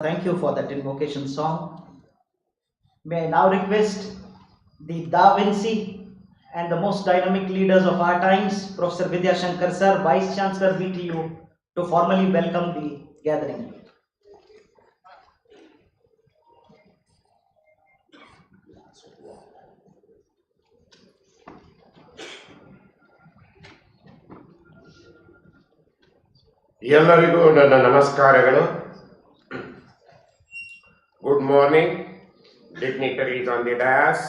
Thank you for that invocation song. May I now request the Da Vinci and the most dynamic leaders of our times, Professor Vidya Shankar Sir, Vice Chancellor VTU, to formally welcome the gathering. ಎಲ್ಲರಿಗೂ ನನ್ನ ನಮಸ್ಕಾರಗಳು. Good morning, dignitaries on the dais,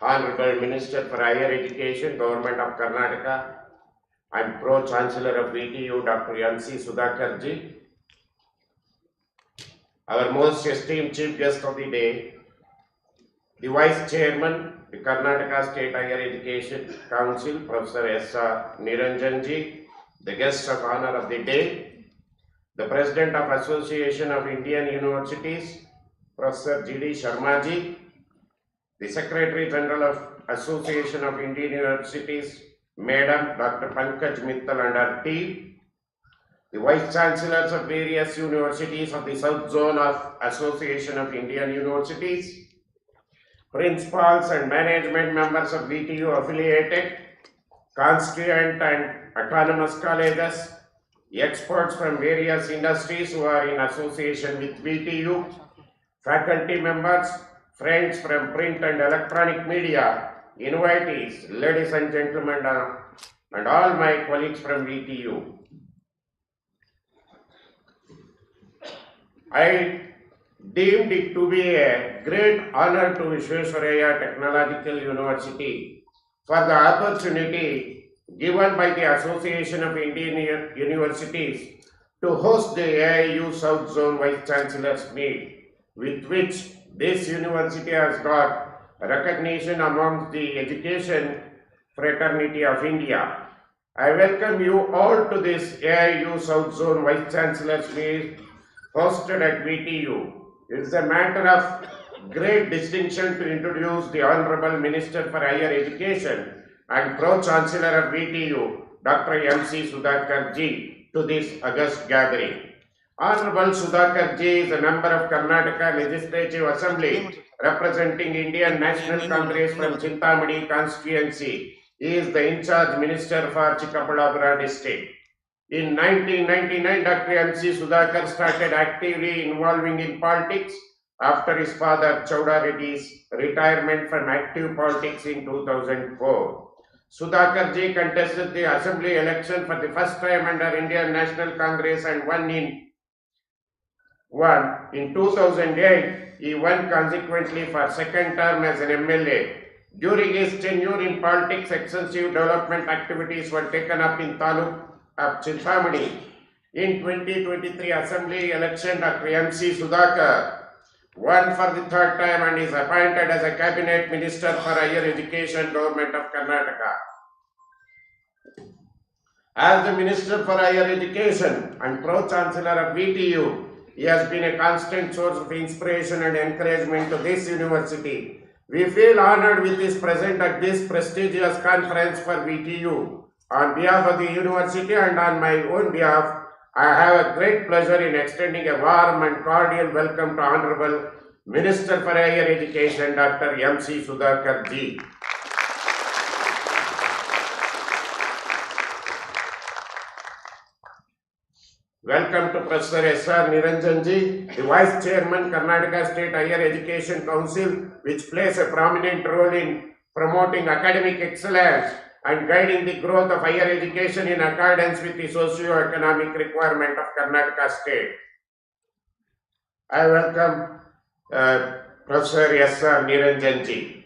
Honorable Minister for Higher Education, Government of Karnataka, and Pro-Chancellor of VTU, Dr. M.C. Sudhakarji, our most esteemed Chief Guest of the day, the Vice Chairman, the Karnataka State Higher Education Council, Professor S.R. Niranjanji, the guests of honor of the day, the President of Association of Indian Universities, Professor G.D. Sharmaji, the Secretary General of Association of Indian Universities, Madam Dr. Pankaj Mittal and her team, the Vice Chancellors of various universities of the South Zone of Association of Indian Universities, Principals and Management Members of VTU affiliated, constituent and autonomous colleges, experts from various industries who are in association with VTU, faculty members, friends from print and electronic media, invitees, ladies and gentlemen, and all my colleagues from VTU. I deemed it to be a great honor to Vishwesvaraya Technological University for the opportunity given by the Association of Indian Universities to host the AIU South Zone Vice Chancellors Meet, with which this university has got recognition amongst the education fraternity of India. I welcome you all to this AIU South Zone Vice Chancellors Meet hosted at VTU. It is a matter of great distinction to introduce the Honorable Minister for Higher Education and Pro-Chancellor of VTU, Dr. M.C. Sudhakarji, to this august gathering. Honorable Sudhakarji is a member of Karnataka Legislative Assembly representing Indian National Congress from Chintamani constituency. He is the in-charge minister for Chikkaballapura district. In 1999, Dr. M.C. Sudhakar started actively involving in politics after his father Chowda Reddy's retirement from active politics in 2004. Sudhakarji contested the assembly election for the first time under Indian National Congress and won in 2008. He won consequently for second term as an MLA. During his tenure in politics, extensive development activities were taken up in Taluk of Chintamani. In 2023 assembly election, Dr. M.C. Sudhakar won for the third time and is appointed as a cabinet minister for higher education, Government of Karnataka. As the Minister for Higher Education and Pro-Chancellor of VTU, he has been a constant source of inspiration and encouragement to this university. We feel honored with his presence at this prestigious conference for VTU. On behalf of the university and on my own behalf, I have a great pleasure in extending a warm and cordial welcome to Honorable Minister for Higher Education, Dr. M.C. Sudhakarji. Welcome to Professor S.R. Niranjanji, the Vice Chairman, Karnataka State Higher Education Council, which plays a prominent role in promoting academic excellence and guiding the growth of higher education in accordance with the socio-economic requirement of Karnataka State. I welcome Professor S.R. Niranjanji.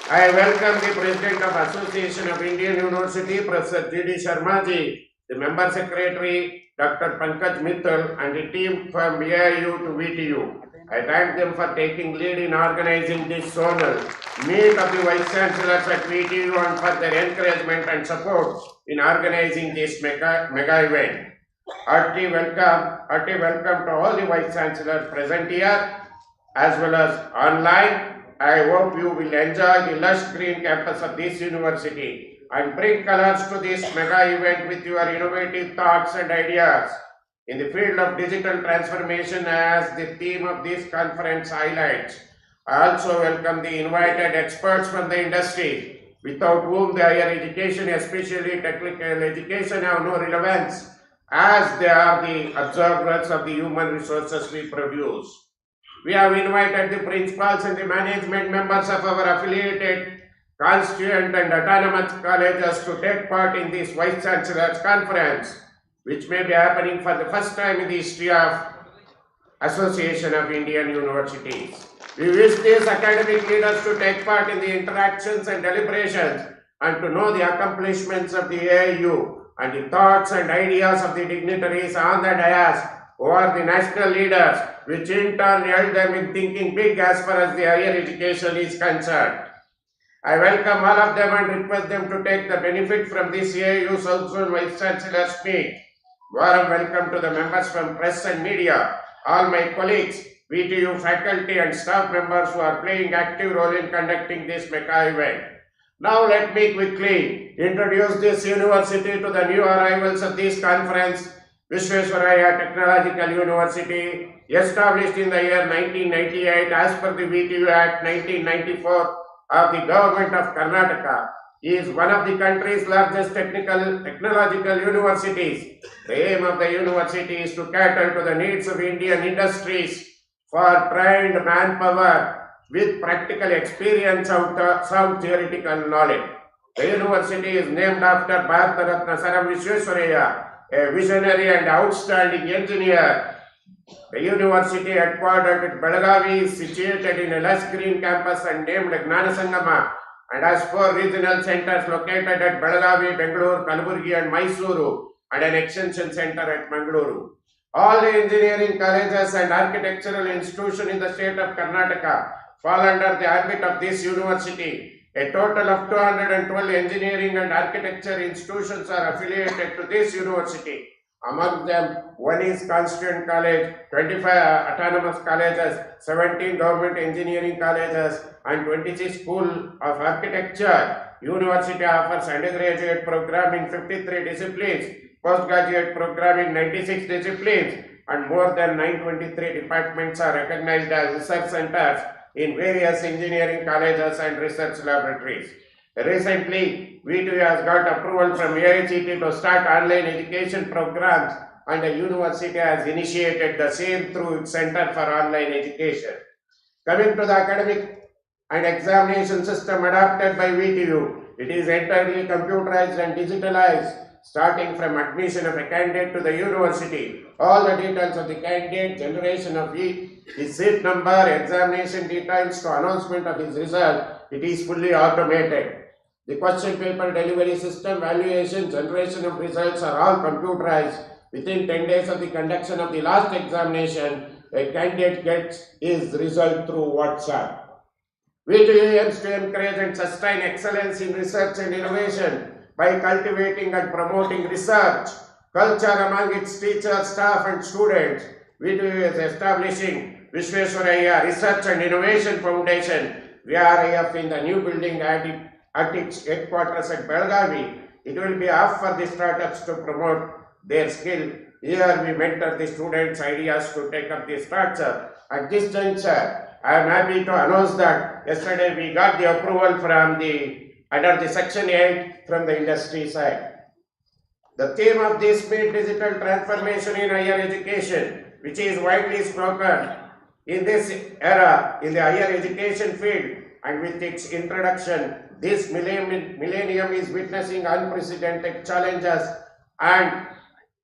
I welcome the President of Association of Indian University, Professor G.D. Sharmaji, the Member Secretary, Dr. Pankaj Mittal, and the team from AIU to VTU. I thank them for taking lead in organizing this zonal meet of the Vice Chancellors at VTU and for their encouragement and support in organizing this mega event. Hearty welcome to all the Vice Chancellors present here as well as online. I hope you will enjoy the lush green campus of this university and bring colors to this mega event with your innovative thoughts and ideas. in the field of digital transformation as the theme of this conference highlights. I also welcome the invited experts from the industry, without whom the higher education, especially technical education, have no relevance, as they are the observers of the human resources we produce. We have invited the principals and the management members of our affiliated, constituent and autonomous colleges to take part in this Vice Chancellor's Conference, which may be happening for the first time in the history of Association of Indian Universities. We wish these academic leaders to take part in the interactions and deliberations and to know the accomplishments of the AIU and the thoughts and ideas of the dignitaries on the dais who are the national leaders, which in turn held them in thinking big as far as the higher education is concerned. I welcome all of them and request them to take the benefit from this AIU South Zone Vice Chancellor's meet. Warm welcome to the members from press and media, all my colleagues, VTU faculty and staff members who are playing active role in conducting this mega event. Now let me quickly introduce this university to the new arrivals of this conference. Visvesvaraya Technological University, established in the year 1998 as per the VTU Act 1994 of the Government of Karnataka, is one of the country's largest technological universities. The aim of the university is to cater to the needs of Indian industries for trained manpower with practical experience of sound theoretical knowledge. The university is named after Bharata Ratna Sir Visvesvaraya, a visionary and outstanding engineer. The university headquartered at Belagavi is situated in a lush green campus and named Gnanasangama, and has 4 regional centers located at Belagavi, Bengaluru, Kalaburgi and Mysuru, and an extension center at Mangaluru. All the engineering colleges and architectural institutions in the state of Karnataka fall under the ambit of this university. A total of 212 engineering and architecture institutions are affiliated to this university. Among them, one is Constituent College, 25 autonomous colleges, 17 government engineering colleges, and 26 School of Architecture. University offers undergraduate program in 53 disciplines, postgraduate program in 96 disciplines, and more than 923 departments are recognized as research centers in various engineering colleges and research laboratories. Recently, VTU has got approval from AICT to start online education programs, and the university has initiated the same through its Center for Online Education. Coming to the academic and examination system adopted by VTU, it is entirely computerized and digitalized. Starting from admission of a candidate to the university, all the details of the candidate, generation of his seat number, examination details to announcement of his result, it is fully automated. The question paper delivery system, valuation, generation of results are all computerized. Within 10 days of the conduction of the last examination, a candidate gets his result through WhatsApp. VTU aims to encourage and sustain excellence in research and innovation by cultivating and promoting research culture among its teachers, staff and students. VTU is establishing Visvesvaraya Research and Innovation Foundation, VRIF, in the new building at its headquarters at Belagavi. It will be up for the startups to promote their skill. Here we mentor the students' ideas to take up the startup. At this juncture, I am happy to announce that yesterday we got the approval from under the Section 8 from the industry side. The theme of this meet, digital transformation in higher education, which is widely spoken in this era in the higher education field, and with its introduction, this millennium is witnessing unprecedented challenges and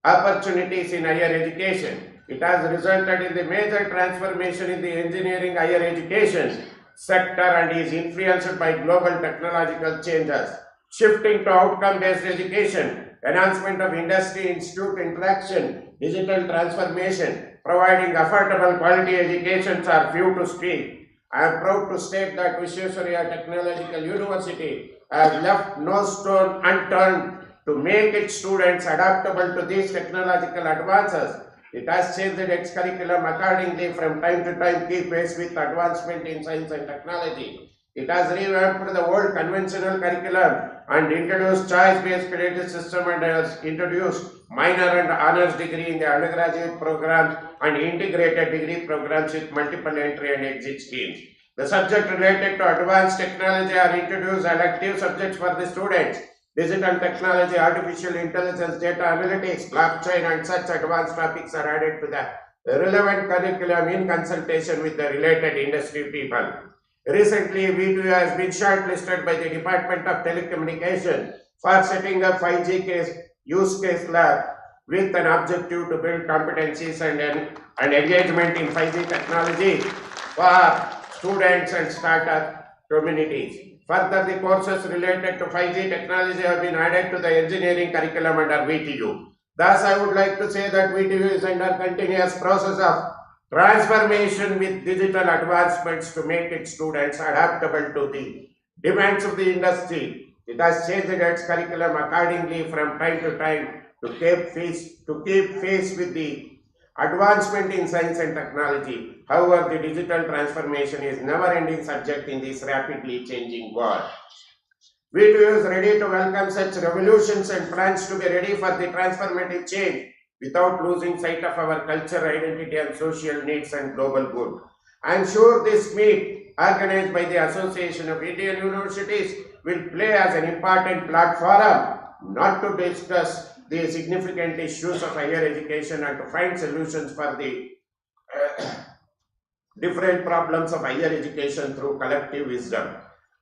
opportunities in higher education. It has resulted in the major transformation in the engineering higher education sector and is influenced by global technological changes. Shifting to outcome-based education, enhancement of industry-institute interaction, digital transformation, providing affordable quality educations are few to speak. I am proud to state that Visvesvaraya Technological University has left no stone unturned to make its students adaptable to these technological advances. It has changed its curriculum accordingly from time to time, keep pace with advancement in science and technology. It has revamped the old conventional curriculum and introduced choice-based credit system and has introduced minor and honors degree in the undergraduate programs and integrated degree programs with multiple entry and exit schemes. The subject related to advanced technology are introduced elective subjects for the students. Digital technology, artificial intelligence, data analytics, blockchain, and such advanced topics are added to the relevant curriculum in consultation with the related industry people. Recently, V2 has been shortlisted by the Department of Telecommunication for setting up 5G use case lab with an objective to build competencies and engagement in 5G technology for students and startup communities. Further, the courses related to 5G technology have been added to the engineering curriculum under VTU. Thus, I would like to say that VTU is under continuous process of transformation with digital advancements to make its students adaptable to the demands of the industry. It has changed its curriculum accordingly from time to time to keep pace with the advancement in science and technology. However, the digital transformation is never-ending subject in this rapidly changing world. V2 is ready to welcome such revolutions and plans to be ready for the transformative change without losing sight of our culture, identity, and social needs and global good. I am sure this meet, organized by the Association of Indian Universities, will play as an important platform not to discuss the significant issues of higher education and to find solutions for the different problems of higher education through collective wisdom.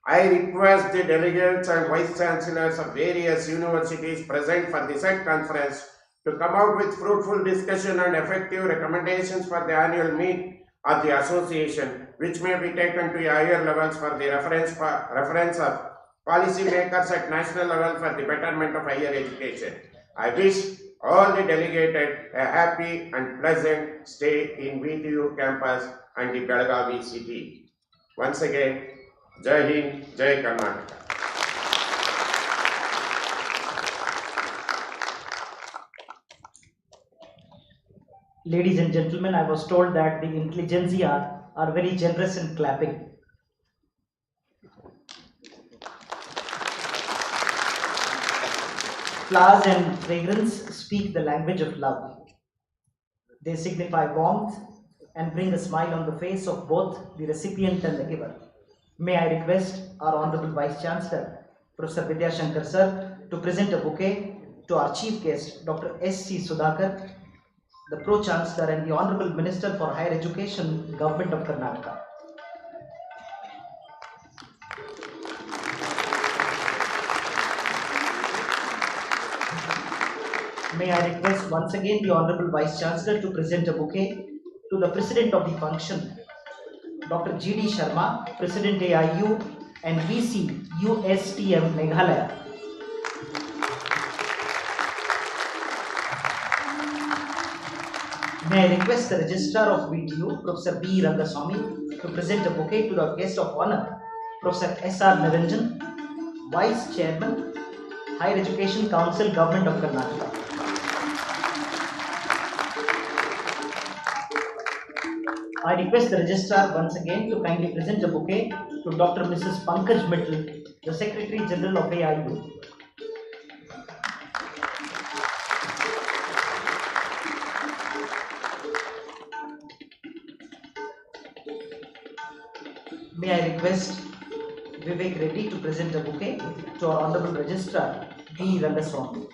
I request the delegates and vice chancellors of various universities present for the said conference to come out with fruitful discussion and effective recommendations for the annual meet of the association, which may be taken to higher levels for the reference of policy makers at national level for the betterment of higher education. I wish all the delegated a happy and pleasant stay in VTU campus and the Belagavi city. Once again, Jai Hind, Jai Karnataka. Ladies and gentlemen, I was told that the intelligentsia are very generous in clapping. Flowers and fragrance speak the language of love. They signify warmth and bring a smile on the face of both the recipient and the giver. May I request our Honorable Vice Chancellor, Professor Vidya Shankar Sir, to present a bouquet to our Chief Guest, Dr. S.C. Sudhakar, the Pro-Chancellor and the Honorable Minister for Higher Education, Government of Karnataka. May I request once again the Honorable Vice Chancellor to present a bouquet to the President of the function, Dr. G.D. Sharma, President AIU and VC USTM Meghalaya. May I request the Registrar of VTU, Professor B. Rangaswamy, to present a bouquet to the Guest of Honor, Professor S.R. Niranjan, Vice Chairman, Higher Education Council, Government of Karnataka. I request the Registrar once again to kindly present a bouquet to Dr. Mrs. Pankaj Mittal, the Secretary General of AIU. May I request Vivek Reddy to present a bouquet to our Honorable Registrar B. Rangaswamy.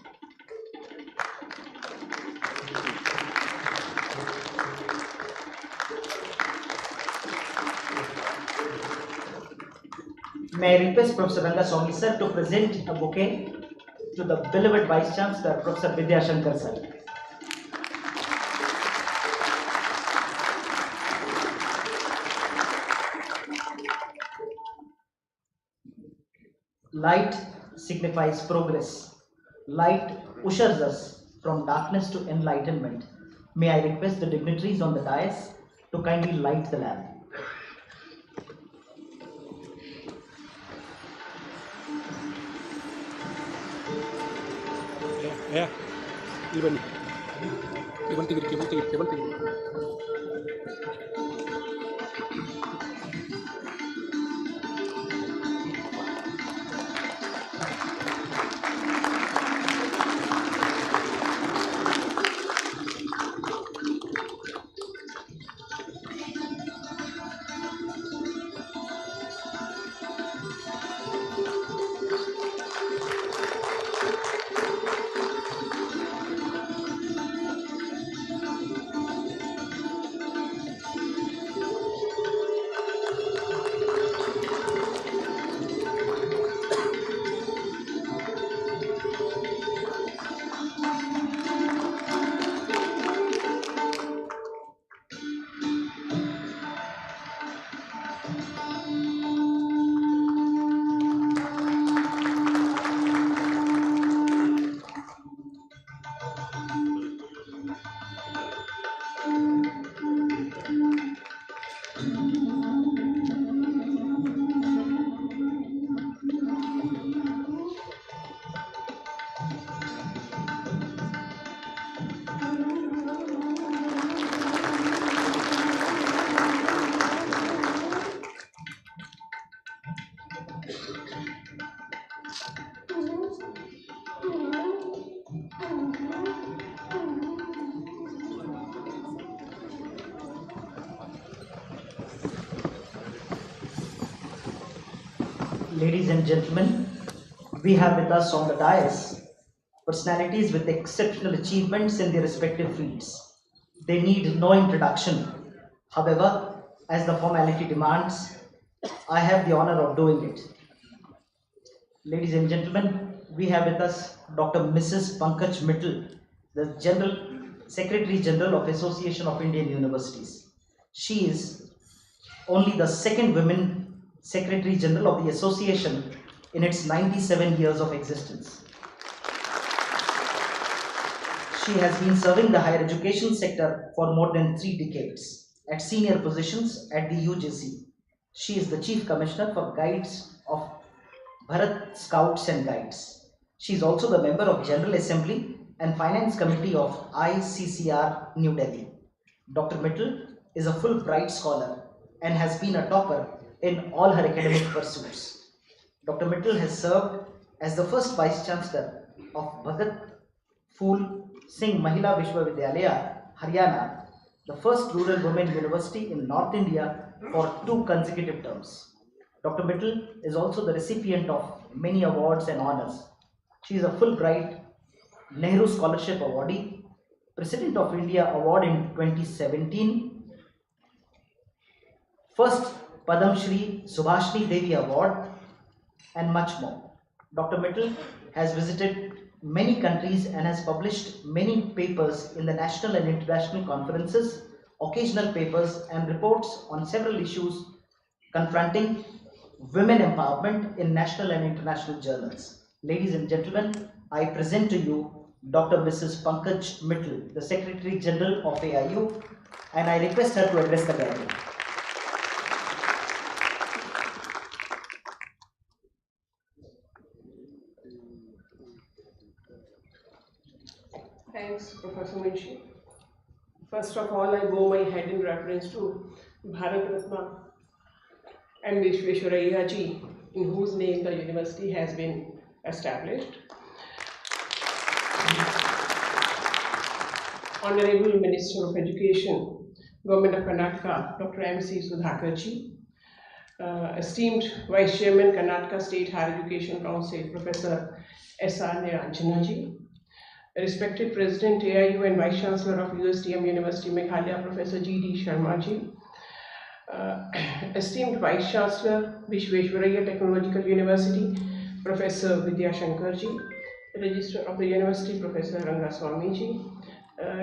May I request Professor Rangaswamy Sir to present a bouquet to the beloved Vice Chancellor, Professor Vidya Shankar Sir. Light signifies progress. Light ushers us from darkness to enlightenment. May I request the dignitaries on the dais to kindly light the lamp. Yeah, even cable. Ladies and gentlemen, we have with us on the dais personalities with exceptional achievements in their respective fields. They need no introduction. However, as the formality demands, I have the honor of doing it. Ladies and gentlemen, we have with us Dr. Mrs. Pankaj Mittal, the General Secretary General of Association of Indian Universities. She is only the second women Secretary General of the association in its 97 years of existence. She has been serving the higher education sector for more than 3 decades at senior positions at the UGC. She is the Chief Commissioner for Guides of Bharat Scouts and Guides. She is also the member of General Assembly and Finance Committee of ICCR New Delhi. Dr. Mittal is a Fulbright scholar and has been a topper in all her academic pursuits. Dr. Mittal has served as the first Vice Chancellor of Bhagat Phool Singh Mahila Vishwavidyalaya, Haryana, the first rural women university in North India for 2 consecutive terms. Dr. Mittal is also the recipient of many awards and honors. She is a Fulbright Nehru Scholarship Awardee, President of India Award in 2017, first Padam Shri Subhashni Devi Award, and much more. Dr. Mittal has visited many countries and has published many papers in the national and international conferences, occasional papers, and reports on several issues confronting women empowerment in national and international journals. Ladies and gentlemen, I present to you Dr. Mrs. Pankaj Mittal, the Secretary General of AIU, and I request her to address the gathering. Thanks, Professor Munshi. First of all, I bow my head in reference to Bharat Ratna M. Vishweswaraya ji, in whose name the university has been established. Honorable Minister of Education, Government of Karnataka, Dr. M.C. Sudhakar ji, esteemed Vice Chairman, Karnataka State Higher Education Council, Professor S.R. Niranjana ji, respected President AIU and Vice Chancellor of USTM University Meghalaya, Professor G.D. Sharma ji, esteemed Vice Chancellor, Vishweswaraya Technological University, Professor Vidya Shankar ji, Registrar of the University, Professor Rangaswamy ji,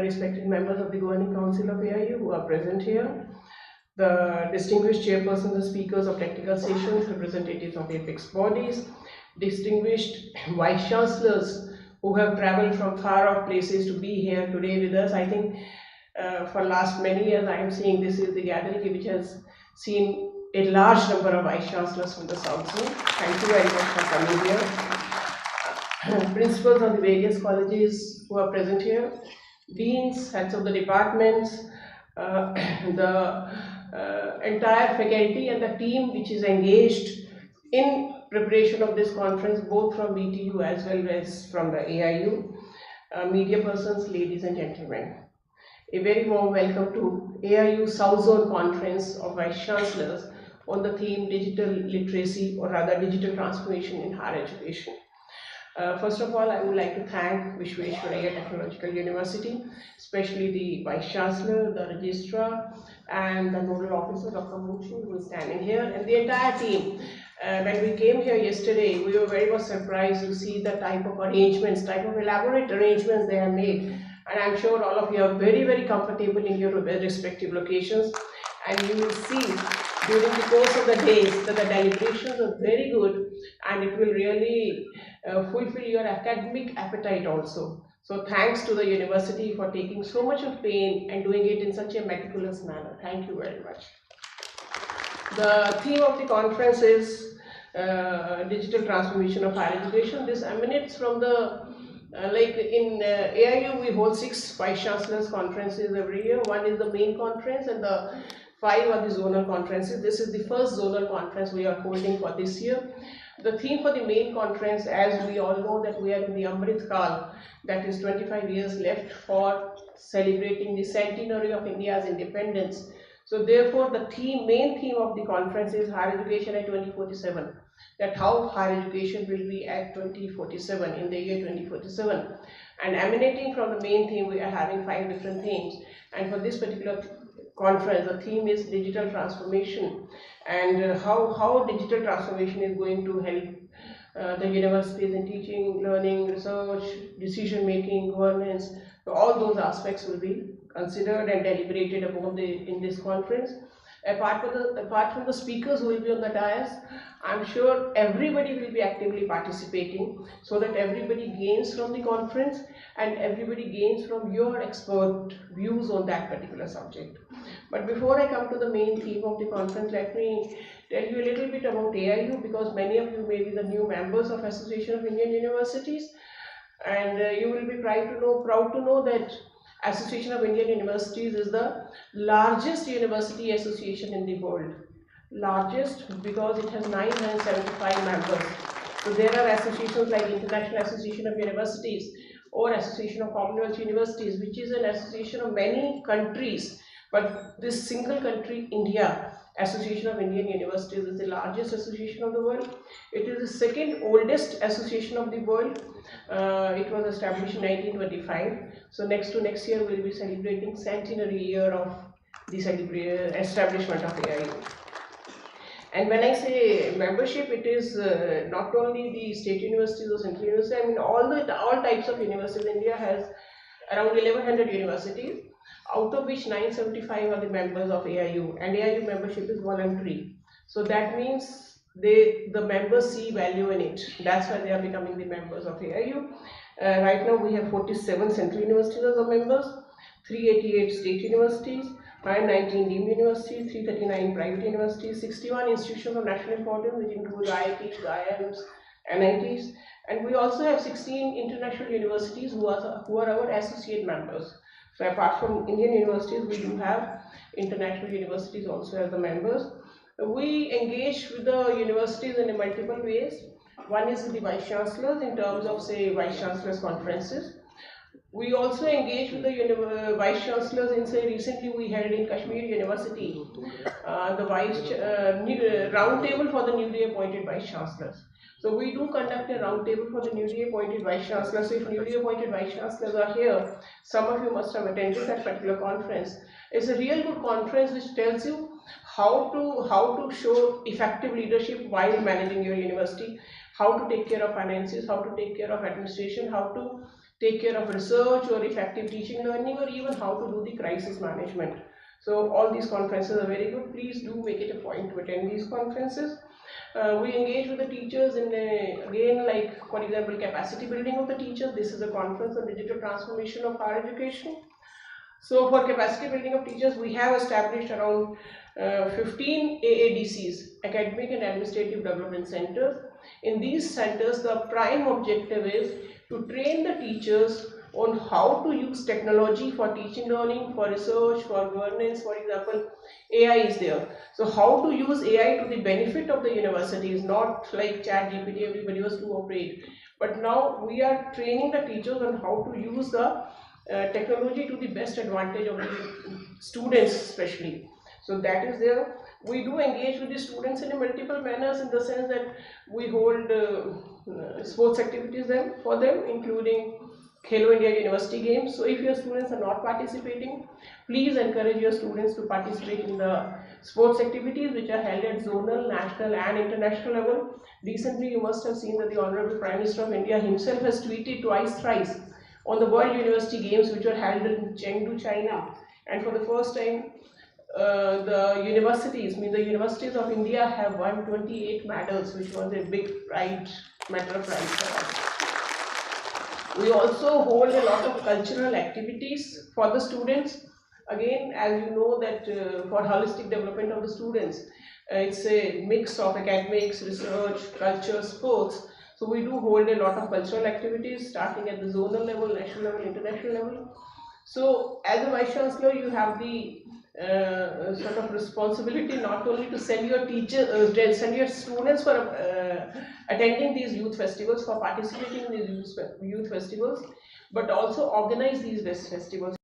respected members of the Governing Council of AIU who are present here, the distinguished chairpersons and speakers of technical sessions, representatives of the apex bodies, distinguished Vice Chancellors who have traveled from far off places to be here today with us. I think for last many years I am seeing this is the gathering which has seen a large number of Vice Chancellors from the South Zone. Thank you very much for coming here. Principals of the various colleges who are present here, deans, heads of the departments, the entire faculty and the team which is engaged in preparation of this conference, both from BTU as well as from the AIU, media persons, ladies and gentlemen. A very warm welcome to AIU South Zone Conference of Vice Chancellors on the theme Digital Literacy, or rather Digital Transformation in Higher Education. First of all, I would like to thank Vishweswaraya Technological University, especially the Vice Chancellor, the Registrar, and the Nodal Officer, Dr. Munshi, who is standing here, and the entire team. When we came here yesterday, we were very much surprised to see the type of arrangements, type of elaborate arrangements they have made. And I'm sure all of you are very, very comfortable in your respective locations. And you will see during the course of the days that the deliberations are very good, and it will really fulfill your academic appetite also. So thanks to the university for taking so much of pain and doing it in such a meticulous manner. Thank you very much. The theme of the conference is digital transformation of higher education. This emanates from the like in AIU we hold 6 Vice Chancellors conferences every year. One is the main conference and the 5 are the zonal conferences. This is the first zonal conference we are holding for this year. The theme for the main conference, as we all know that we are in the Amrit Kal, that is 25 years left for celebrating the centenary of India's independence. So therefore the main theme of the conference is higher education at 2047. that how higher education will be at 2047, in the year 2047. And emanating from the main theme, we are having 5 different themes. And for this particular conference, the theme is digital transformation, and how digital transformation is going to help the universities in teaching, learning, research, decision making, governance. So all those aspects will be considered and deliberated upon in this conference. Apart from the speakers who will be on the dais, I'm sure everybody will be actively participating, so that everybody gains from the conference and everybody gains from your expert views on that particular subject. But before I come to the main theme of the conference, let me tell you a little bit about AIU, because many of you may be the new members of Association of Indian Universities, and you will be proud to know that Association of Indian Universities is the largest university association in the world. Largest because it has 975 members. So there are associations like International Association of Universities or Association of Commonwealth Universities, which is an association of many countries. But this single country, India, Association of Indian Universities, is the largest association of the world. It is the second oldest association of the world. It was established in 1925. So next year we'll be celebrating centenary year of the establishment of AIU. And when I say membership, it is not only the state universities or central universities. I mean all types of universities. India has around 1100 universities, out of which 975 are the members of AIU, and AIU membership is voluntary. So that means the members see value in it. That's why they are becoming the members of AIU. Right now we have 47 central universities as members, 388 state universities, 519 deemed universities, 339 private universities, 61 institutions of national importance, which include IITs, IIMs, NITs, and we also have 16 international universities who are our associate members. So apart from Indian universities, we do have international universities also as the members. We engage with the universities in multiple ways. One is with the vice chancellors in terms of, say, vice chancellors conferences. We also engage with the vice chancellors in, say, recently we held in Kashmir University the round table for the newly appointed vice chancellors. So we do conduct a round table for the newly appointed vice chancellors. So if newly appointed vice chancellors are here, some of you must have attended that particular conference. It's a real good conference which tells you how to show effective leadership while managing your university, how to take care of finances, how to take care of administration, how to take care of research or effective teaching learning, or even how to do the crisis management. So all these conferences are very good. Please do make it a point to attend these conferences. We engage with the teachers in again, like for example, capacity building of the teachers. This is a conference on digital transformation of higher education. So for capacity building of teachers, we have established around 15 AADCs, Academic and Administrative Development Centers. In these centers, the prime objective is to train the teachers on how to use technology for teaching learning, for research, for governance. For example, AI is there. So how to use AI to the benefit of the universities, not like ChatGPT, everybody was to operate. But now we are training the teachers on how to use the technology to the best advantage of the students especially. So that is there. We do engage with the students in multiple manners, in the sense that we hold sports activities for them, including Khelo India University Games. So if your students are not participating, please encourage your students to participate in the sports activities which are held at zonal, national and international level. Recently you must have seen that the Honorable Prime Minister of India himself has tweeted thrice on the World University Games which were held in Chengdu, China. And for the first time, the universities of India have won 28 medals, which was a big matter of pride for us. We also hold a lot of cultural activities for the students. Again, as you know that for holistic development of the students, it's a mix of academics, research, culture, sports. So we do hold a lot of cultural activities starting at the zonal level, national level, international level. So as a Vice Chancellor, you have the sort of responsibility not only to send your send your students for attending these youth festivals, for participating in these youth festivals, but also organize these festivals.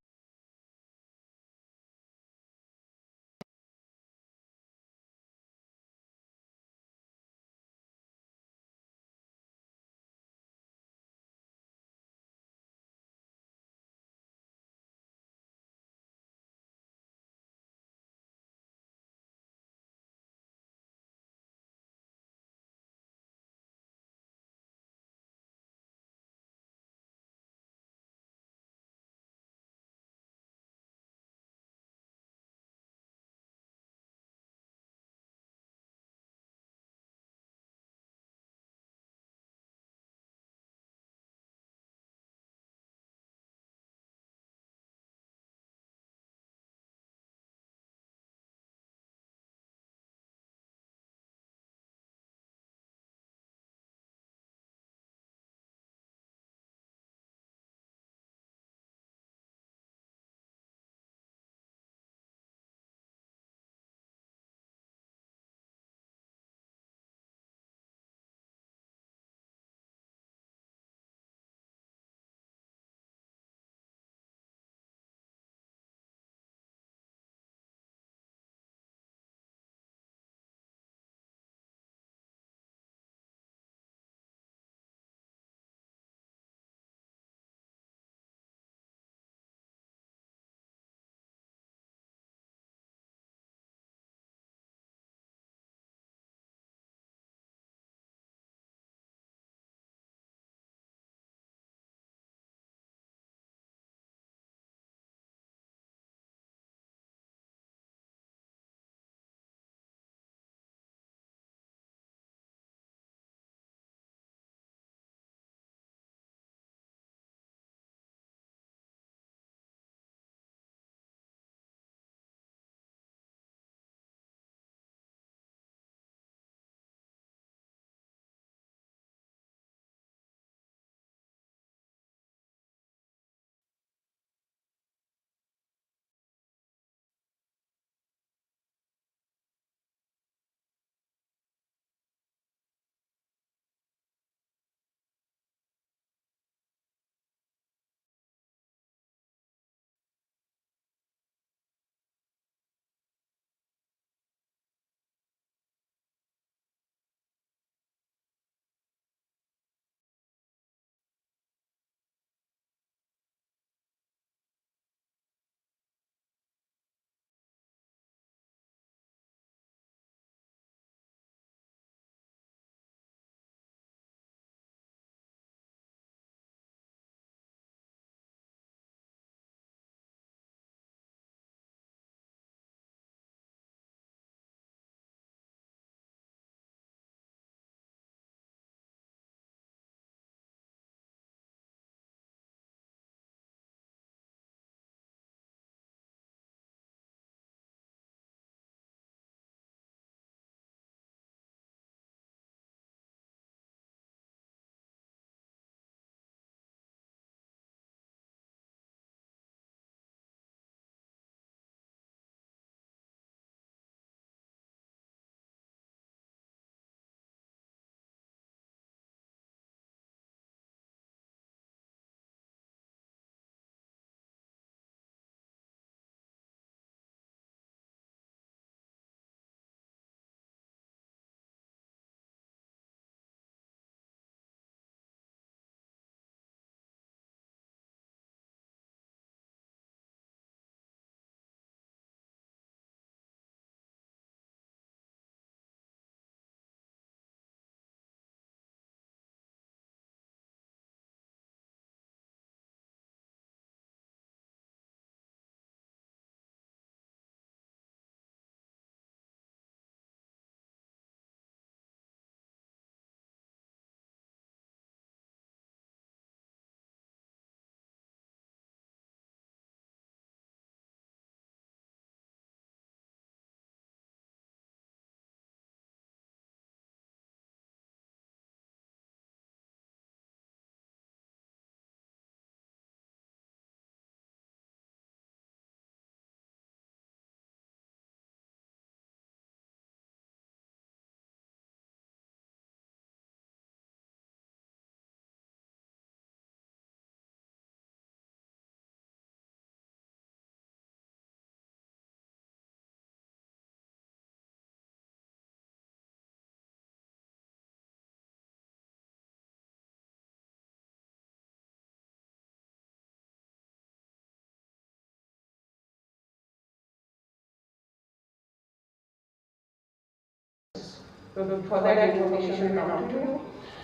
For that information will come to you.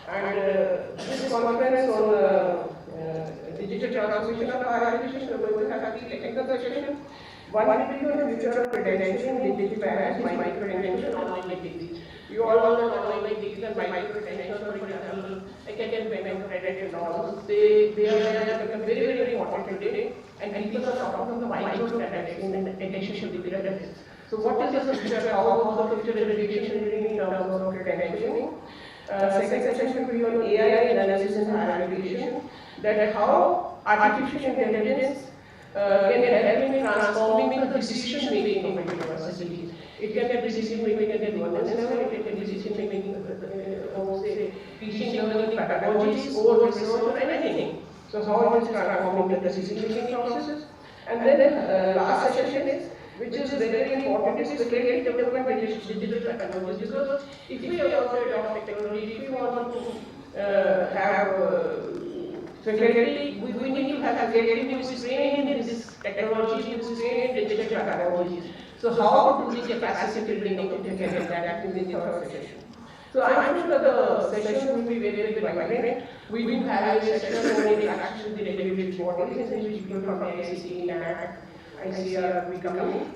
And this conference on digital transformation of higher education, we will have three technical sessions. One will be on the future of credentialing in digital finance, micro-credential, online degrees. You all know that online degrees and micro-credentials, for example, academic credit and all, they are become very, very important today. And people are talking of the micro-credentialing and education degree. So what is the future, how the future education in terms of credentialing? Second session will be on AI analysis in higher education, that how artificial intelligence can help in transforming the decision making of a university. It can be decision making at the governance level, it can be decision making of say teaching learning pedagogies or research or anything. So how it is transforming the decision making process. And then last session is, which is very important, is the creative development with digital technologies. Because if we are afraid of technology, if we want to have faculty, we need to have faculty who is trained in this technology, who is trained in digital technologies. So how to do the capacity building of the faculty, that will be the third session. So I'm sure that the session will be very, very vibrant. We will have a session on interaction with the regulatory bodies, in which people from AIC, NAC, ICR will be coming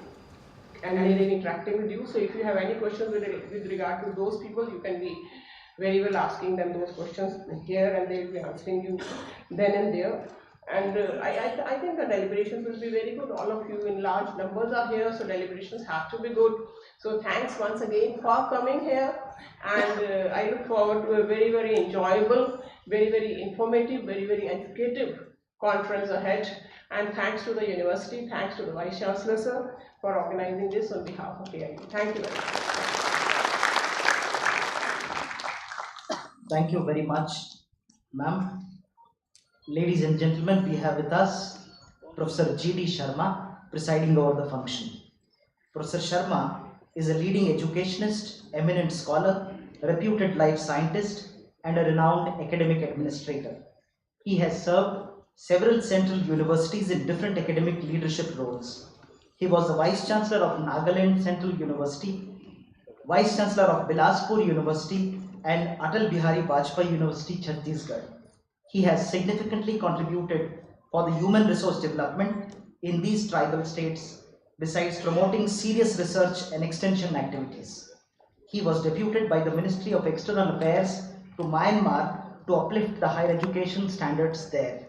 and they're interacting with you. So if you have any questions with regard to those people, you can be very well asking them those questions here, and they will be answering you then and there. And I think the deliberations will be very good. All of you in large numbers are here, so deliberations have to be good. So thanks once again for coming here, and I look forward to a very, very enjoyable, very, very informative, very, very educative conference ahead. And thanks to the university, thanks to the Vice Chancellor, sir, for organizing this on behalf of AIU. Thank you very much. Thank you very much, ma'am. Ladies and gentlemen, we have with us Professor G.D. Sharma presiding over the function. Professor Sharma is a leading educationist, eminent scholar, reputed life scientist, and a renowned academic administrator. He has served several central universities in different academic leadership roles. He was the Vice Chancellor of Nagaland Central University, Vice Chancellor of Bilaspur University, and Atal Bihari Vajpayee University, Chhattisgarh. He has significantly contributed for the human resource development in these tribal states, besides promoting serious research and extension activities. He was deputed by the Ministry of External Affairs to Myanmar to uplift the higher education standards there.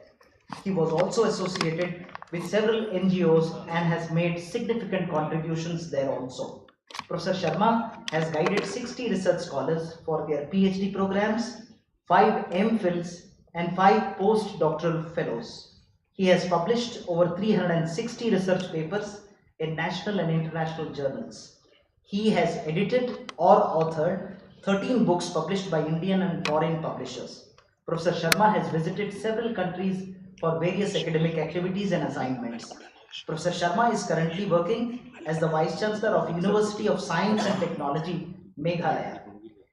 He was also associated with several NGOs and has made significant contributions there also. Professor Sharma has guided 60 research scholars for their PhD programs, 5 MPhils, and 5 postdoctoral fellows. He has published over 360 research papers in national and international journals. He has edited or authored 13 books published by Indian and foreign publishers. Professor Sharma has visited several countries for various academic activities and assignments. Professor Sharma is currently working as the Vice Chancellor of University of Science and Technology, Meghalaya.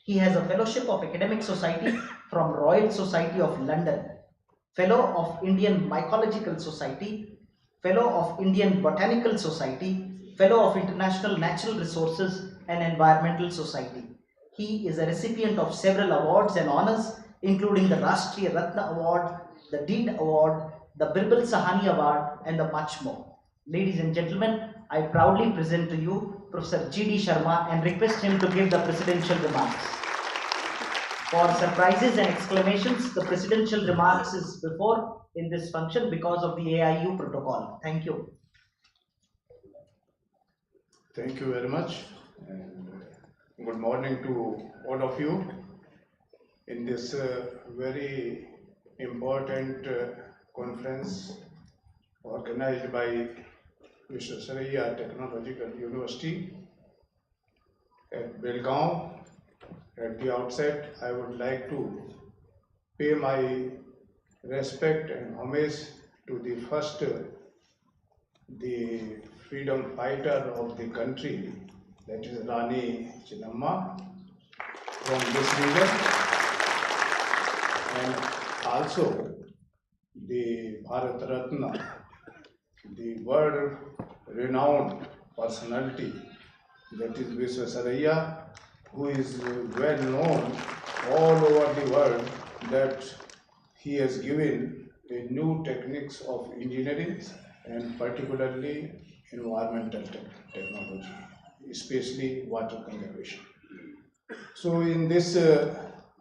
He has a Fellowship of Academic Society from Royal Society of London, Fellow of Indian Mycological Society, Fellow of Indian Botanical Society, Fellow of International Natural Resources and Environmental Society. He is a recipient of several awards and honors, including the Rashtriya Ratna Award, the Deed Award, the Birbal Sahani Award, and the much more. Ladies and gentlemen, I proudly present to you Professor G.D. Sharma and request him to give the presidential remarks. For surprises and exclamations, the presidential remarks is before in this function because of the AIU protocol. Thank you. Thank you very much, and good morning to all of you in this very important conference organized by Visvesvaraya Technological University at Belgaum. At the outset, I would like to pay my respect and homage to the first, the freedom fighter of the country, that is Rani Chennamma from this region, and also the Bharat Ratna, the world-renowned personality, that is Visvesvaraya, who is well known all over the world that he has given a new techniques of engineering and particularly environmental technology, especially water conservation. So in this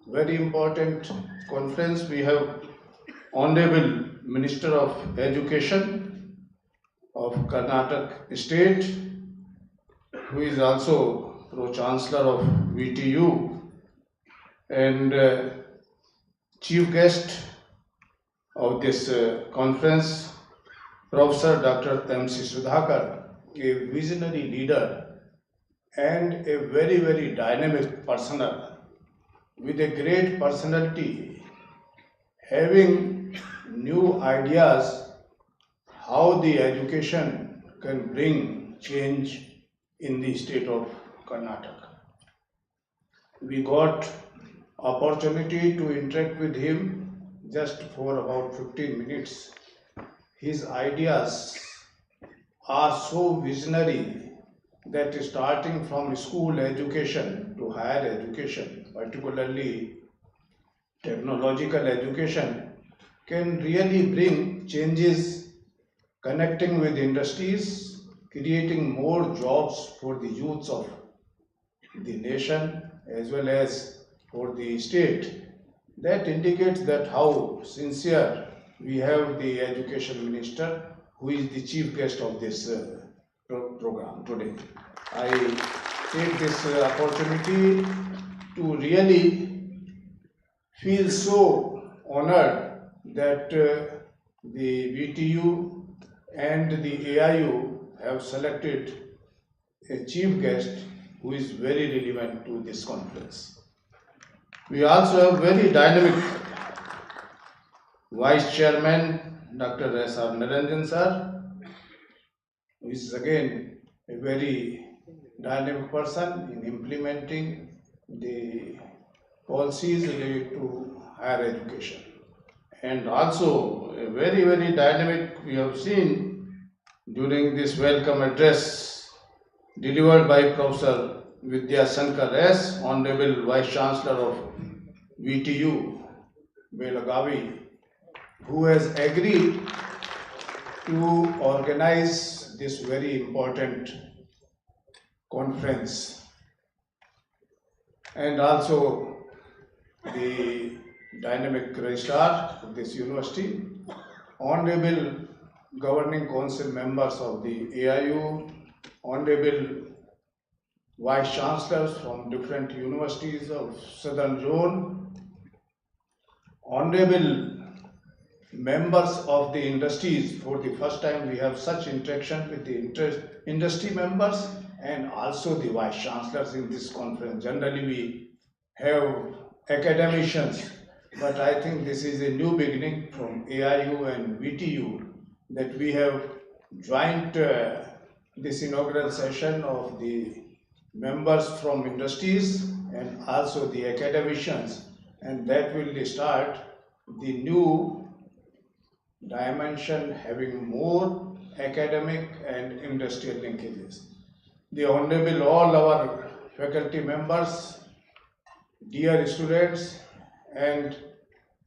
very important conference, we have Honorable Minister of Education of Karnataka State, who is also Pro-Chancellor of VTU, and Chief Guest of this conference, Professor Dr. M.C. Sudhakar, a visionary leader and a very, very dynamic personnel with a great personality, having new ideas how the education can bring change in the state of Karnataka. We got opportunity to interact with him just for about 15 minutes. His ideas are so visionary that starting from school education to higher education, particularly technological education, can really bring changes connecting with industries, creating more jobs for the youths of the nation as well as for the state. That indicates that how sincere we have the education minister, who is the chief guest of this program today. I take this opportunity to really feel so honored that the VTU and the AIU have selected a chief guest who is very relevant to this conference. We also have very dynamic Vice Chairman Dr. S.R. Niranjan sir, who is again a very dynamic person in implementing the policies related to higher education. And also a very, very dynamic, we have seen during this welcome address delivered by Professor Vidya Shankar S., Honorable Vice Chancellor of VTU, Belagavi, who has agreed to organize this very important conference, and also the dynamic registrar of this university, Honorable Governing Council members of the AIU, Honorable Vice Chancellors from different universities of Southern Zone, Honorable members of the industries. For the first time we have such interaction with the industry members and also the Vice Chancellors in this conference. Generally we have academicians, but I think this is a new beginning from AIU and VTU that we have joined this inaugural session of the members from industries and also the academicians, and that will start the new dimension having more academic and industrial linkages. The Honorable all our faculty members, dear students, and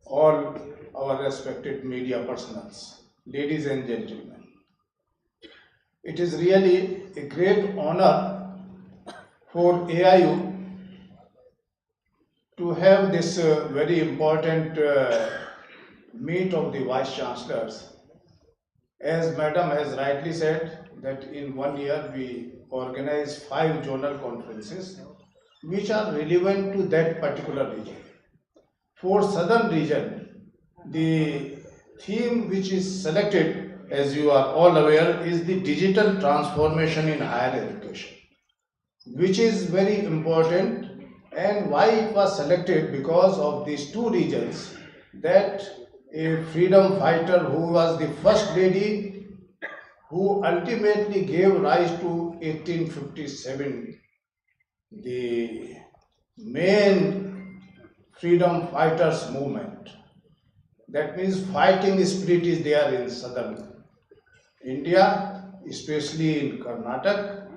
all our respected media personals, ladies and gentlemen. It is really a great honor for AIU to have this very important meet of the Vice Chancellors. As Madam has rightly said, that in 1 year we organize 5 zonal conferences which are relevant to that particular region. For Southern region, the theme which is selected, as you are all aware, is the digital transformation in higher education, which is very important. And why it was selected? Because of these 2 regions, that a freedom fighter who was the first lady who ultimately gave rise to 1857, the main freedom fighters movement. That means fighting spirit is there in southern India, especially in Karnataka.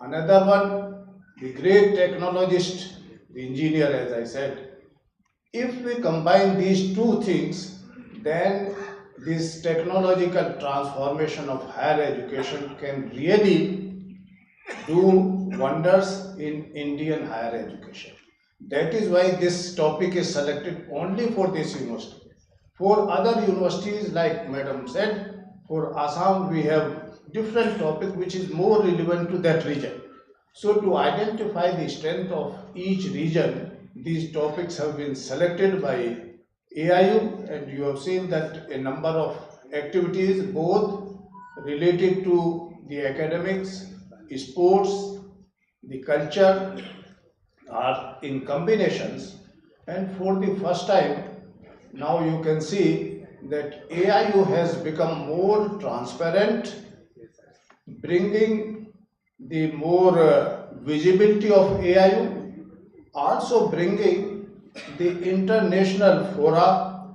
Another one, the great technologist, the engineer, as I said. If we combine these two things, then this technological transformation of higher education can really do wonders in Indian higher education. That is why this topic is selected only for this university. For other universities, like Madam said, for Assam we have different topic which is more relevant to that region. So to identify the strength of each region, these topics have been selected by AIU, and you have seen that a number of activities both related to the academics, sports, the culture are in combinations, and for the first time now you can see that AIU has become more transparent, bringing the more visibility of AIU, also bringing the international fora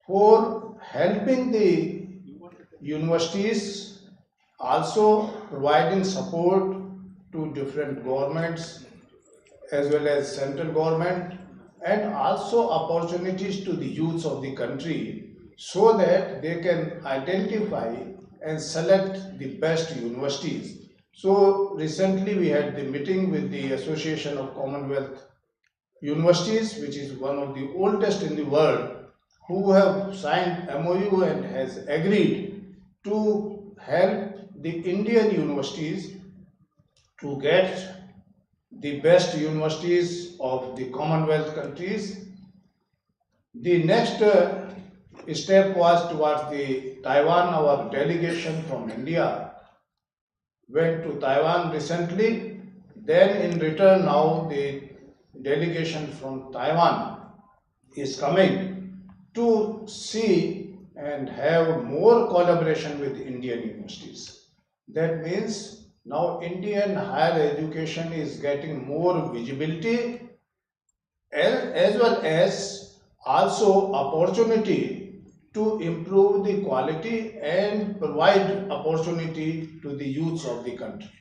for helping the universities, also providing support to different governments as well as central government, and also opportunities to the youths of the country so that they can identify and select the best universities. So recently we had the meeting with the Association of Commonwealth Universities, which is one of the oldest in the world, who have signed MOU and has agreed to help the Indian universities to get the best universities of the Commonwealth countries. The next step was towards the Taiwan. Our delegation from India went to Taiwan recently. Then in return now the delegation from Taiwan is coming to see and have more collaboration with Indian universities. That means now Indian higher education is getting more visibility as well as also opportunity to improve the quality and provide opportunity to the youths of the country.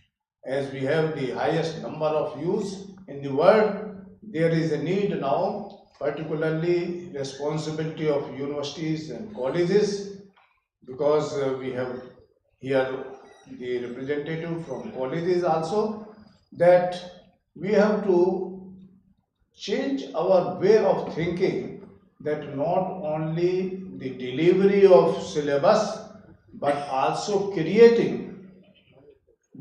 As we have the highest number of youths in the world, there is a need now, particularly responsibility of universities and colleges, because we have here the representative from colleges also, that we have to change our way of thinking, that not only the delivery of syllabus but also creating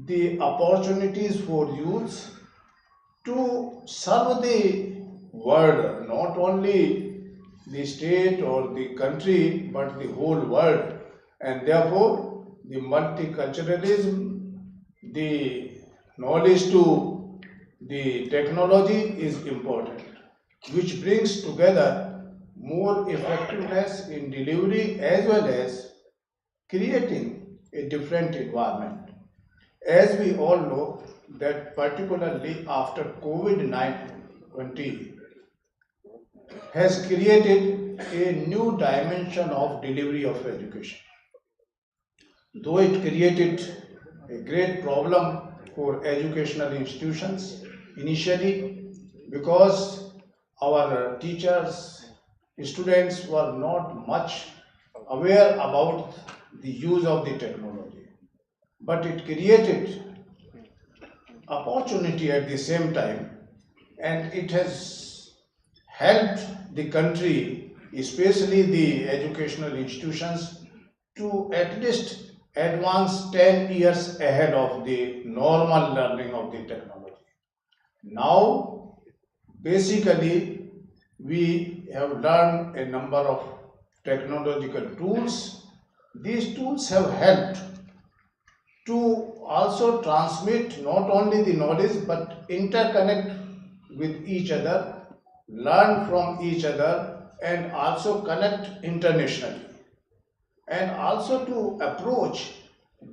the opportunities for youths to serve the world, not only the state or the country but the whole world. And therefore the multiculturalism, the knowledge to the technology is important, which brings together more effectiveness in delivery as well as creating a different environment. As we all know that particularly after COVID-19 has created a new dimension of delivery of education. Though it created a great problem for educational institutions initially, because our teachers, students were not much aware about the use of the technology, but it created opportunity at the same time, and it has helped the country, especially the educational institutions, to at least advance 10 years ahead of the normal learning of the technology. Now, basically, we have learned a number of technological tools. These tools have helped to also transmit not only the knowledge but interconnect with each other, learn from each other, and also connect internationally, and also to approach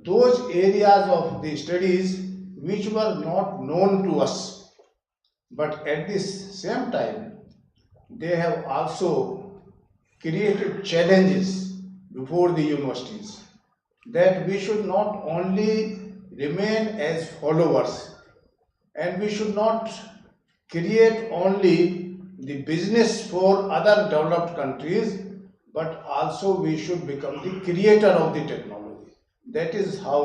those areas of the studies which were not known to us. But at this same time, they have also created challenges before the universities, that we should not only remain as followers and we should not create only the business for other developed countries, but also we should become the creator of the technology. That is how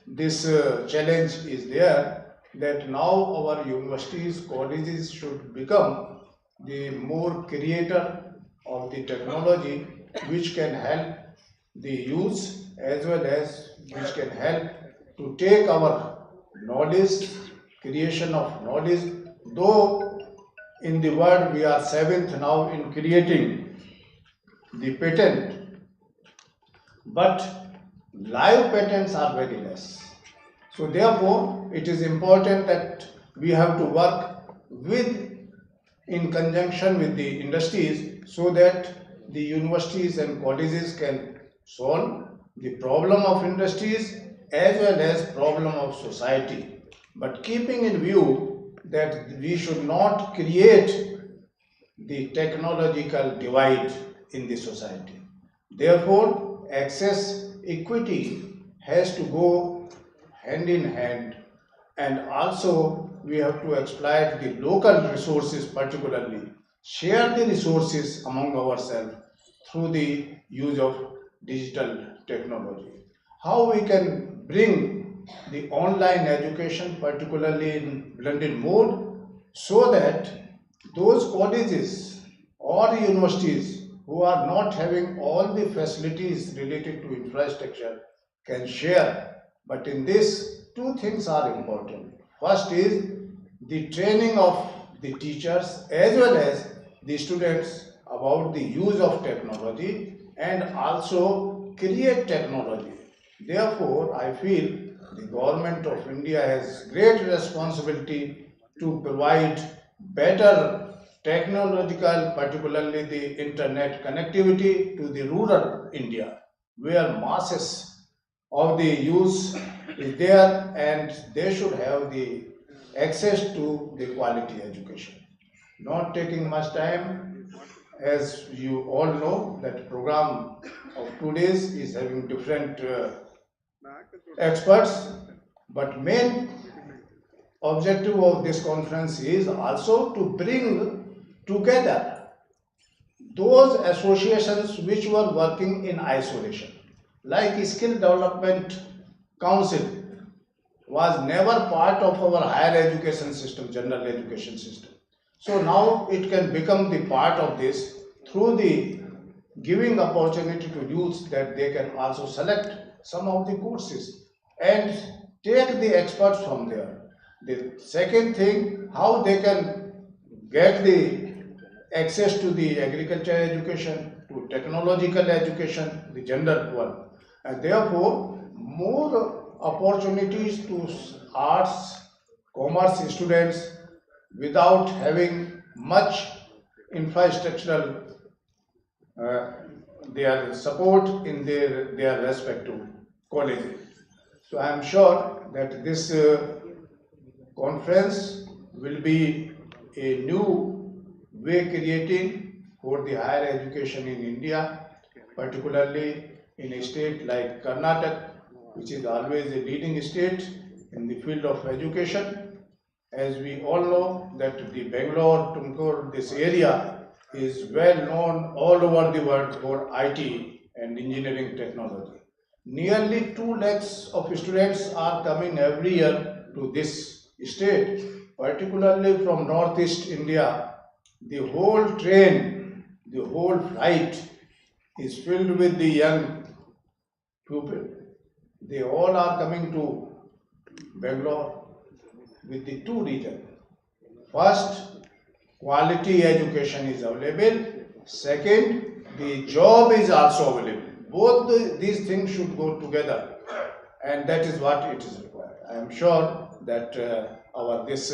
this challenge is there, that now our universities, colleges should become the more creator of the technology, which can help the youth as well as which can help to take our knowledge, creation of knowledge, though in the world we are seventh now in creating the patent, but live patents are very less. So therefore, it is important that we have to work with in conjunction with the industries so that the universities and colleges can solve the problem of industries as well as problem of society, but keeping in view that we should not create the technological divide in the society. Therefore, access equity has to go hand in hand, and also we have to exploit the local resources, particularly share the resources among ourselves through the use of digital technology. How we can bring the online education, particularly in blended mode, so that those colleges or universities who are not having all the facilities related to infrastructure can share. But in this, two things are important. First is the training of the teachers as well as the students about the use of technology and also create technology. Therefore, I feel the government of India has great responsibility to provide better technological, particularly the internet connectivity to the rural India, where masses of the youth is there and they should have the access to the quality education. Not taking much time, as you all know, that program of 2 days is having different experts, but main objective of this conference is also to bring together those associations which were working in isolation, like Skill Development Council was never part of our higher education system, general education system. So now it can become the part of this through the giving opportunity to youths that they can also select some of the courses and take the experts from there. The second thing, how they can get the access to the agriculture education, to technological education, the gender one, and therefore more opportunities to arts, commerce students without having much infrastructural their support in their respective colleges. So I am sure that this conference will be a new way creating for the higher education in India, particularly in a state like Karnataka, which is always a leading state in the field of education. As we all know that the Bangalore, Tumkur, this area is well known all over the world for IT and engineering technology. Nearly 2 lakhs of students are coming every year to this state, particularly from Northeast India. The whole train, the whole flight is filled with the young people. They all are coming to Bangalore with the two reasons. First, quality education is available. Second, the job is also available. Both these things should go together, and that is what it is required. I am sure that our this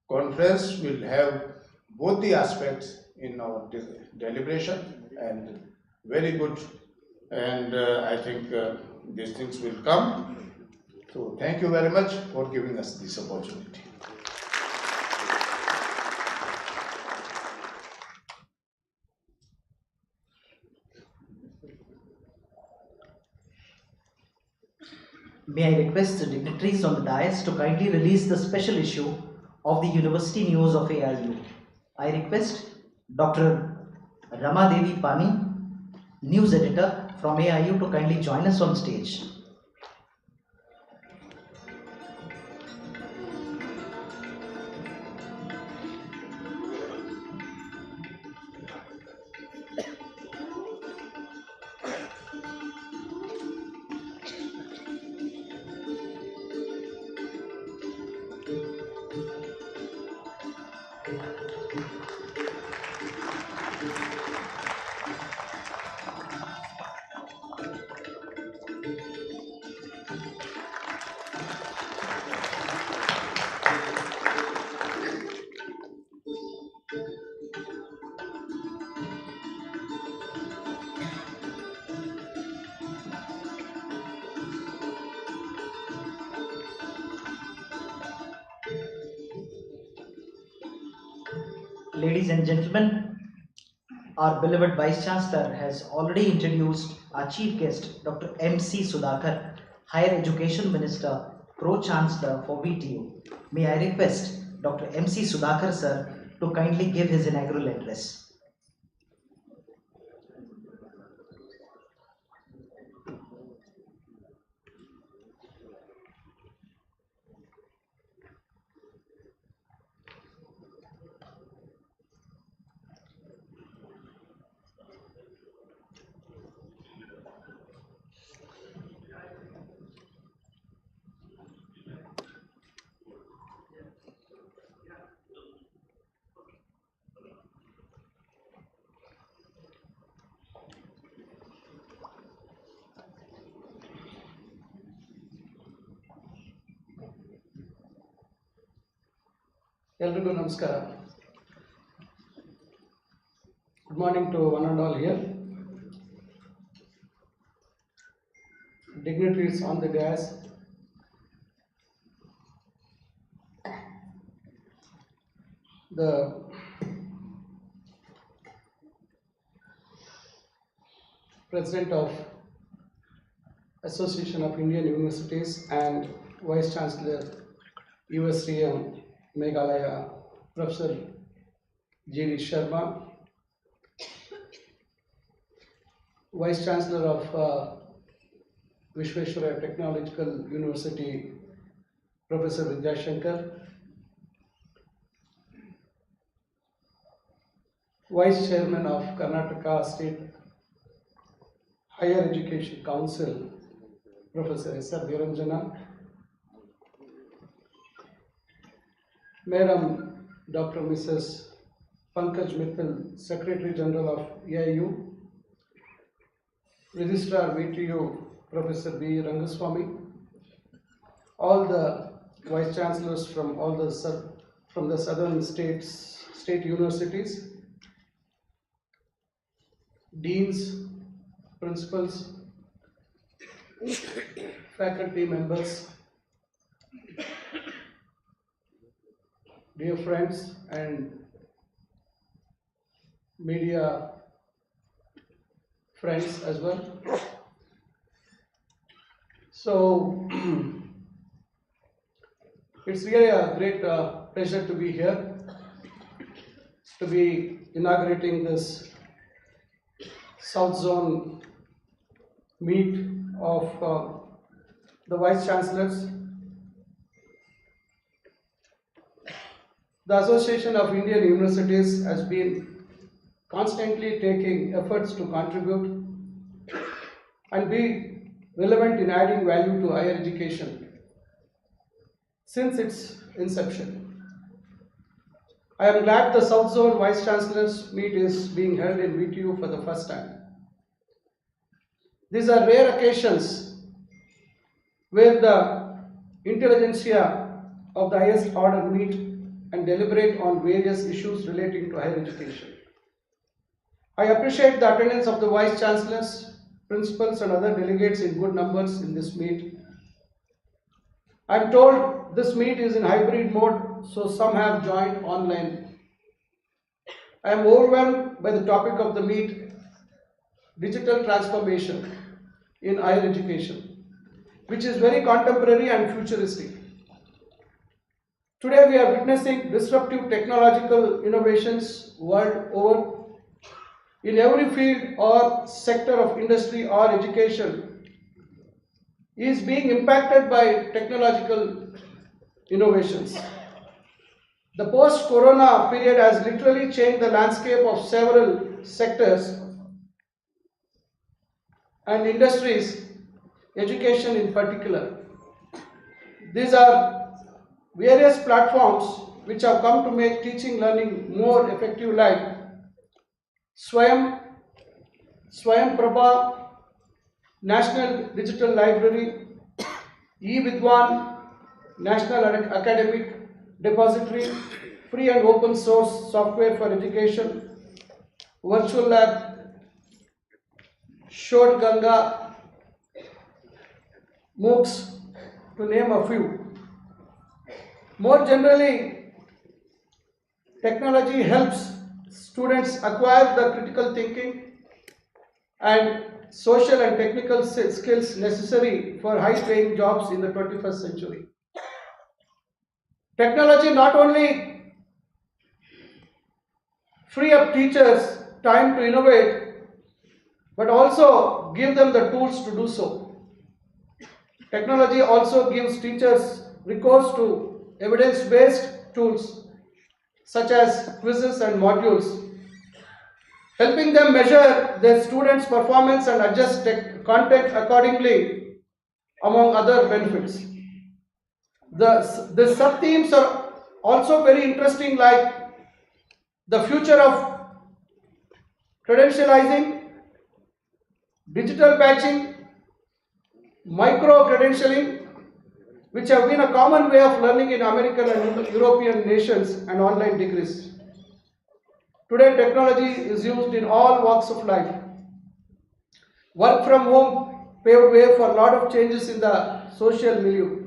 conference will have both the aspects in our deliberation, and very good, and I think these things will come. So thank you very much for giving us this opportunity. May I request the dignitaries on the dais to kindly release the special issue of the University News of AIU. I request Dr. Rama Devi Pani, news editor from AIU, to kindly join us on stage. Ladies and gentlemen, our beloved Vice Chancellor has already introduced our chief guest, Dr. M.C. Sudhakar, Higher Education Minister, Pro-Chancellor for VTU. May I request Dr. M.C. Sudhakar, sir, to kindly give his inaugural address. ಎಲ್ರಿಗೂ ನಮಸ್ಕಾರ. Good morning to one and all here. Dignitaries on the dais, the President of Association of Indian Universities and Vice Chancellor USCM Meghalaya, Professor G.D. Sharma, Vice Chancellor of Vishweshwaraya Technological University, Professor Vidya Shankar, Vice Chairman of Karnataka State Higher Education Council, Professor S.R. Niranjana, Madam Dr. Mrs. Pankaj Mittal, Secretary General of AIU, Registrar VTU, Professor B. Rangaswamy, all the Vice Chancellors from all the southern state universities, deans, principals, faculty members, dear friends and media friends as well. So it's really a great pleasure to be here, to be inaugurating this South Zone meet of the Vice Chancellors. The Association of Indian Universities has been constantly taking efforts to contribute and be relevant in adding value to higher education since its inception. I am glad the South Zone Vice Chancellors meet is being held in VTU for the first time. These are rare occasions where the intelligentsia of the highest order meet and deliberate on various issues relating to higher education. I appreciate the attendance of the Vice Chancellors, principals and other delegates in good numbers in this meet. I am told this meet is in hybrid mode, so some have joined online. I am overwhelmed by the topic of the meet, digital transformation in higher education. which is very contemporary and futuristic. Today we are witnessing disruptive technological innovations world over. In every field or sector of industry or education is being impacted by technological innovations. The post-corona period has literally changed the landscape of several sectors and industries, education in particular. These are various platforms which have come to make teaching learning more effective, like Swayam Prabha, National Digital Library, eVidwan, National Academic Depository, free and open source software for education, Virtual Lab, Shod Ganga, MOOCs, to name a few. More generally, technology helps students acquire the critical thinking and social and technical skills necessary for high-paying jobs in the 21st century. Technology not only free up teachers time to innovate, but also give them the tools to do so. Technology also gives teachers recourse to evidence-based tools such as quizzes and modules, helping them measure their students' performance and adjust content accordingly, among other benefits. The sub-themes are also very interesting, like the future of credentializing, digital badging, micro-credentialing, which have been a common way of learning in American and European nations, and online degrees. Today, technology is used in all walks of life. Work from home paved way for a lot of changes in the social milieu.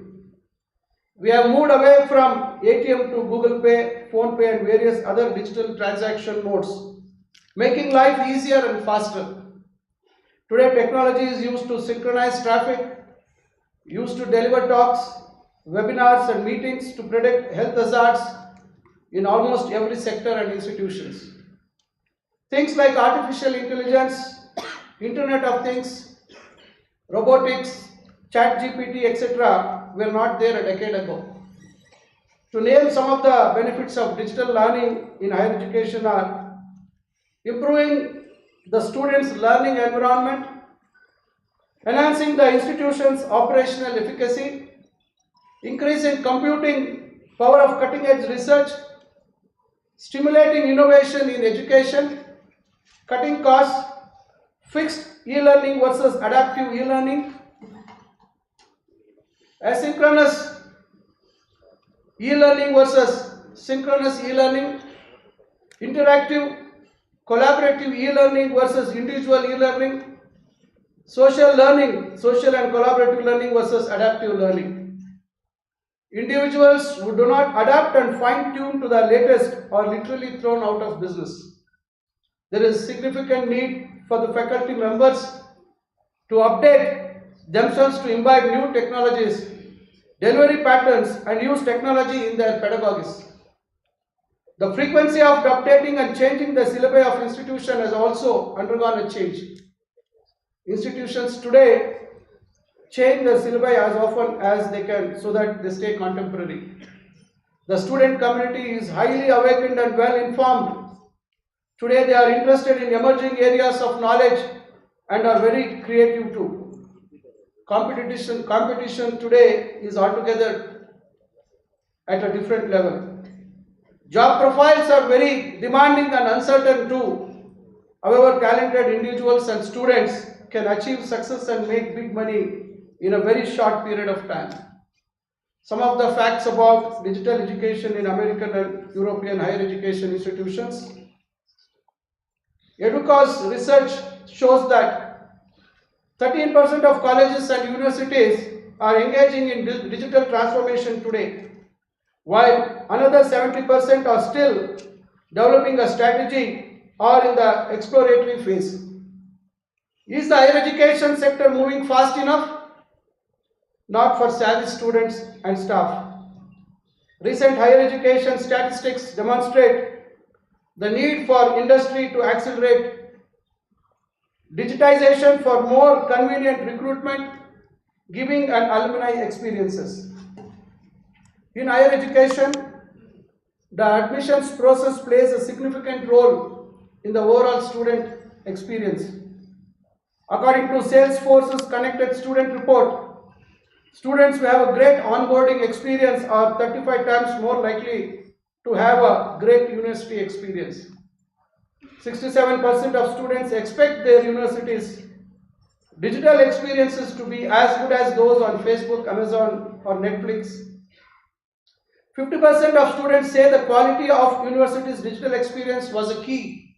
We have moved away from ATM to Google Pay, Phone Pay, and various other digital transaction modes, making life easier and faster. Today, technology is used to synchronize traffic, used to deliver talks, webinars, and meetings, to predict health hazards in almost every sector and institutions. Things like artificial intelligence, Internet of Things, robotics, chat GPT, etc. were not there a decade ago. To name some of the benefits of digital learning in higher education are improving the students' learning environment, enhancing the institution's operational efficacy, increasing computing power of cutting-edge research, stimulating innovation in education, cutting costs, fixed e-learning versus adaptive e-learning, asynchronous e-learning versus synchronous e-learning, interactive, collaborative e-learning versus individual e-learning, social learning, social and collaborative learning versus adaptive learning. Individuals who do not adapt and fine-tune to the latest are literally thrown out of business. There is significant need for the faculty members to update themselves to imbibe new technologies, delivery patterns, and use technology in their pedagogies. The frequency of updating and changing the syllabi of institution has also undergone a change. Institutions today change the syllabi as often as they can so that they stay contemporary. The student community is highly awakened and well informed. Today they are interested in emerging areas of knowledge and are very creative too. Competition today is altogether at a different level. Job profiles are very demanding and uncertain too. However, talented individuals and students can achieve success and make big money in a very short period of time. Some of the facts about digital education in American and European higher education institutions. EDUCA's research shows that 13% of colleges and universities are engaging in digital transformation today, while another 70% are still developing a strategy or in the exploratory phase. Is the higher education sector moving fast enough? not for savvy students and staff. Recent higher education statistics demonstrate the need for industry to accelerate digitization for more convenient recruitment, giving and alumni experiences. In higher education, the admissions process plays a significant role in the overall student experience. According to Salesforce's Connected Student Report, students who have a great onboarding experience are 35 times more likely to have a great university experience. 67% of students expect their universities' digital experiences to be as good as those on Facebook, Amazon, or Netflix. 50% of students say the quality of university's digital experience was a key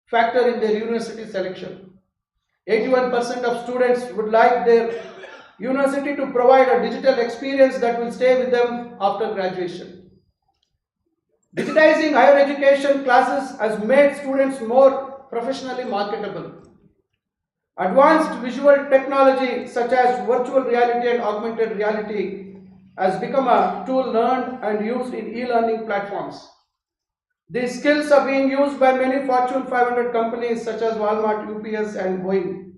factor in their university selection. 81% of students would like their university to provide a digital experience that will stay with them after graduation. Digitizing higher education classes has made students more professionally marketable. Advanced visual technology such as virtual reality and augmented reality has become a tool learned and used in e-learning platforms. These skills are being used by many Fortune 500 companies such as Walmart, UPS, and Boeing.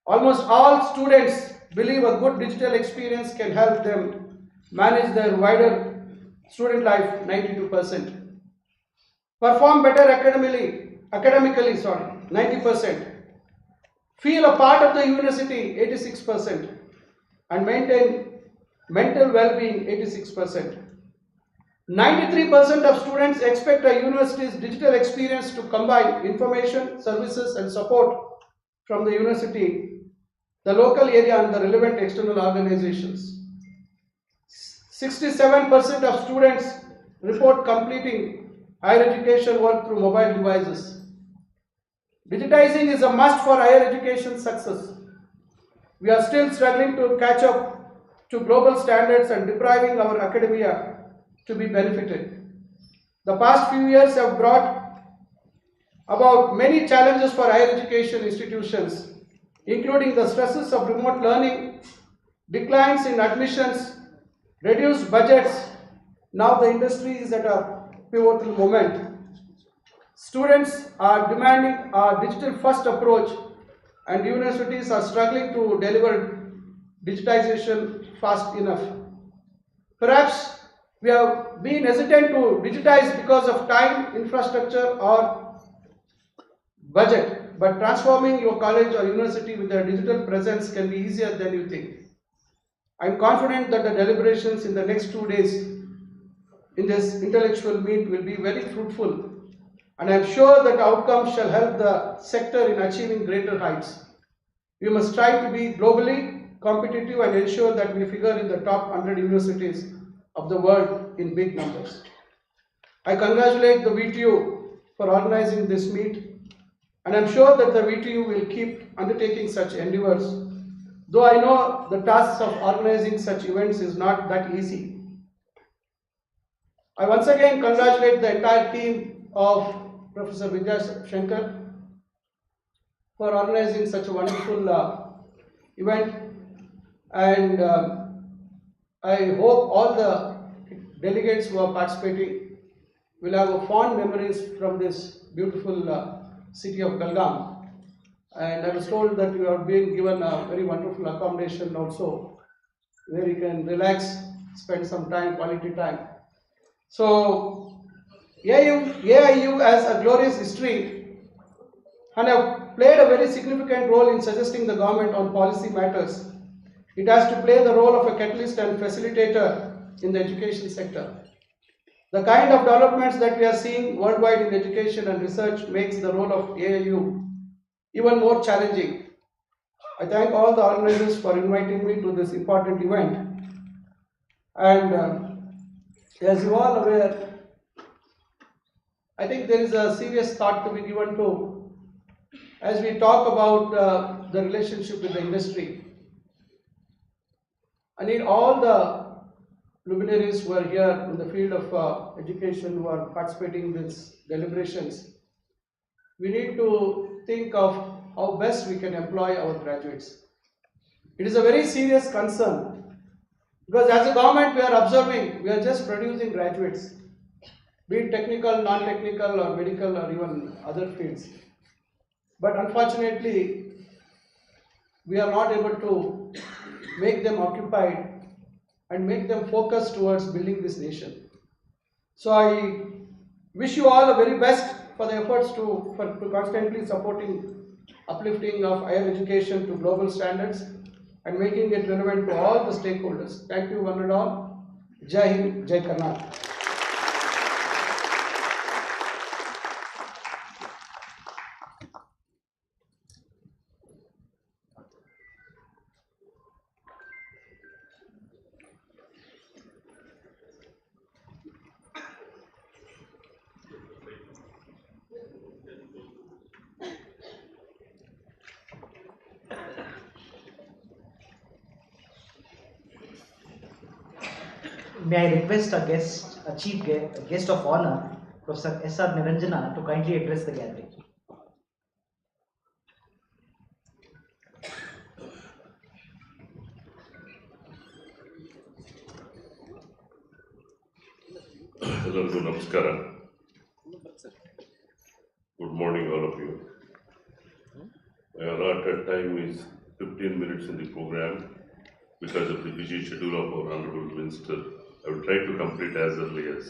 Almost all students believe a good digital experience can help them manage their wider student life, 92%. Perform better academically, 90%. Feel a part of the university, 86%. And maintain mental well-being, 86%. 93% of students expect a university's digital experience to combine information, services, and support from the university, the local area, and the relevant external organizations. 67% of students report completing higher education work through mobile devices. Digitizing is a must for higher education success. We are still struggling to catch up to global standards and depriving our academia to be benefited. The past few years have brought about many challenges for higher education institutions, including the stresses of remote learning, declines in admissions, reduced budgets. Now the industry is at a pivotal moment. Students are demanding a digital-first approach, and universities are struggling to deliver digitization fast enough. Perhaps we have been hesitant to digitize because of time, infrastructure, or budget, but transforming your college or university with a digital presence can be easier than you think. I am confident that the deliberations in the next 2 days in this intellectual meet will be very fruitful, and I am sure that outcomes shall help the sector in achieving greater heights. We must try to be globally competitive and ensure that we figure in the top 100 universities of the world in big numbers. I congratulate the VTU for organizing this meet, and I am sure that the VTU will keep undertaking such endeavors, though I know the task of organizing such events is not that easy. I once again congratulate the entire team of Professor Vidya Shankar for organizing such a wonderful event, and I hope all the delegates who are participating will have fond memories from this beautiful city of Galgaon. And I was told that you have been given a very wonderful accommodation also, where you can relax, spend some time, quality time. So AIU has a glorious history and have played a very significant role in suggesting the government on policy matters. It has to play the role of a catalyst and facilitator in the education sector. The kind of developments that we are seeing worldwide in education and research makes the role of AIU even more challenging. I thank all the organizers for inviting me to this important event. And as you all aware, I think there is a serious thought to be given to as we talk about the relationship with the industry. I need all the luminaries who are here in the field of education who are participating in these deliberations. We need to think of how best we can employ our graduates. It is a very serious concern Because as a government, we are observing, we are just producing graduates, be it technical, non-technical, or medical, or even other fields. But unfortunately, we are not able to make them occupied and make them focused towards building this nation. So I wish you all the very best for the efforts to constantly supporting uplifting of higher education to global standards and making it relevant to all the stakeholders. Thank you one and all. Jai Hind, Jai Karnataka. May I request a guest of honor, Professor S.R. Niranjana, to kindly address the gathering. ಎಲ್ಲರಿಗೂ ನಮಸ್ಕಾರ. Good morning, all of you. My allotted time is 15 minutes in the program because of the busy schedule of our Honorable Minister. I will try to complete as early as.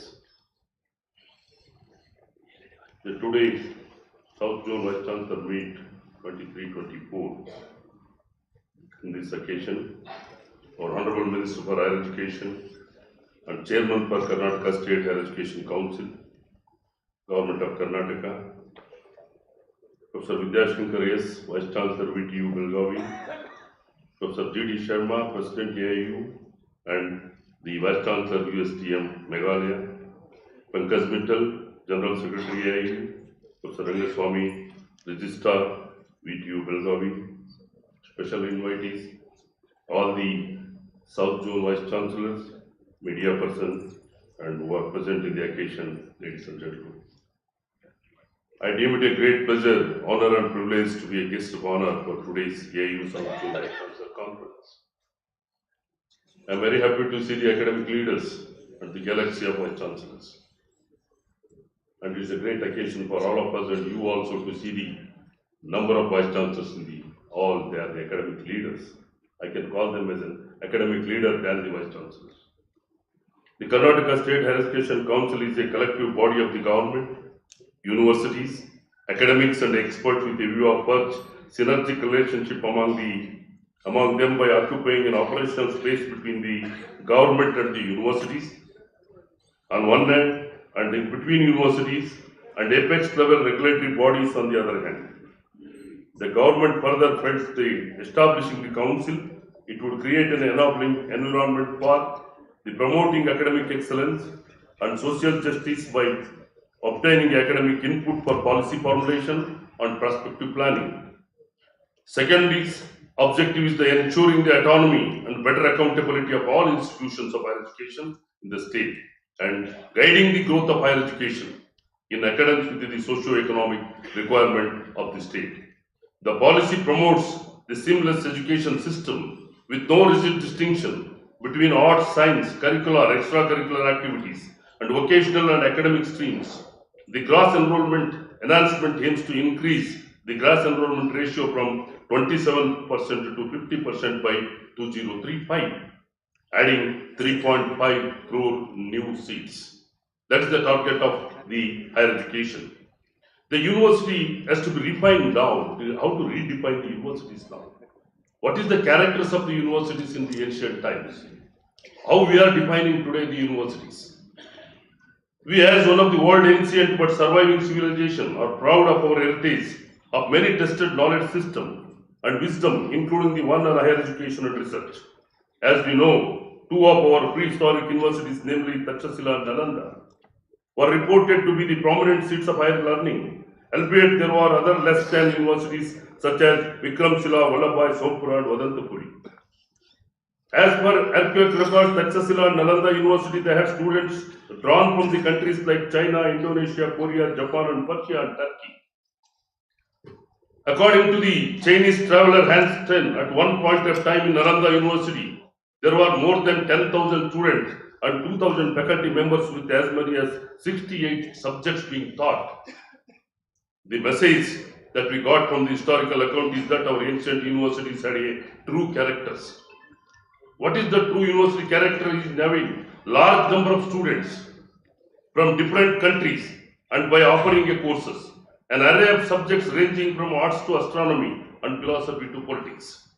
Today, South Zone Vice Chancellor meet 23-24. In this occasion, our Honorable Minister for Higher Education and Chairman for Karnataka State Higher Education Council, Government of Karnataka, Professor Vidyashankar S, Vice Chancellor VTU Belgavi, Professor G.D. Sharma, President AIU, and the Vice Chancellor USTM Meghalaya, Pankaj Mittal, General Secretary AIU, Professor Rangaswamy, Registrar VTU Belgavi, special invitees, all the South Zone Vice Chancellors, media persons, and who are present in the occasion, ladies and gentlemen. I deem it a great pleasure, honor and privilege to be a guest of honor for today's AIU South Zone Vice Chancellor Conference. I am very happy to see the academic leaders and the galaxy of Vice Chancellors. And it is a great occasion for all of us and you also to see the number of Vice Chancellors in the all, they are the academic leaders. I can call them as an academic leader than the Vice Chancellors. The Karnataka State Higher Education Council is a collective body of the government, universities, academics and experts with a view of such synergic relationship among them by occupying an operational space between the government and the universities on one hand and in between universities and apex level regulatory bodies on the other hand. The government further felt the establishing the council, it would create an enabling environment for the promoting academic excellence and social justice by obtaining academic input for policy formulation and prospective planning. Second is objective is the ensuring the autonomy and better accountability of all institutions of higher education in the state and guiding the growth of higher education in accordance with the socio-economic requirement of the state. The policy promotes the seamless education system with no rigid distinction between arts, science, curricular, extracurricular activities, and vocational and academic streams. The gross enrollment enhancement aims to increase the gross enrollment ratio from 27% to 50% by 2035, adding 3.5 crore new seats. That is the target of the higher education. The university has to be refined now. How to redefine the universities now? What is the characters of the universities in the ancient times? How we are defining today the universities? We as one of the world ancient but surviving civilization are proud of our heritage of many tested knowledge system and wisdom including the one on higher education and research. As we know, two of our prehistoric universities, namely Takshashila and Nalanda, were reported to be the prominent seats of higher learning, albeit there were other less than universities such as Vikramshila, Vallabhai, Sompura and Vadantapuri. As per archaeological records, Takshashila and Nalanda University, they had students drawn from the countries like China, Indonesia, Korea, Japan and Persia and Turkey. According to the Chinese traveler Hans Ten, at one point of time in Nalanda University, There were more than 10,000 students and 2,000 faculty members with as many as 68 subjects being taught. The message that we got from the historical account is that our ancient universities had a true characters. What is the true university character? Is having large number of students from different countries and by offering a courses, an array of subjects ranging from arts to astronomy and philosophy to politics.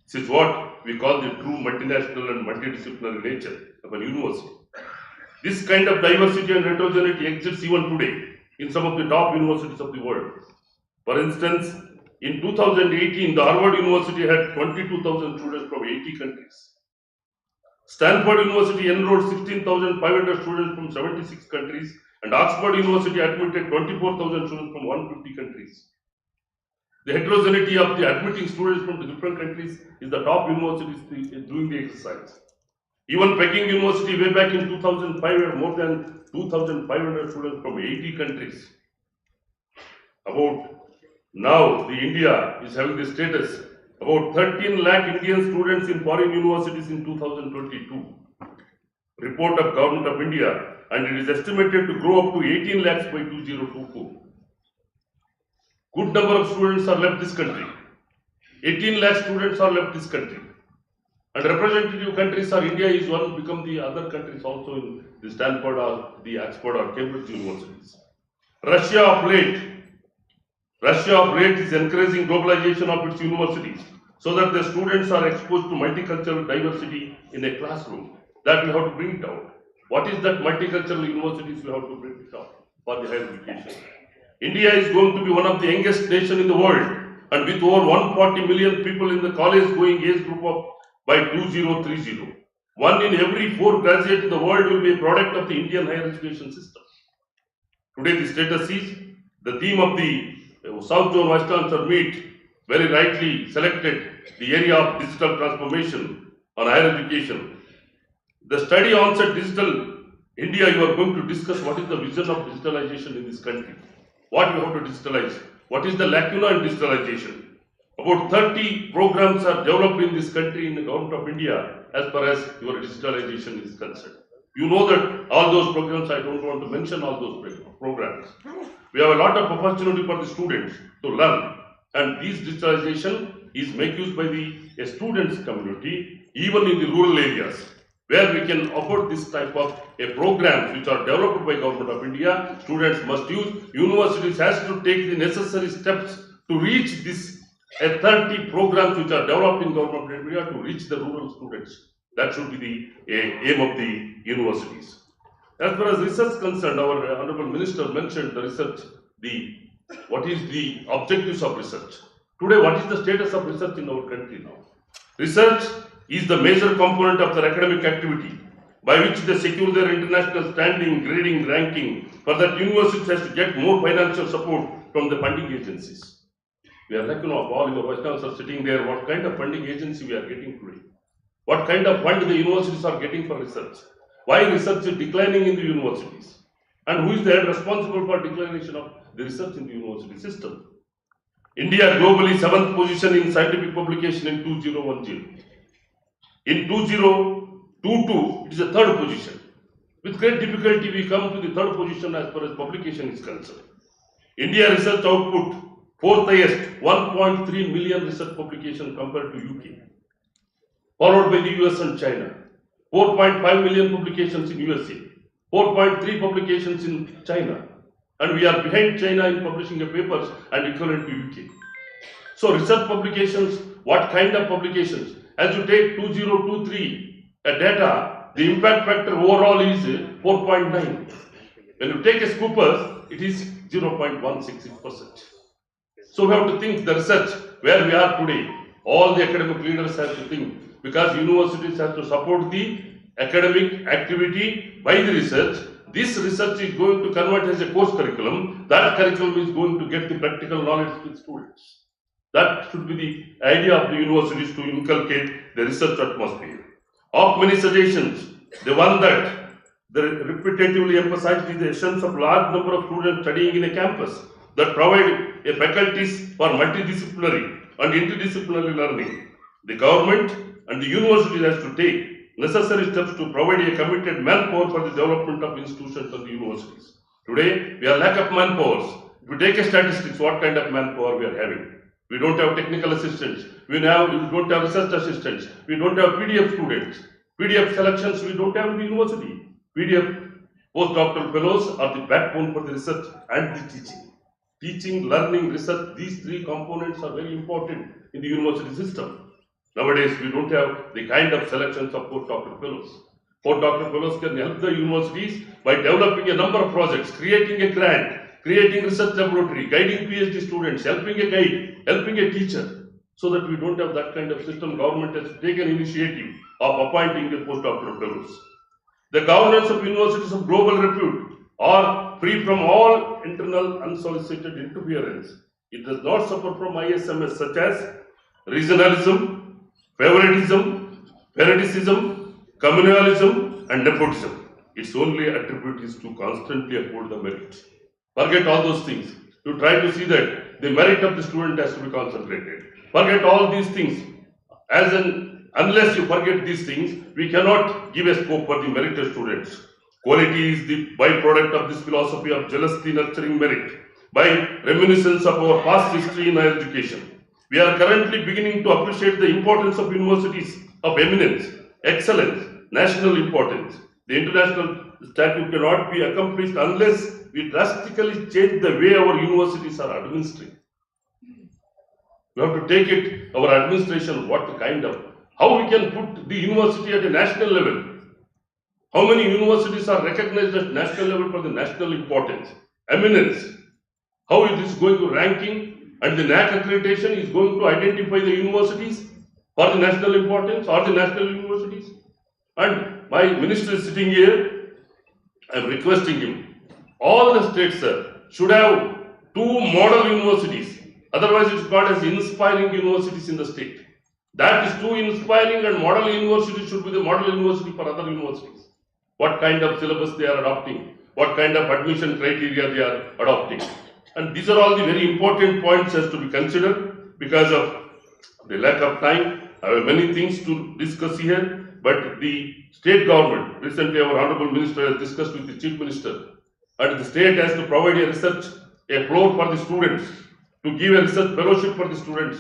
This is what we call the true multinational and multidisciplinary nature of a university. This kind of diversity and heterogeneity exists even today in some of the top universities of the world. For instance, in 2018, the Harvard University had 22,000 students from 80 countries. Stanford University enrolled 16,500 students from 76 countries, and Oxford University admitted 24,000 students from 150 countries. The heterogeneity of the admitting students from the different countries is the top universities doing the exercise. Even Peking University way back in 2005 had more than 2,500 students from 80 countries. About now, the India is having the status about 13 lakh Indian students in foreign universities in 2022. Report of Government of India, and it is estimated to grow up to 18 lakhs by 2024. Good number of students are left this country. 18 lakh students are left this country. And representative countries are India is one, become the other countries also in the Stanford or the Oxford or Cambridge universities. Russia of late is encouraging globalization of its universities so that the students are exposed to multicultural diversity in a classroom. That we have to bring it out. What is that multicultural universities we have to bring it out for the higher education? India is going to be one of the youngest nations in the world, and with over 140 million people in the college going age group of by 2030. 1 in every 4 graduates in the world will be a product of the Indian higher education system. Today the status is the theme of the South Zone Vice Chancellor meet very rightly selected the area of digital transformation on higher education. The study onset digital India, you are going to discuss what is the vision of digitalization in this country. What we have to digitalize. What is the lacuna in digitalization? About 30 programs are developed in this country in the Government of India as far as your digitalization is concerned. You know that all those programs, I don't want to mention all those programs. We have a lot of opportunity for the students to learn, and this digitalization is made use by the students community, even in the rural areas, where we can afford this type of programs which are developed by Government of India. Students must use. Universities has to take the necessary steps to reach this 30 programs which are developed in Government of India to reach the rural students. That should be the aim of the universities. As far as research concerned, our Honorable Minister mentioned the research, what is the objectives of research. Today, what is the status of research in our country now? Research is the major component of their academic activity by which they secure their international standing, grading, ranking. For that, universities has to get more financial support from the funding agencies. We are like, all your vice chancellors are sitting there, what kind of funding agency we are getting today? What kind of fund the universities are getting for research? Why research is declining in the universities? And who is the head responsible for declination of the research in the university system? India globally 7th position in scientific publication in 2010. In 2022, it is a 3rd position. With great difficulty, we come to the 3rd position as far as publication is concerned. India research output, 4th highest, 1.3 million research publication compared to UK. Followed by the US and China. 4.5 million publications in USA. 4.3 publications in China. And we are behind China in publishing the papers and equivalent to UK. So research publications, what kind of publications? As you take 2023 data, the impact factor overall is 4.9. When you take a Scoopers, it is 0.166%. So we have to think the research, where we are today, all the academic leaders have to think, because universities have to support the academic activity by the research. This research is going to convert as a course curriculum. That curriculum is going to get the practical knowledge with students. That should be the idea of the universities to inculcate the research atmosphere. Of many suggestions, the one that they repetitively emphasized is the essence of large number of students studying in a campus that provide a faculties for multidisciplinary and interdisciplinary learning. The government and the university has to take necessary steps to provide a committed manpower for the development of institutions and the universities. Today, we are lack of manpowers. If you take a statistics, what kind of manpower we are having? We don't have technical assistants. We don't have research assistants. We don't have PDF students. PDF selections we don't have in the university. PDF postdoctoral fellows are the backbone for the research and the teaching. Teaching, learning, research, these three components are very important in the university system. Nowadays, we don't have the kind of selections of postdoctoral fellows. Postdoctoral fellows can help the universities by developing a number of projects, creating a grant, creating research laboratory, guiding PhD students, helping a guide, helping a teacher. So that we don't have that kind of system, government has taken initiative of appointing the postdoctoral fellows. The governance of universities of global repute are free from all internal unsolicited interference. It does not suffer from ISMS such as regionalism, favoritism, parenticism, communalism, and nepotism. Its only attribute is to constantly uphold the merit. Forget all those things. You try to see that the merit of the student has to be concentrated. Forget all these things. Unless you forget these things, we cannot give a scope for the merited students. Quality is the byproduct of this philosophy of jealously nurturing merit by reminiscence of our past history in higher education. We are currently beginning to appreciate the importance of universities of eminence, excellence, national importance. The international statute cannot be accomplished unless we drastically change the way our universities are administered. We have to take it, our administration, how we can put the university at a national level. How many universities are recognized at national level for the national importance, eminence? How it is going to ranking, and the NAC accreditation is going to identify the universities for the national importance or the national universities. And my minister is sitting here, I am requesting him, all the states, sir, should have 2 model universities. Otherwise, it is called as inspiring universities in the state. That is too inspiring, and model university should be the model university for other universities. What kind of syllabus they are adopting, what kind of admission criteria they are adopting. And these are all the very important points as to be considered. Because of the lack of time, I have many things to discuss here, but the state government, recently our Honorable Minister has discussed with the Chief Minister, and the state has to provide a floor for the students, to give a research fellowship for the students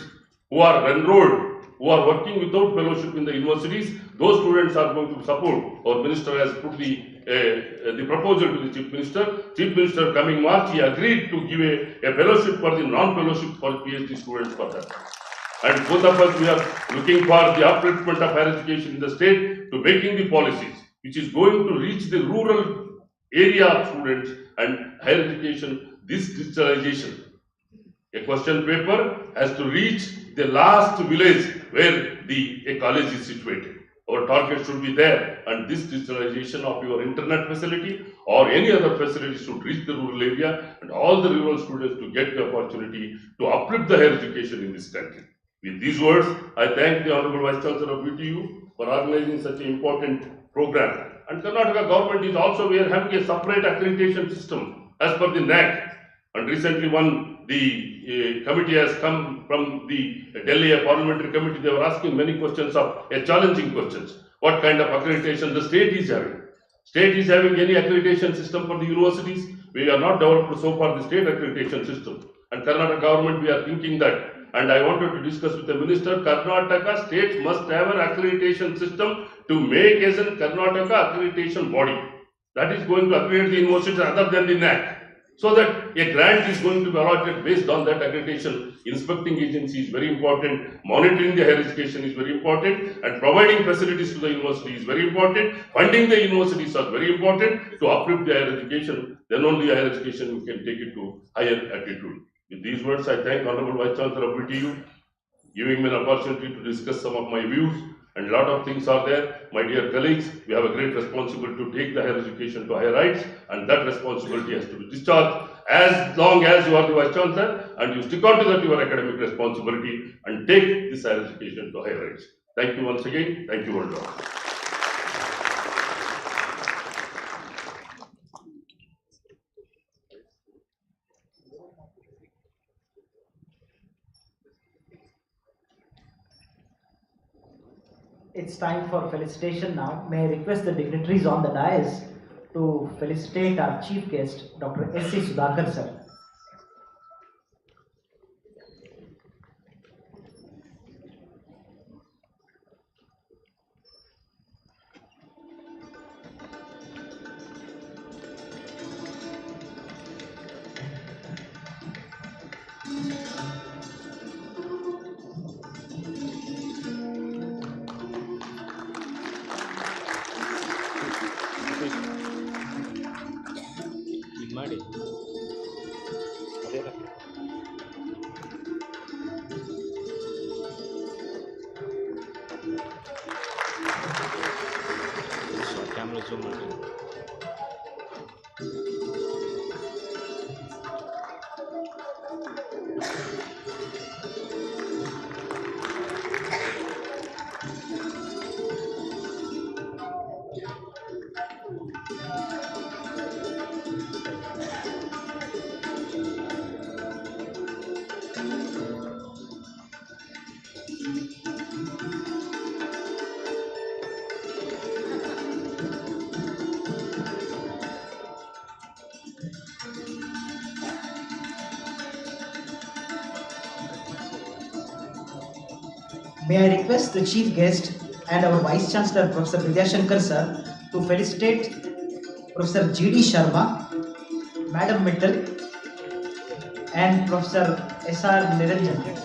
who are enrolled, who are working without fellowship in the universities. Those students are going to support. Our minister has put the proposal to the Chief Minister. Chief Minister coming March, he agreed to give a fellowship for the non-fellowship for PhD students for that. And both of us, we are looking for the upliftment of higher education in the state to making the policies which is going to reach the rural area of students and higher education, this digitalization. A question paper has to reach the last village where a college is situated. Our target should be there, and this digitalization of your internet facility or any other facility should reach the rural area, and all the rural students to get the opportunity to uplift the higher education in this country. With these words, I thank the Honorable Vice Chancellor of VTU for organizing such an important program. And Karnataka government is also, we are having a separate accreditation system as per the NAC. And recently the committee has come from the Delhi Parliamentary Committee. They were asking many questions challenging questions. What kind of accreditation the state is having? State is having any accreditation system for the universities? We are not developed so far the state accreditation system. And Karnataka government, we are thinking that. And I wanted to discuss with the minister, Karnataka state must have an accreditation system to make as a Karnataka accreditation body. That is going to accredit the universities other than the NAC. So that a grant is going to be allotted based on that accreditation. Inspecting agency is very important, monitoring the higher education is very important, and providing facilities to the university is very important. Funding the universities are very important to uplift the higher education. Then only higher education we can take it to higher altitude. With these words, I thank Honorable Vice Chancellor of VTU, giving me an opportunity to discuss some of my views, and a lot of things are there. My dear colleagues, we have a great responsibility to take the higher education to higher heights, and that responsibility has to be discharged as long as you are the Vice Chancellor and you stick on to that your academic responsibility and take this higher education to higher heights. Thank you once again. Thank you, all. It's time for felicitation now. May I request the dignitaries on the dais to felicitate our chief guest, Dr. S.C. Sudhakar sir. ಇದು ಮಾಡಿ ಅದೇನ camera zoom ಮಾಡಿ May I request the chief guest and our Vice Chancellor, Professor Vidyashankar sir, to felicitate Professor G.D. Sharma, Madam Mittal, and Professor S.R. Niranjan.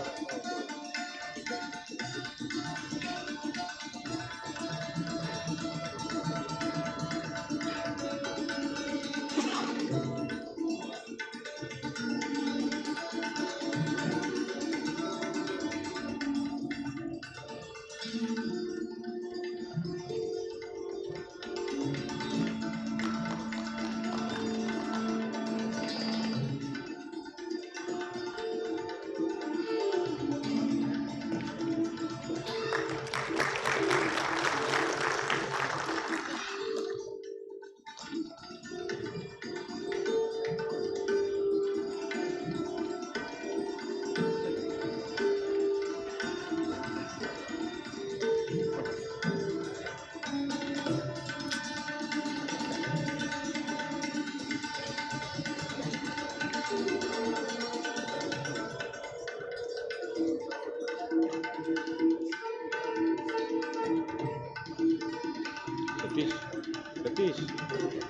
Satish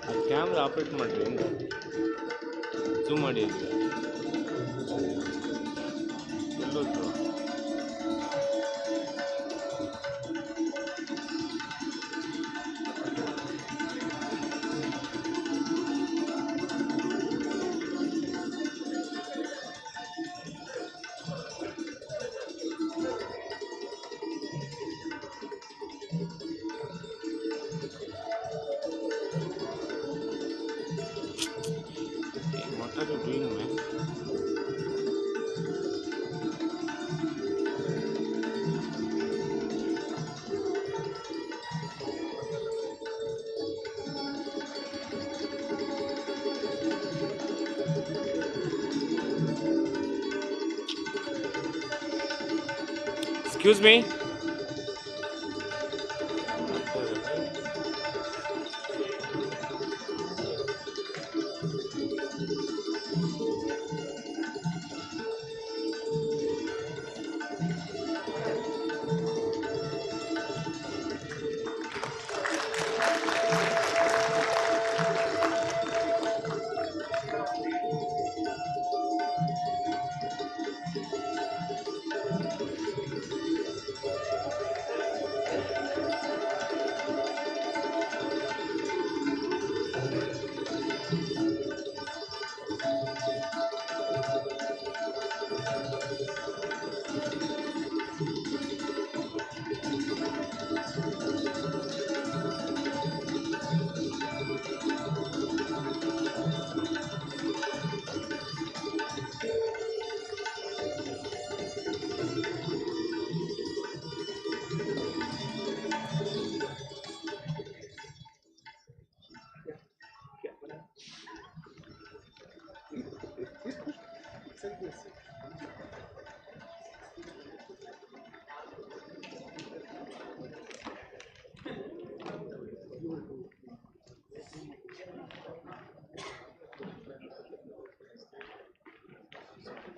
ಆ camera operate ಮಾಡಿರಿ ಹೆಂಗೆ zoom ಮಾಡಿ ಅಲ್ಲಿ ಎಲ್ಲೋದ್ರು What are you doing, man? Excuse me?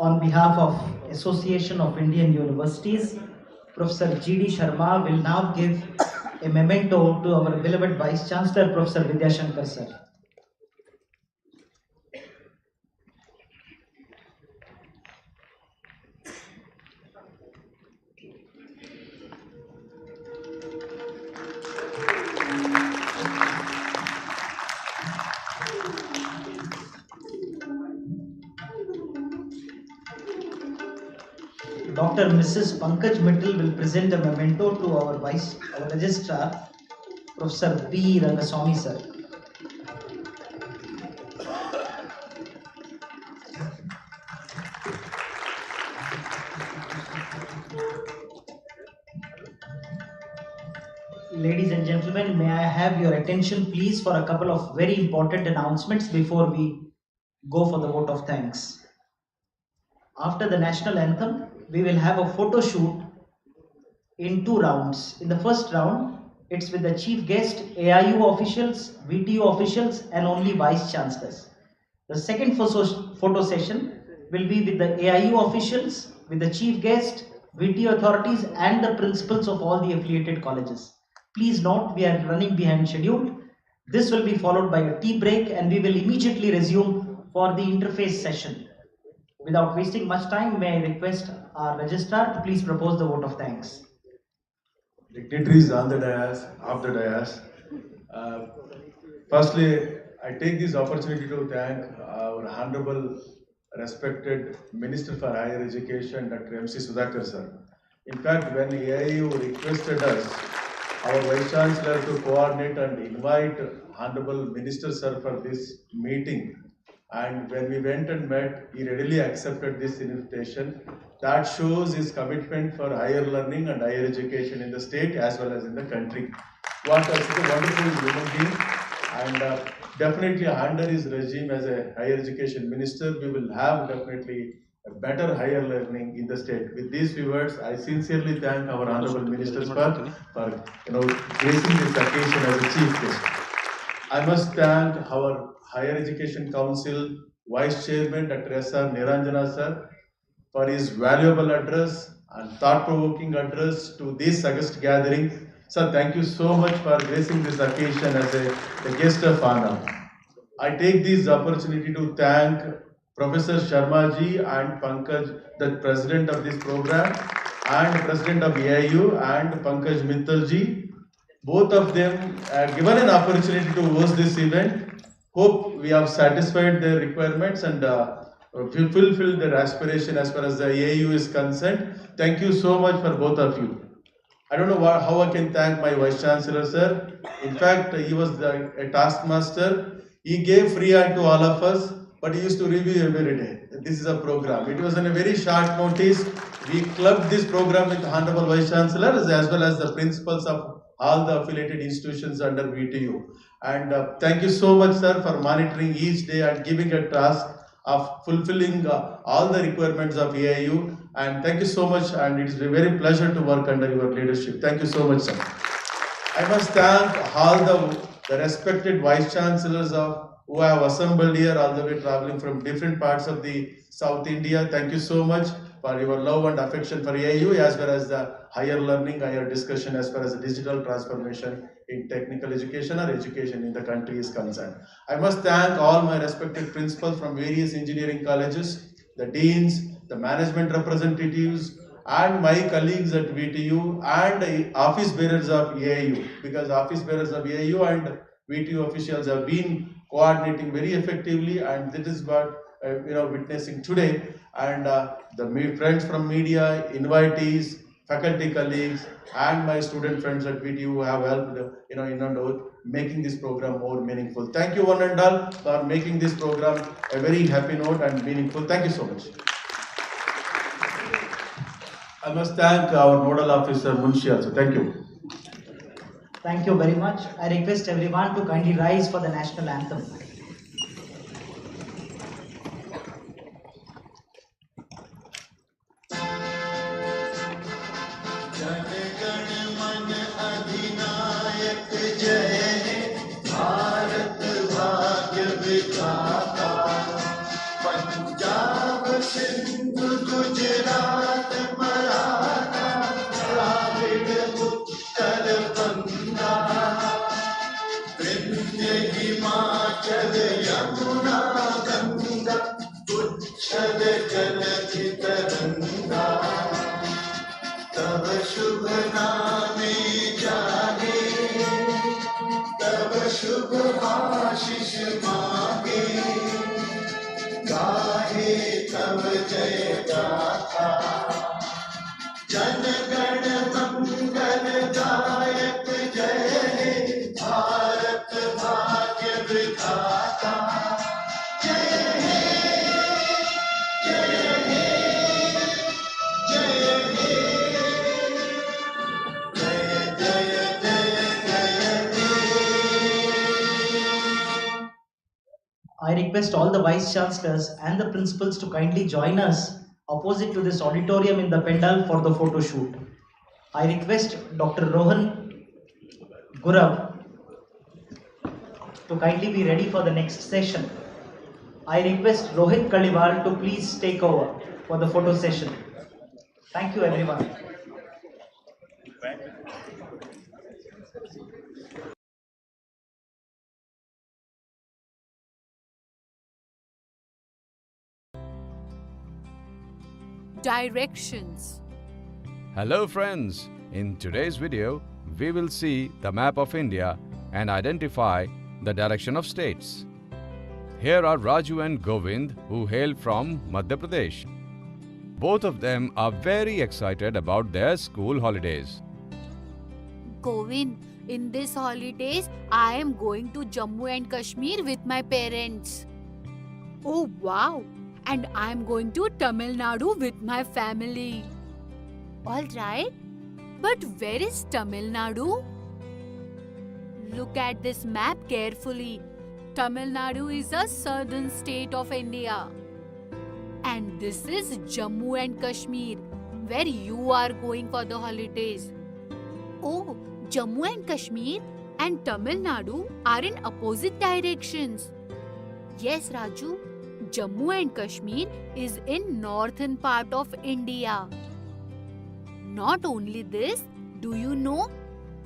On behalf of Association of Indian Universities, Professor G.D. Sharma will now give a memento to our beloved Vice Chancellor, Professor Vidya Shankar sir. Dr. Mrs. Pankaj Mittal will present a memento to our Registrar, Professor B. Rangaswamy sir. Ladies and gentlemen, may I have your attention please for a couple of very important announcements before we go for the vote of thanks. After the national anthem, we will have a photo shoot in 2 rounds. In the first round, it's with the chief guest, AIU officials, VTU officials, and only vice chancellors. The second photo session will be with the AIU officials, with the chief guest, VTU authorities, and the principals of all the affiliated colleges. Please note, we are running behind schedule. This will be followed by a tea break, and we will immediately resume for the interface session. Without wasting much time, may I request our registrar to please propose the vote of thanks. Dignitaries on the dais, off the dais. Firstly, I take this opportunity to thank our Honorable respected Minister for Higher Education, Dr. M.C. Sudhakar sir. In fact, when AIU requested us, our Vice Chancellor, to coordinate and invite Honorable Minister sir for this meeting, and when we went and met, he readily accepted this invitation. That shows his commitment for higher learning and higher education in the state as well as in the country. What a wonderful human being. And definitely under his regime as a higher education minister, we will have definitely a better higher learning in the state. With these few words, I sincerely thank our honorable ministers for gracing this occasion as a chief guest. I must thank our Higher Education Council Vice Chairman Dr. S.R. Niranjana sir for his valuable address and thought-provoking address to this August gathering. Sir, thank you so much for gracing this occasion as a guest of honor. I take this opportunity to thank Professor Sharma ji and Pankaj, the president of this program, and president of AIU, and Pankaj Mittal ji. Both of them given an opportunity to host this event. Hope we have satisfied their requirements and fulfilled their aspiration as far as the AIU is concerned. Thank you so much for both of you. I don't know how I can thank my Vice Chancellor sir. In fact, he was a taskmaster. He gave free hand to all of us, but he used to review every day. This is a program. It was on a very short notice. We clubbed this program with Honorable Vice Chancellor as well as the principals of all the affiliated institutions under VTU. And thank you so much, sir, for monitoring each day and giving a task of fulfilling all the requirements of AIU. And thank you so much, and it is a very pleasure to work under your leadership. Thank you so much, sir. I must thank all the respected Vice Chancellors who have assembled here all the way traveling from different parts of the South India. Thank you so much for your love and affection for AIU as well as the higher learning, higher discussion as far as the digital transformation in technical education or education in the country is concerned. I must thank all my respected principals from various engineering colleges, the deans, the management representatives, and my colleagues at VTU and the office bearers of AIU, because office bearers of AIU and VTU officials have been coordinating very effectively, and that is what witnessing today. And the friends from media, invitees, faculty colleagues, and my student friends at VTU who have helped in and out making this program more meaningful. Thank you one and all for making this program a very happy note and meaningful. Thank you so much. I must thank our nodal officer Munshi also. Thank you. Thank you very much. I request everyone to kindly rise for the national anthem. Punjab Sindh गाहे तब जय गाथा जन गण मंगल दायक जय हे भारत भाग्य विधाता जय हे जय हे जय हे जय जय जय जय हे I request all the vice chancellors and the principals to kindly join us opposite to this auditorium in the pendal for the photo shoot. I request Dr. Rohan Gurav to kindly be ready for the next session. I request Rohit Kaliwal to please take over for the photo session. Thank you everyone. Directions. Hello friends, in today's video we will see the map of India and identify the direction of states. Here are Raju and Govind who hail from Madhya Pradesh. Both of them are very excited about their school holidays. Govind, in this holidays, I am going to Jammu and Kashmir with my parents. Oh wow! And I am going to Tamil Nadu with my family. Alright, but where is Tamil Nadu? Look at this map carefully. Tamil Nadu is a southern state of India. And this is Jammu and Kashmir, where you are going for the holidays. Oh, Jammu and Kashmir and Tamil Nadu are in opposite directions. Yes, Raju, Jammu and Kashmir is in northern part of India. Not only this, do you know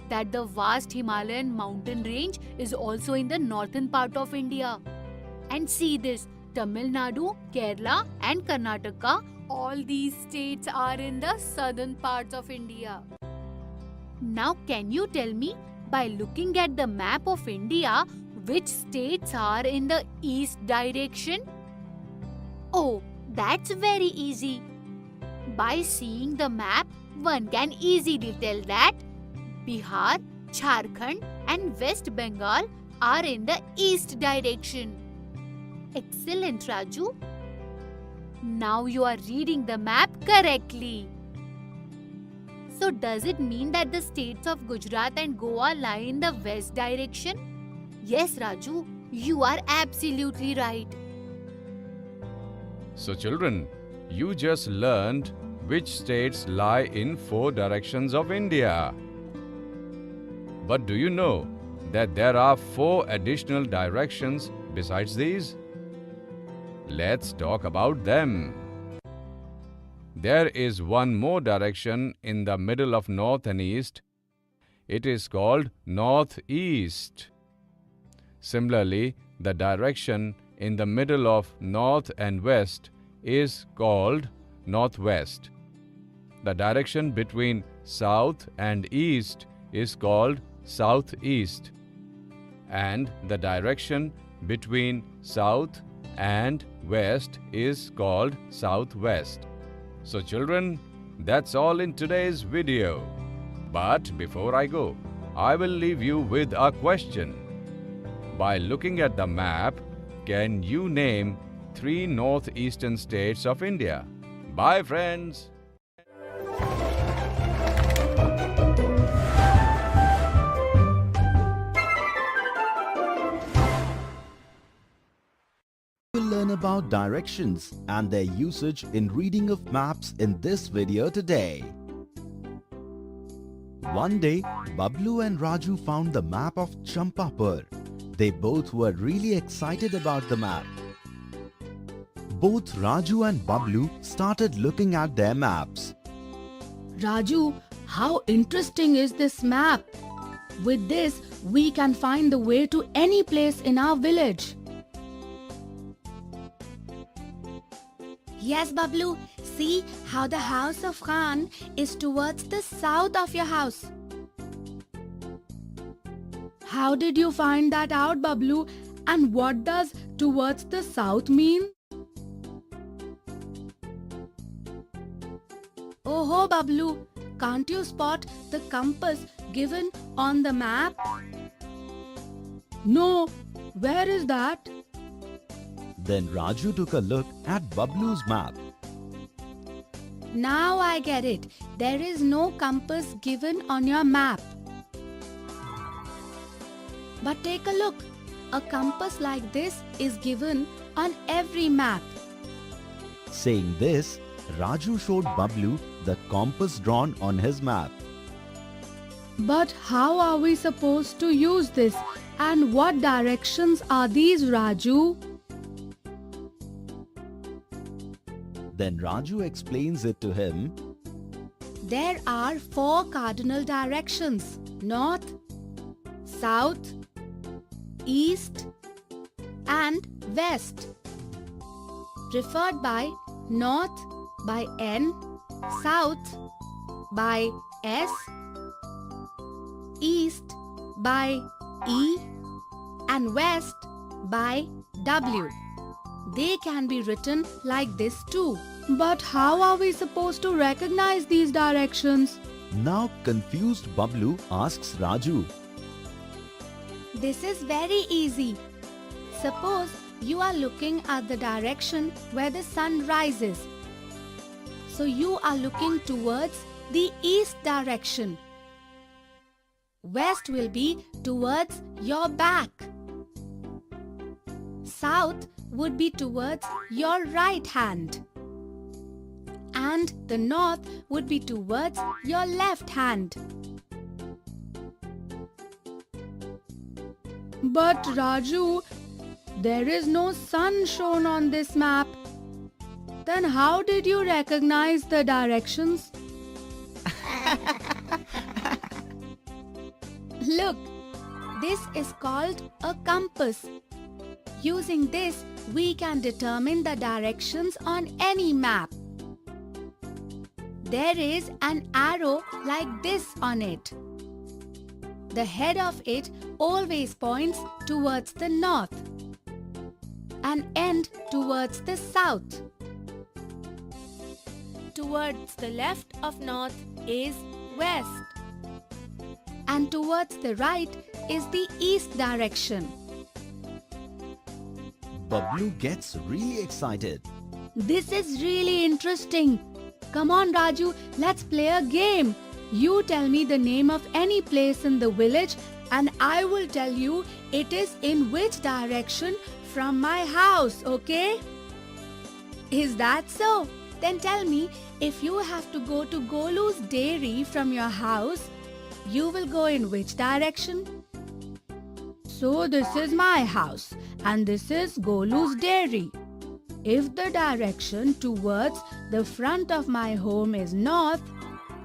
that the vast Himalayan mountain range is also in the northern part of India? And see this, Tamil Nadu, Kerala and Karnataka, all these states are in the southern parts of India. Now can you tell me, by looking at the map of India, which states are in the east direction? Oh, that's very easy. By seeing the map, one can easily tell that Bihar, Jharkhand and West Bengal are in the east direction. Excellent, Raju. Now you are reading the map correctly. So does it mean that the states of Gujarat and Goa lie in the west direction? Yes, Raju, you are absolutely right. So children, you just learned which states lie in 4 directions of India. But do you know that there are 4 additional directions besides these? Let's talk about them. There is one more direction in the middle of north and east. It is called northeast. Similarly, the direction in the middle of north and west is called northwest. The direction between south and east is called southeast. And the direction between south and west is called southwest. So children, that's all in today's video. But before I go, I will leave you with a question. By looking at the map, can you name 3 northeastern states of India? Bye friends! We'll learn about directions and their usage in reading of maps in this video today. One day, Bablu and Raju found the map of Champapur. They both were really excited about the map. Both Raju and Bablu started looking at their maps. Raju, how interesting is this map? With this, we can find the way to any place in our village. Yes, Bablu. See how the house of Khan is towards the south of your house. How did you find that out, Bablu? And what does towards the south mean? Oh ho, Bablu, can't you spot the compass given on the map? No, where is that? Then Raju took a look at Bablu's map. Now I get it. There is no compass given on your map. But take a look. A compass like this is given on every map. Saying this, Raju showed Bablu the compass drawn on his map. But how are we supposed to use this? And what directions are these, Raju? Then Raju explains it to him. There are 4 cardinal directions: north, south, east, and west. Referred by north by N, south by S, east by E, and west by W. They can be written like this too. But how are we supposed to recognize these directions? Now confused Bablu asks Raju. This is very easy. Suppose you are looking at the direction where the sun rises. So you are looking towards the east direction. West will be towards your back. South would be towards your right hand. And the north would be towards your left hand. But Raju, there is no sun shown on this map. Then how did you recognize the directions? Look, this is called a compass. Using this, we can determine the directions on any map. There is an arrow like this on it. The head of it always points towards the north, an end towards the south. Towards the left of north is west, and towards the right is the east direction. Bablu gets really excited. This is really interesting. Come on, Raju, let's play a game. You tell me the name of any place in the village and I will tell you it is in which direction from my house, okay? Is that so? Then tell me, if you have to go to Golu's dairy from your house, you will go in which direction? So this is my house and this is Golu's dairy. If the direction towards the front of my home is north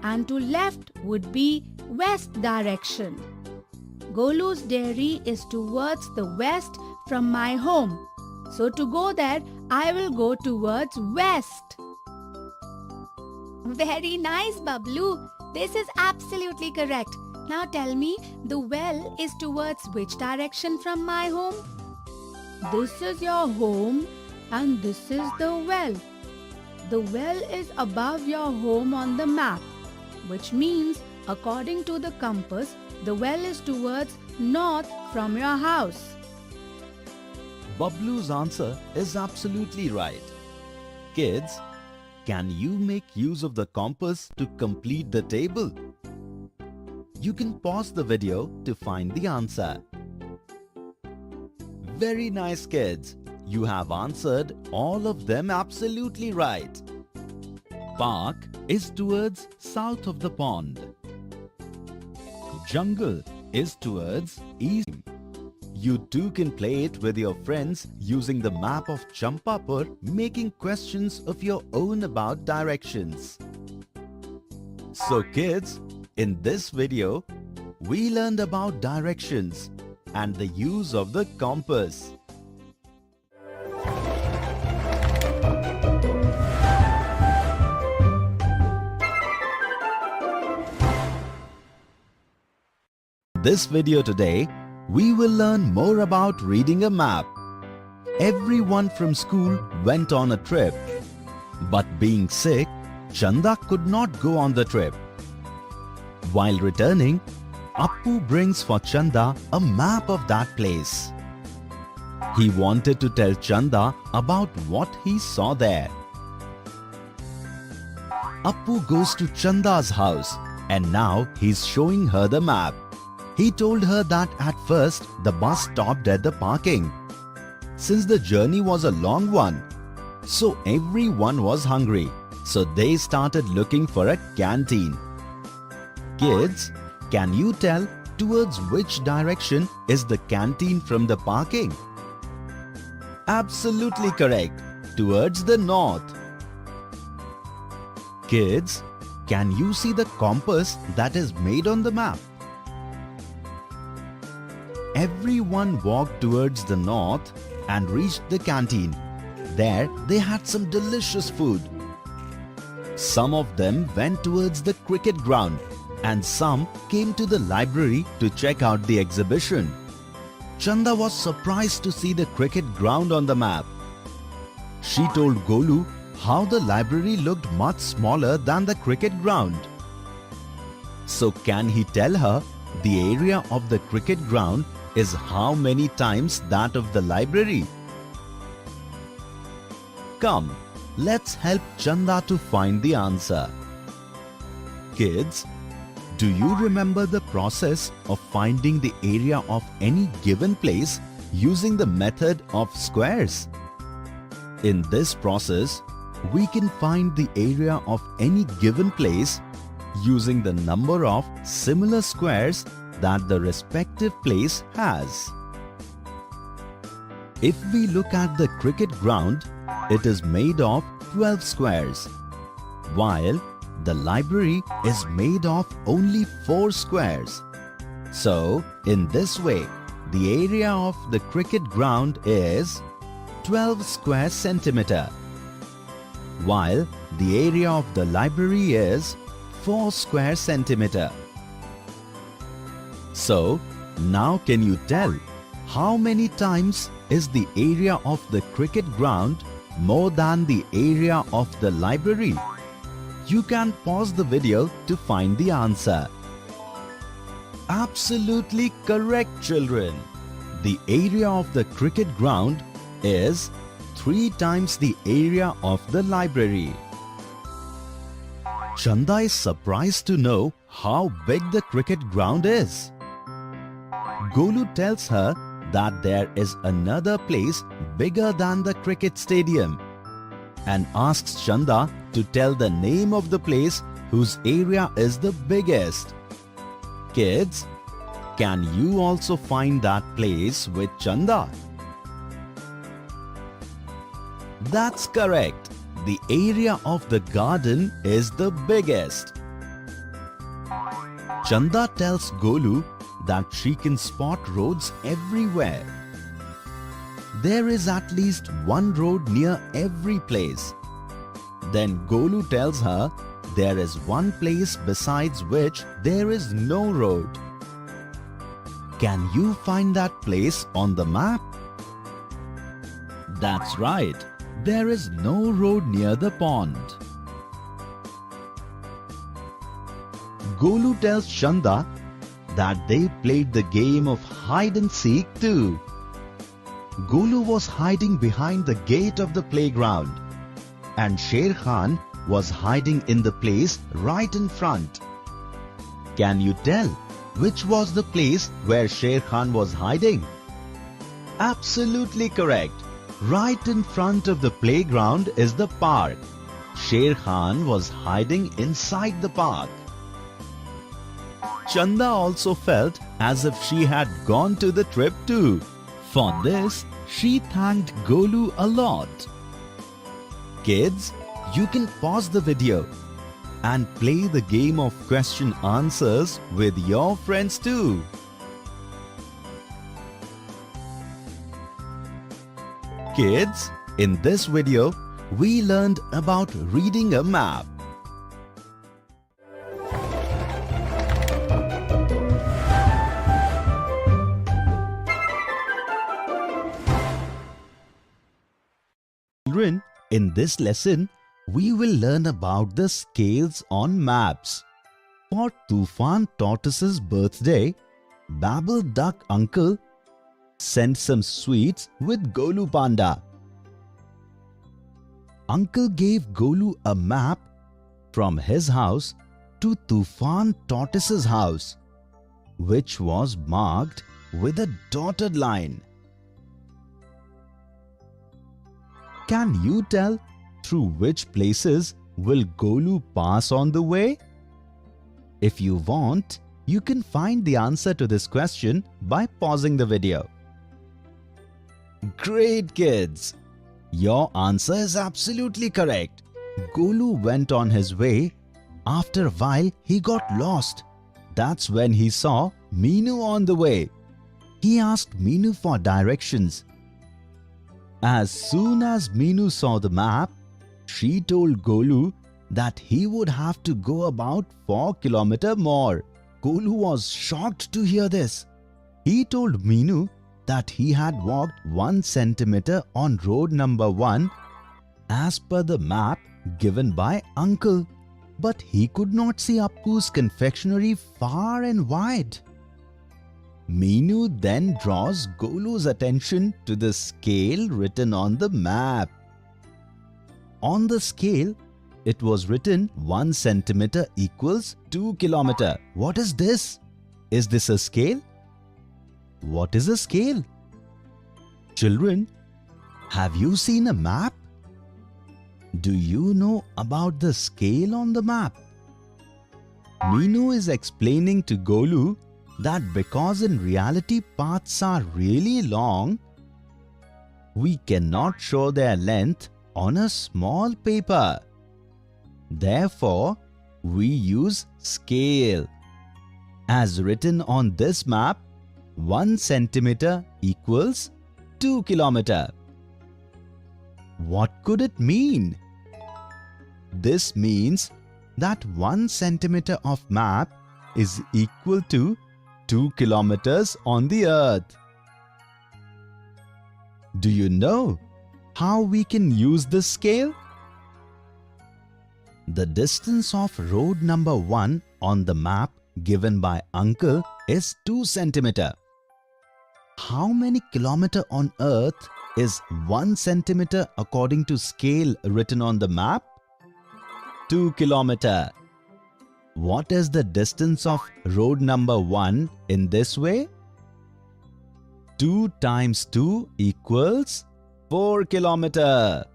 and to left would be west direction. Golu's dairy is towards the west from my home. So to go there, I will go towards west. Very nice, Bablu. This is absolutely correct. Now tell me, the well is towards which direction from my home? This is your home and this is the well. The well is above your home on the map, which means according to the compass, the well is towards north from your house. Bablu's answer is absolutely right. Kids, can you make use of the compass to complete the table? You can pause the video to find the answer. Very nice, kids. You have answered all of them absolutely right. Park is towards south of the pond. Jungle is towards east. You too can play it with your friends using the map of Champapur, making questions of your own about directions. So kids, in this video, we learned about directions and the use of the compass. This video today, we will learn more about reading a map. Everyone from school went on a trip, but being sick, Chanda could not go on the trip. While returning, Appu brings for Chanda a map of that place. He wanted to tell Chanda about what he saw there. Appu goes to Chanda's house and now he's showing her the map. He told her that at first the bus stopped at the parking. Since the journey was a long one, so everyone was hungry. So they started looking for a canteen. Kids, can you tell towards which direction is the canteen from the parking? Absolutely correct. Towards the north. Kids, can you see the compass that is made on the map? Everyone walked towards the north and reached the canteen. There they had some delicious food. Some of them went towards the cricket ground and some came to the library to check out the exhibition. Chanda was surprised to see the cricket ground on the map. She told Golu how the library looked much smaller than the cricket ground. So can he tell her the area of the cricket ground is how many times that of the library? Come, let's help Chanda to find the answer. Kids, do you remember the process of finding the area of any given place using the method of squares? In this process, we can find the area of any given place using the number of similar squares that the respective place has. If we look at the cricket ground, it is made of 12 squares, while the library is made of only 4 squares. So, in this way, the area of the cricket ground is 12 square centimeter, while the area of the library is 4 square centimeter. So, now can you tell how many times is the area of the cricket ground more than the area of the library? You can pause the video to find the answer. Absolutely correct, children. The area of the cricket ground is 3 times the area of the library. Chanda is surprised to know how big the cricket ground is. Golu tells her that there is another place bigger than the cricket stadium and asks Chanda to tell the name of the place whose area is the biggest. Kids, can you also find that place with Chanda? That's correct. The area of the garden is the biggest. Chanda tells Golu that she can spot roads everywhere. There is at least one road near every place. Then Golu tells her there is one place besides which there is no road. Can you find that place on the map? That's right. There is no road near the pond. Golu tells Chanda that they played the game of hide and seek too. Golu was hiding behind the gate of the playground and Sher Khan was hiding in the place right in front. Can you tell which was the place where Sher Khan was hiding? Absolutely correct. Right in front of the playground is the park. Sher Khan was hiding inside the park. Chanda also felt as if she had gone to the trip too. For this, she thanked Golu a lot. Kids, you can pause the video and play the game of question answers with your friends too. Kids, in this video, we learned about reading a map. Children, in this lesson, we will learn about the scales on maps. For Tufan Tortoise's birthday, Babble Duck Uncle sent some sweets with Golu Panda. Uncle gave Golu a map from his house to Tufan Tortoise's house, which was marked with a dotted line. Can you tell through which places will Golu pass on the way? If you want, you can find the answer to this question by pausing the video. Great kids! Your answer is absolutely correct. Golu went on his way. After a while, he got lost. That's when he saw Meenu on the way. He asked Meenu for directions. As soon as Meenu saw the map, she told Golu that he would have to go about 4 kilometers more. Golu was shocked to hear this. He told Meenu that he had walked 1 centimeter on road number 1 as per the map given by Uncle. But he could not see Appu's confectionery far and wide. Meenu then draws Golu's attention to the scale written on the map. On the scale, it was written 1 centimeter equals 2 kilometer. What is this? Is this a scale? What is a scale? Children, have you seen a map? Do you know about the scale on the map? Meenu is explaining to Golu that because in reality paths are really long, we cannot show their length on a small paper. Therefore, we use scale. As written on this map, 1 centimeter equals 2 kilometer. What could it mean? This means that 1 centimeter of map is equal to 2 kilometers on the earth. Do you know how we can use this scale? The distance of road number 1 on the map given by Uncle is 2 centimeter. How many kilometer on earth is 1 centimeter according to scale written on the map? 2 kilometer. What is the distance of road number 1 in this way? 2 times 2 equals 4 kilometer.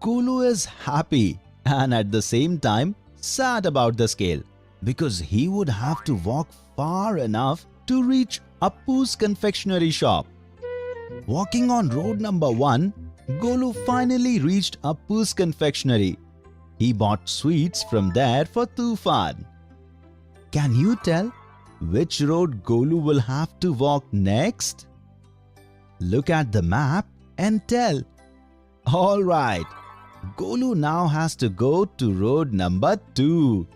Golu is happy and at the same time sad about the scale because he would have to walk far enough to reach Appu's confectionery shop. Walking on road number 1, Golu finally reached Appu's confectionery. He bought sweets from there for Tufan. Can you tell which road Golu will have to walk next? Look at the map and tell. Alright, Golu now has to go to road number 2.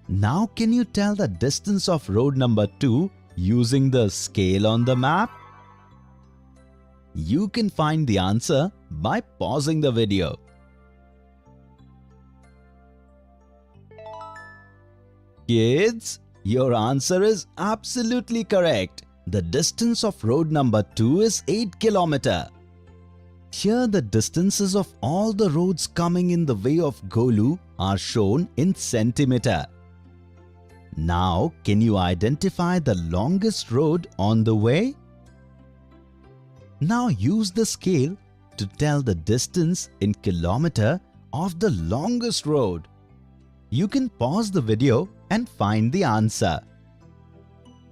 Now can you tell the distance of road number 2 using the scale on the map? You can find the answer by pausing the video. Kids, your answer is absolutely correct. The distance of road number 2 is 8 kilometer. Here the distances of all the roads coming in the way of Golu are shown in centimeter. Now, can you identify the longest road on the way? Now use the scale to tell the distance in kilometer of the longest road. You can pause the video and find the answer.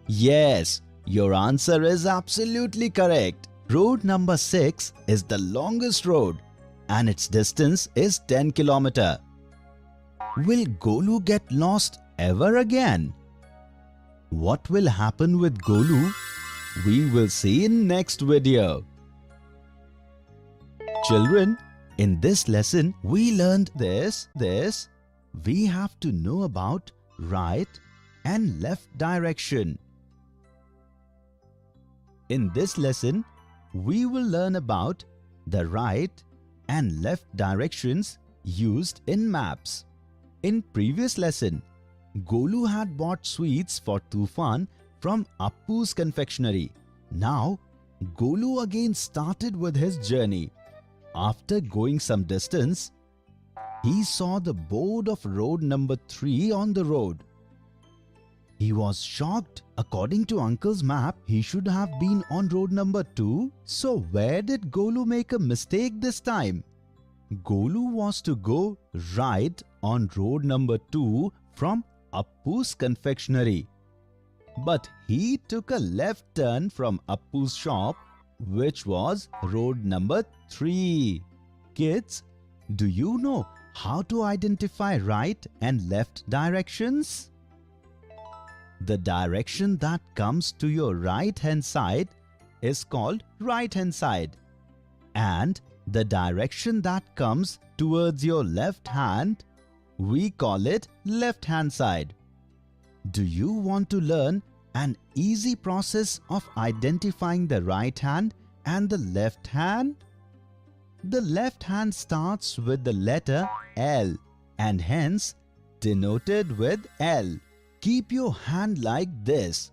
Yes, your answer is absolutely correct. Road number 6 is the longest road and its distance is 10 kilometer. Will Golu get lost ever again? What will happen with Golu? We will see in next video. Children, in this lesson we learned this. We have to know about right and left direction. In this lesson, we will learn about the right and left directions used in maps. In previous lesson, Golu had bought sweets for Tufan from Appu's confectionery. Now, Golu again started with his journey. After going some distance, he saw the board of road number 3 on the road. He was shocked. According to Uncle's map, he should have been on road number 2. So where did Golu make a mistake this time? Golu was to go right on road number 2 from Appu's confectionery. But he took a left turn from Appu's shop, which was road number 3. Kids, do you know how to identify right and left directions? The direction that comes to your right hand side is called right hand side, and the direction that comes towards your left hand, we call it left hand side. Do you want to learn an easy process of identifying the right hand and the left hand? The left hand starts with the letter L and hence denoted with L. Keep your hand like this.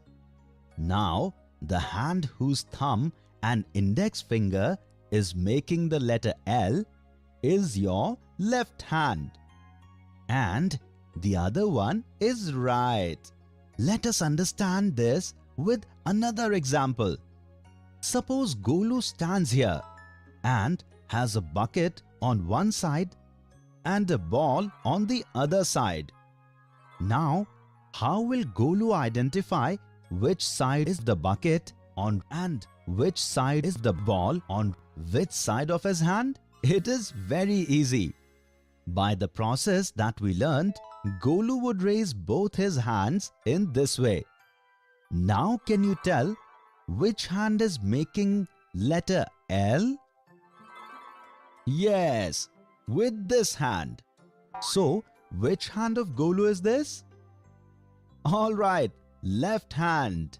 Now, the hand whose thumb and index finger is making the letter L is your left hand, and the other one is right. Let us understand this with another example. Suppose Golu stands here and has a bucket on one side and a ball on the other side. Now, how will Golu identify which side is the bucket on and which side is the ball on which side of his hand? It is very easy. By the process that we learned, Golu would raise both his hands in this way. Now can you tell which hand is making letter L? Yes, with this hand. So, which hand of Golu is this? Alright, left hand.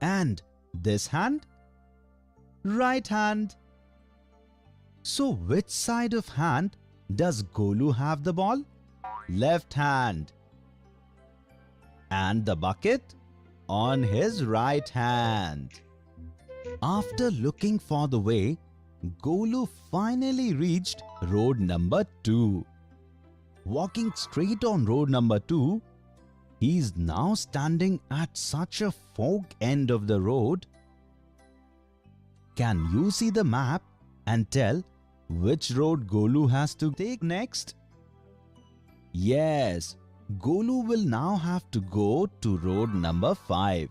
And this hand? Right hand. So, which side of hand does Golu have the ball? Left hand. And the bucket? On his right hand. After looking for the way, Golu finally reached road number 2. Walking straight on road number 2, he is now standing at such a fork end of the road. Can you see the map and tell which road Golu has to take next? Yes, Golu will now have to go to road number 5.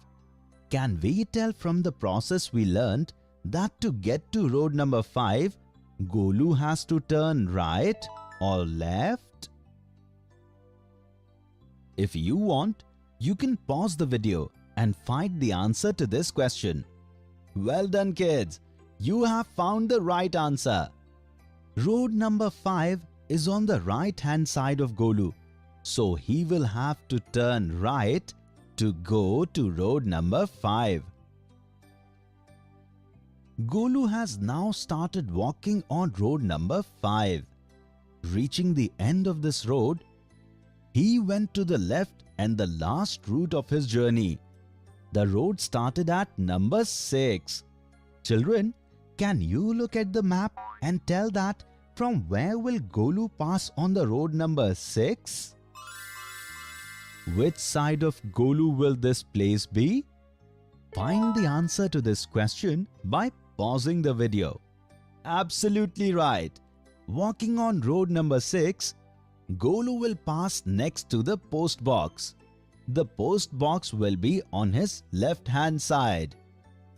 Can we tell from the process we learned that to get to road number 5, Golu has to turn right or left? If you want, you can pause the video and find the answer to this question. Well done, kids! You have found the right answer. Road number 5 is on the right hand side of Golu, so he will have to turn right to go to road number 5. Golu has now started walking on road number 5. Reaching the end of this road, he went to the left and the last route of his journey. The road started at number 6. Children, can you look at the map and tell that from where will Golu pass on the road number 6? Which side of Golu will this place be? Find the answer to this question by pausing the video. Absolutely right. Walking on road number 6, Golu will pass next to the post box. The post box will be on his left hand side.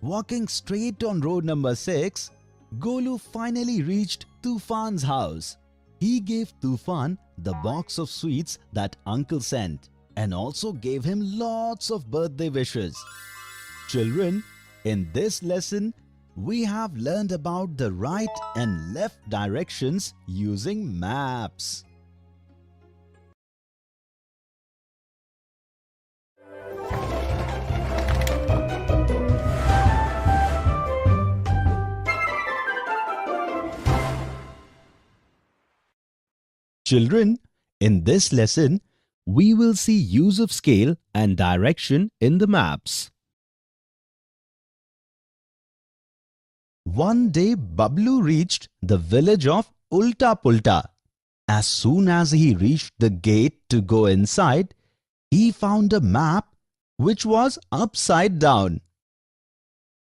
Walking straight on road number 6, Golu finally reached Tufan's house. He gave Tufan the box of sweets that uncle sent and also gave him lots of birthday wishes. Children, in this lesson, we have learned about the right and left directions using maps. Children, in this lesson, we will see use of scale and direction in the maps. One day, Bablu reached the village of Ulta Pulta. As soon as he reached the gate to go inside, he found a map which was upside down.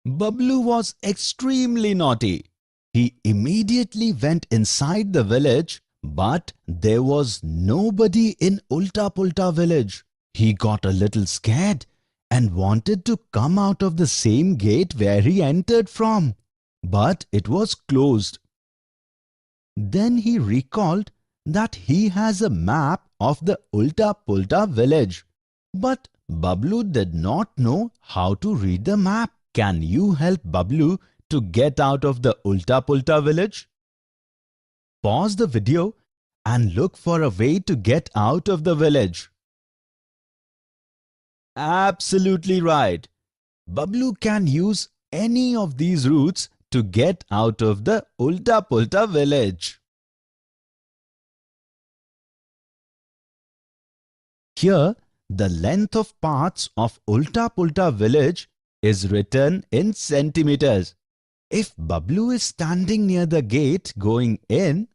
Bablu was extremely naughty. He immediately went inside the village, but there was nobody in Ulta Pulta village. He got a little scared and wanted to come out of the same gate where he entered from, but it was closed. Then he recalled that he has a map of the Ulta Pulta village, but Bablu did not know how to read the map. Can you help Bablu to get out of the Ulta Pulta village? Pause the video and look for a way to get out of the village. Absolutely right. Bablu can use any of these routes to get out of the Ulta Pulta village. Here, the length of paths of Ulta Pulta village is written in centimeters. If Bablu is standing near the gate going in,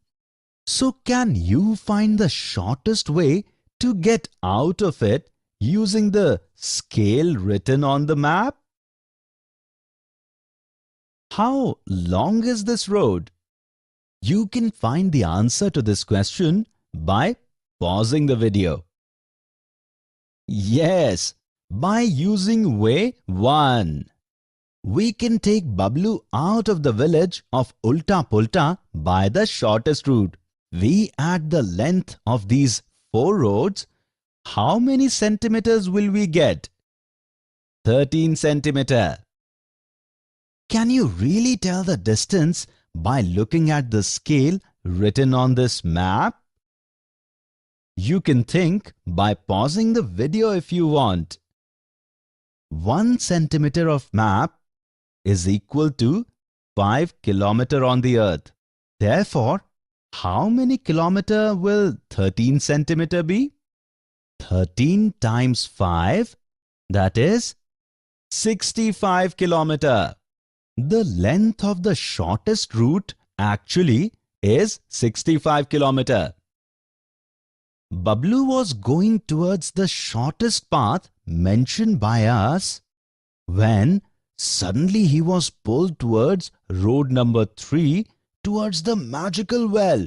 so can you find the shortest way to get out of it using the scale written on the map? How long is this road? You can find the answer to this question by pausing the video. Yes, by using way 1. We can take Bablu out of the village of Ulta Pulta by the shortest route. We add the length of these 4 roads. How many centimeters will we get? 13 centimeter. Can you really tell the distance by looking at the scale written on this map? You can think by pausing the video if you want. 1 centimeter of map is equal to 5 kilometer on the earth. Therefore, how many kilometer will 13 centimeter be? 13 times 5, that is 65 kilometer. The length of the shortest route actually is 65 kilometer. Bablu was going towards the shortest path mentioned by us when suddenly he was pulled towards road number 3 towards the magical well.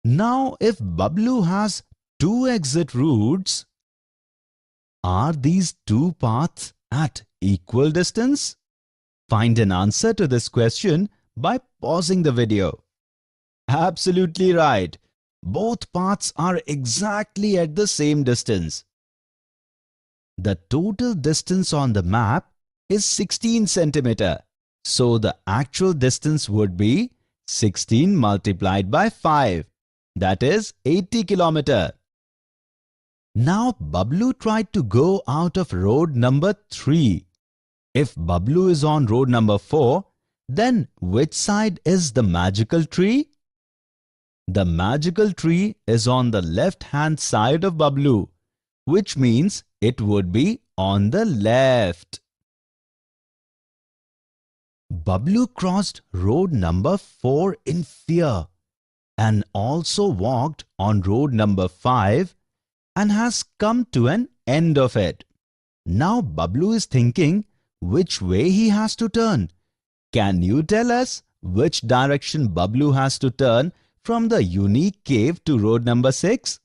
Now if Bablu has 2 exit routes, are these 2 paths at equal distance? Find an answer to this question by pausing the video. Absolutely right. Both paths are exactly at the same distance. The total distance on the map is 16 centimeter. So the actual distance would be 16 multiplied by 5. That is 80 kilometer. Now Bablu tried to go out of road number 3. If Bablu is on road number 4, then which side is the magical tree? The magical tree is on the left-hand side of Bablu, which means it would be on the left. Bablu crossed road number 4 in fear and also walked on road number 5 and has come to an end of it. Now Bablu is thinking which way he has to turn. Can you tell us which direction Bablu has to turn from the unique cave to road number 6?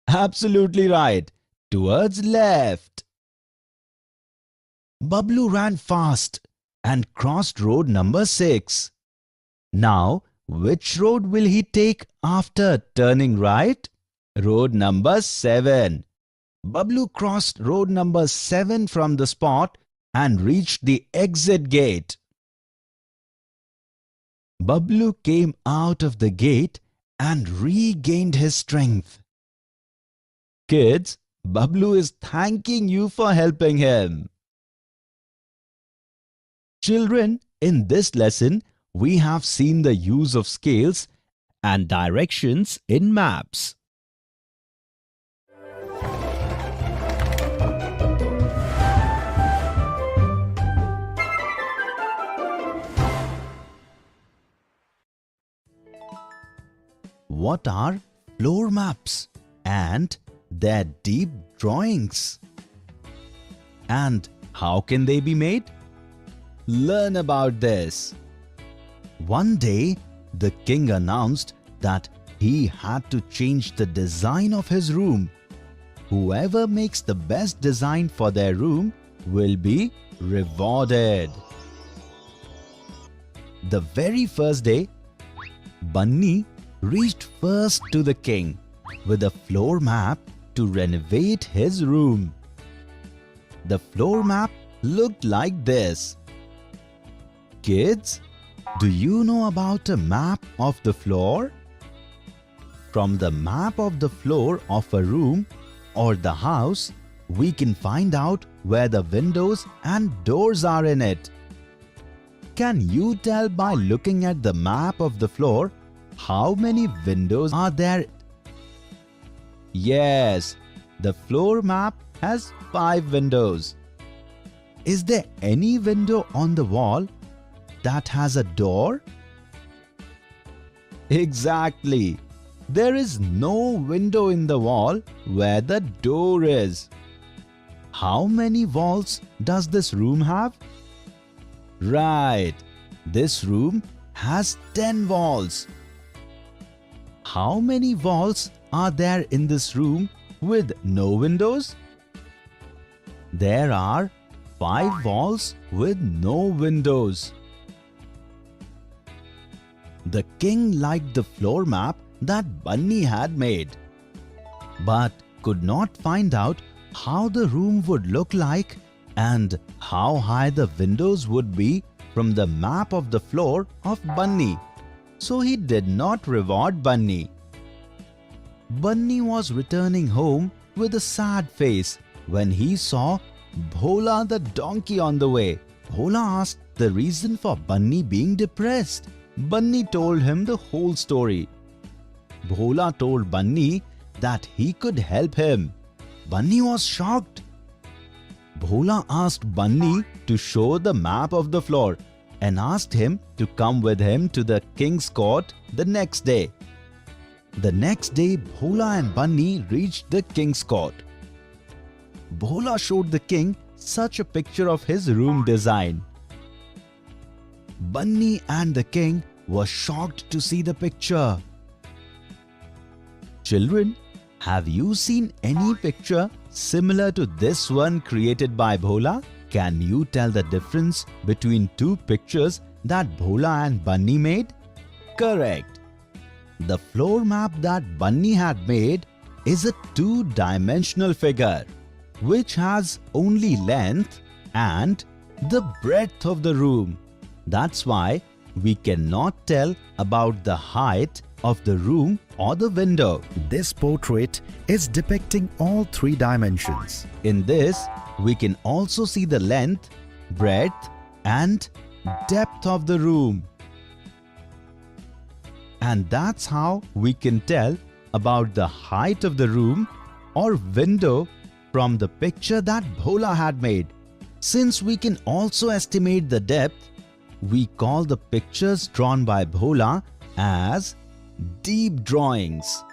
Absolutely right. Towards left. Bablu ran fast and crossed road number 6. Now, which road will he take after turning right? Road number 7. Bablu crossed road number 7 from the spot and reached the exit gate. Bablu came out of the gate and regained his strength. Kids, Bablu is thanking you for helping him. Children, in this lesson, we have seen the use of scales and directions in maps. What are floor maps and their deep drawings? And how can they be made? Learn about this. One day, the king announced that he had to change the design of his room. Whoever makes the best design for their room will be rewarded. The very first day, Bunny reached first to the king with a floor map to renovate his room. The floor map looked like this. Kids, do you know about a map of the floor? From the map of the floor of a room or the house, we can find out where the windows and doors are in it. Can you tell by looking at the map of the floor how many windows are there? Yes, the floor map has 5 windows. Is there any window on the wall that has a door? Exactly. There is no window in the wall where the door is. How many walls does this room have? Right, this room has 10 walls. How many walls are there in this room with no windows? There are 5 walls with no windows. The king liked the floor map that Bunny had made, but could not find out how the room would look like and how high the windows would be from the map of the floor of Bunny. So he did not reward Bunny. Bunny was returning home with a sad face when he saw Bhola the donkey on the way. Bhola asked the reason for Bunny being depressed. Bunny told him the whole story. Bhola told Bunny that he could help him. Bunny was shocked. Bhola asked Bunny to show the map of the floor and asked him to come with him to the king's court the next day. The next day, Bhola and Bunny reached the king's court. Bhola showed the king such a picture of his room design. Bunny and the king were shocked to see the picture. Children, have you seen any picture similar to this one created by Bhola? Can you tell the difference between two pictures that Bhola and Bunny made? Correct. The floor map that Bunny had made is a two-dimensional figure which has only length and the breadth of the room. That's why we cannot tell about the height of the room or the window. This portrait is depicting all 3 dimensions. In this, we can also see the length, breadth and depth of the room. And that's how we can tell about the height of the room or window from the picture that Bhola had made. Since we can also estimate the depth, we call the pictures drawn by Bhola as deep drawings.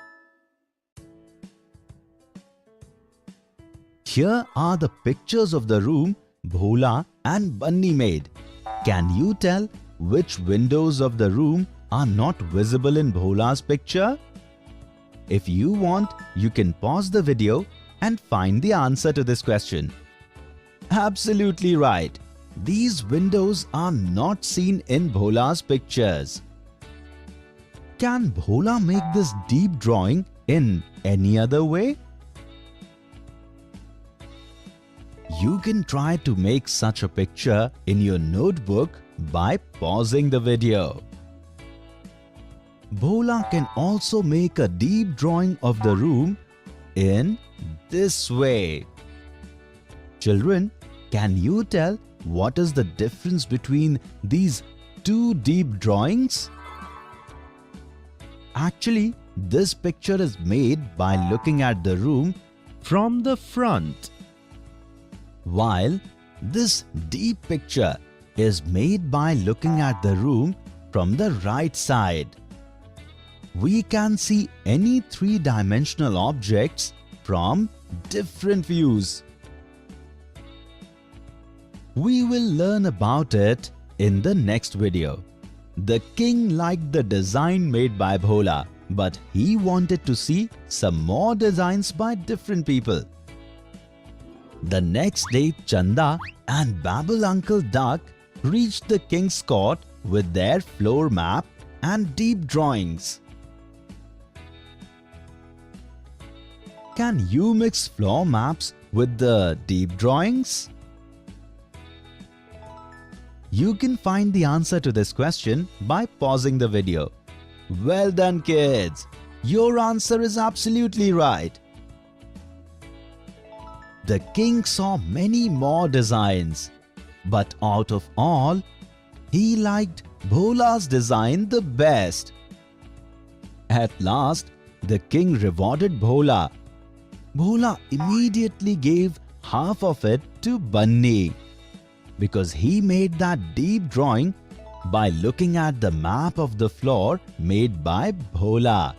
Here are the pictures of the room Bhola and Bunny made. Can you tell which windows of the room are not visible in Bhola's picture? If you want, you can pause the video and find the answer to this question. Absolutely right. These windows are not seen in Bhola's pictures. Can Bhola make this deep drawing in any other way? You can try to make such a picture in your notebook by pausing the video. Bhola can also make a deep drawing of the room in this way. Children, can you tell what is the difference between these two deep drawings? Actually, this picture is made by looking at the room from the front, while this deep picture is made by looking at the room from the right side. We can see any three-dimensional objects from different views. We will learn about it in the next video. The king liked the design made by Bhola, but he wanted to see some more designs by different people. The next day, Chanda and Babble Uncle Duck reached the king's court with their floor map and deep drawings. Can you mix floor maps with the deep drawings? You can find the answer to this question by pausing the video. Well done, kids! Your answer is absolutely right. The king saw many more designs, but out of all, he liked Bhola's design the best. At last, the king rewarded Bhola. Bhola immediately gave half of it to Bunny, because he made that deep drawing by looking at the map of the floor made by Bhola.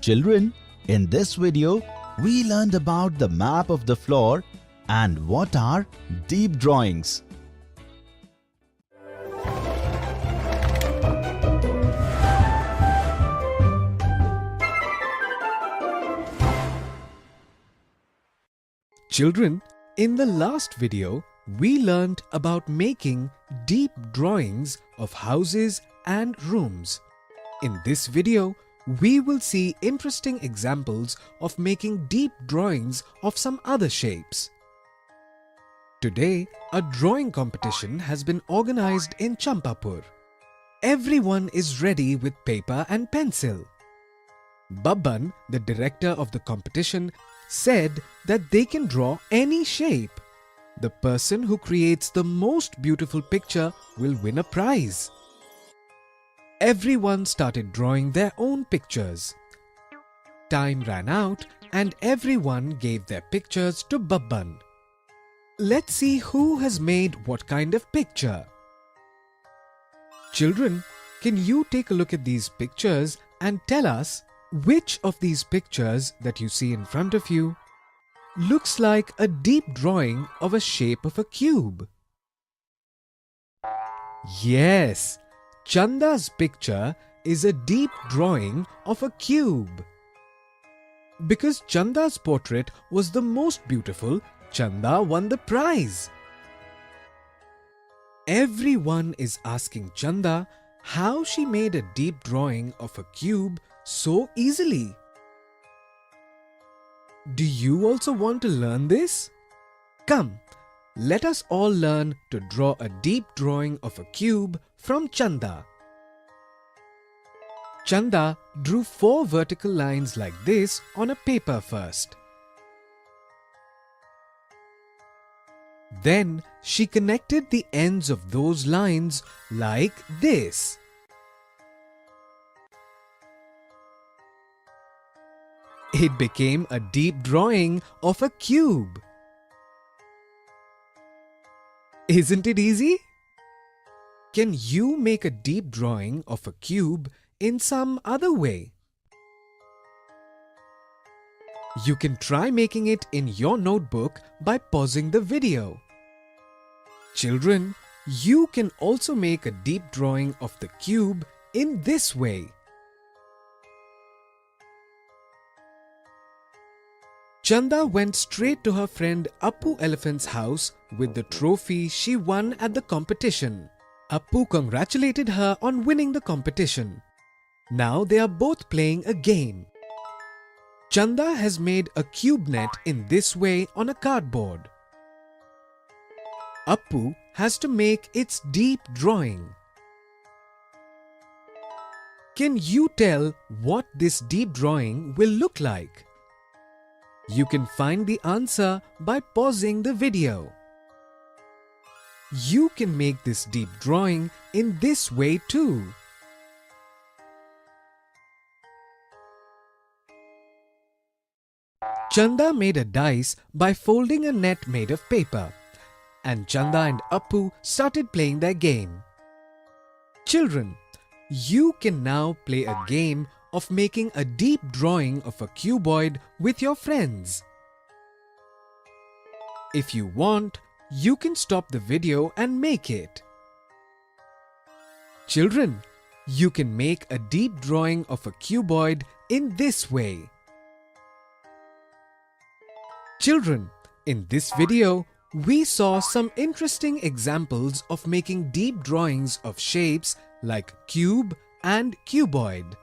Children, in this video, we learned about the map of the floor and what are deep drawings. Children, in the last video, we learnt about making deep drawings of houses and rooms. In this video, we will see interesting examples of making deep drawings of some other shapes. Today, a drawing competition has been organized in Champapur. Everyone is ready with paper and pencil. Babban, the director of the competition, said that they can draw any shape. The person who creates the most beautiful picture will win a prize. Everyone started drawing their own pictures. Time ran out and everyone gave their pictures to Babban. Let's see who has made what kind of picture. Children, can you take a look at these pictures and tell us which of these pictures that you see in front of you looks like a deep drawing of a shape of a cube? Yes, Chanda's picture is a deep drawing of a cube. Because Chanda's portrait was the most beautiful, Chanda won the prize. Everyone is asking Chanda how she made a deep drawing of a cube so easily. Do you also want to learn this? Come, let us all learn to draw a deep drawing of a cube from Chanda. Chanda drew 4 vertical lines like this on a paper first. Then she connected the ends of those lines like this. It became a deep drawing of a cube. Isn't it easy? Can you make a deep drawing of a cube in some other way? You can try making it in your notebook by pausing the video. Children, you can also make a deep drawing of the cube in this way. Chanda went straight to her friend Appu Elephant's house with the trophy she won at the competition. Appu congratulated her on winning the competition. Now they are both playing a game. Chanda has made a cube net in this way on a cardboard. Appu has to make its deep drawing. Can you tell what this deep drawing will look like? You can find the answer by pausing the video. you can make this deep drawing in this way too. Chanda made a dice by folding a net made of paper, and Chanda and Appu started playing their game. Children, you can now play a game of making a deep drawing of a cuboid with your friends. If you want, you can stop the video and make it. Children, you can make a deep drawing of a cuboid in this way. Children, in this video, we saw some interesting examples of making deep drawings of shapes like cube and cuboid.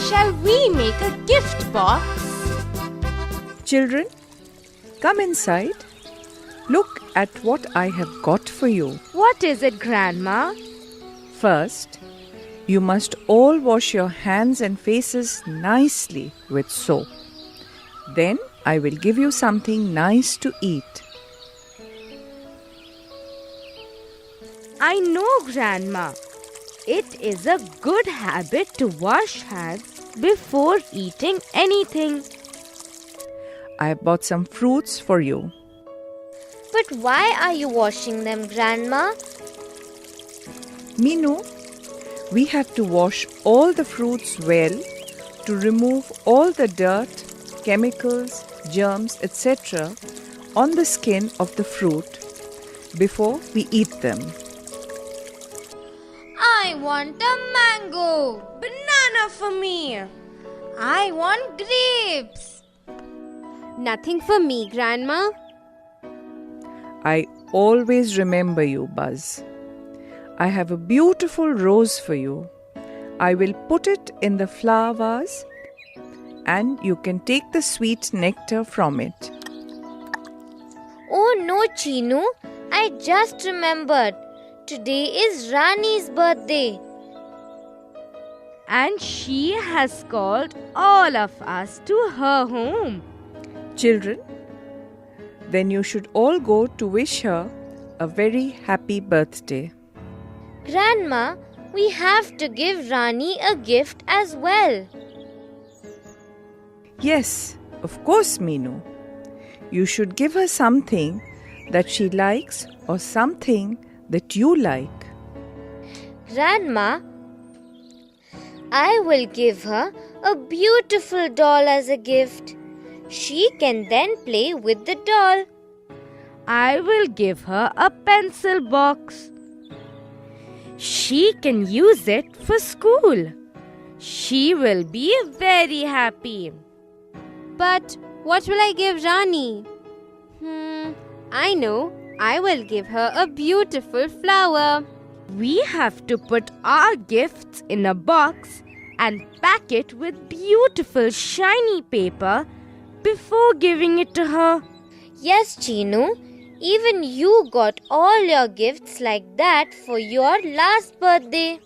Shall we make a gift box? Children, come inside. Look at what I have got for you. What is it, Grandma? First, you must all wash your hands and faces nicely with soap. Then I will give you something nice to eat. I know, Grandma. It is a good habit to wash hands before eating anything. I have bought some fruits for you. But why are you washing them, Grandma? Minu, we have to wash all the fruits well to remove all the dirt, chemicals, germs, etc. on the skin of the fruit before we eat them. I want a mango. Banana for me. I want grapes. Nothing for me, Grandma. I always remember you, Buzz. I have a beautiful rose for you. I will put it in the flower vase and you can take the sweet nectar from it. Oh no, Chinu. I just remembered. Today is Rani's birthday. And she has called all of us to her home. Children, then you should all go to wish her a very happy birthday. Grandma, we have to give Rani a gift as well. Yes, of course, Minu. You should give her something that she likes or something that you like. Grandma, I will give her a beautiful doll as a gift. She can then play with the doll. I will give her a pencil box. She can use it for school. She will be very happy. But what will I give Rani? I know. I will give her a beautiful flower. We have to put our gifts in a box and pack it with beautiful shiny paper before giving it to her. Yes, Chinu. Even you got all your gifts like that for your last birthday.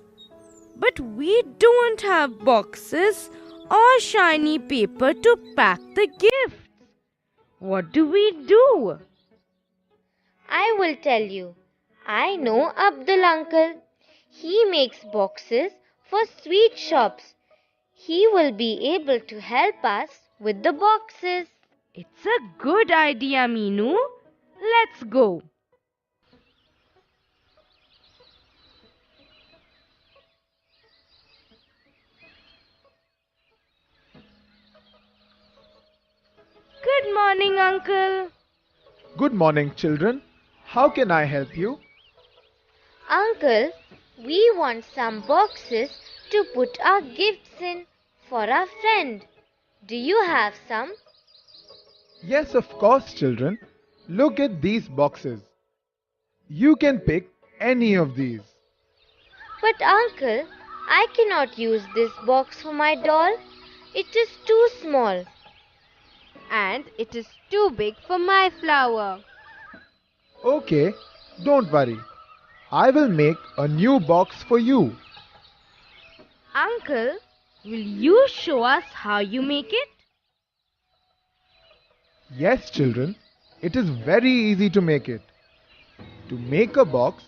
But we don't have boxes or shiny paper to pack the gifts. What do we do? I will tell you. I know Abdul uncle. He makes boxes for sweet shops. He will be able to help us with the boxes. It's a good idea, Minu. Let's go. Good morning, uncle. Good morning, children. How can I help you? Uncle, we want some boxes to put our gifts in for our friend. Do you have some? Yes, of course, children. Look at these boxes. You can pick any of these. But uncle, I cannot use this box for my doll. It is too small. and it is too big for my flower. Okay, don't worry. I will make a new box for you. Uncle, will you show us how you make it? Yes, children, it is very easy to make it. To make a box,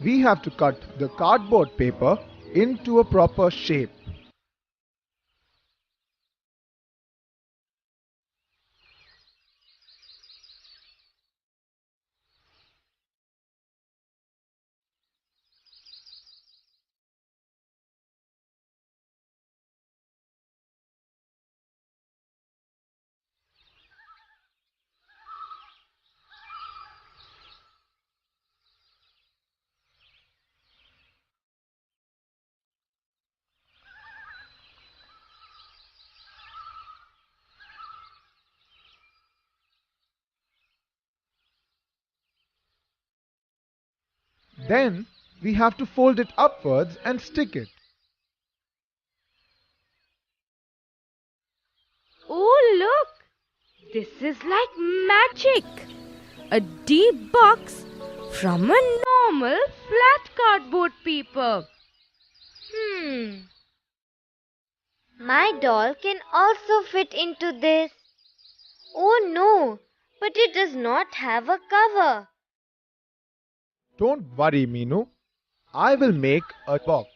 we have to cut the cardboard paper into a proper shape. Then we have to fold it upwards and stick it. Oh, look! This is like magic! A deep box from a normal flat cardboard paper. My doll can also fit into this. Oh no, but it does not have a cover. Don't worry, Meenu. I will make a box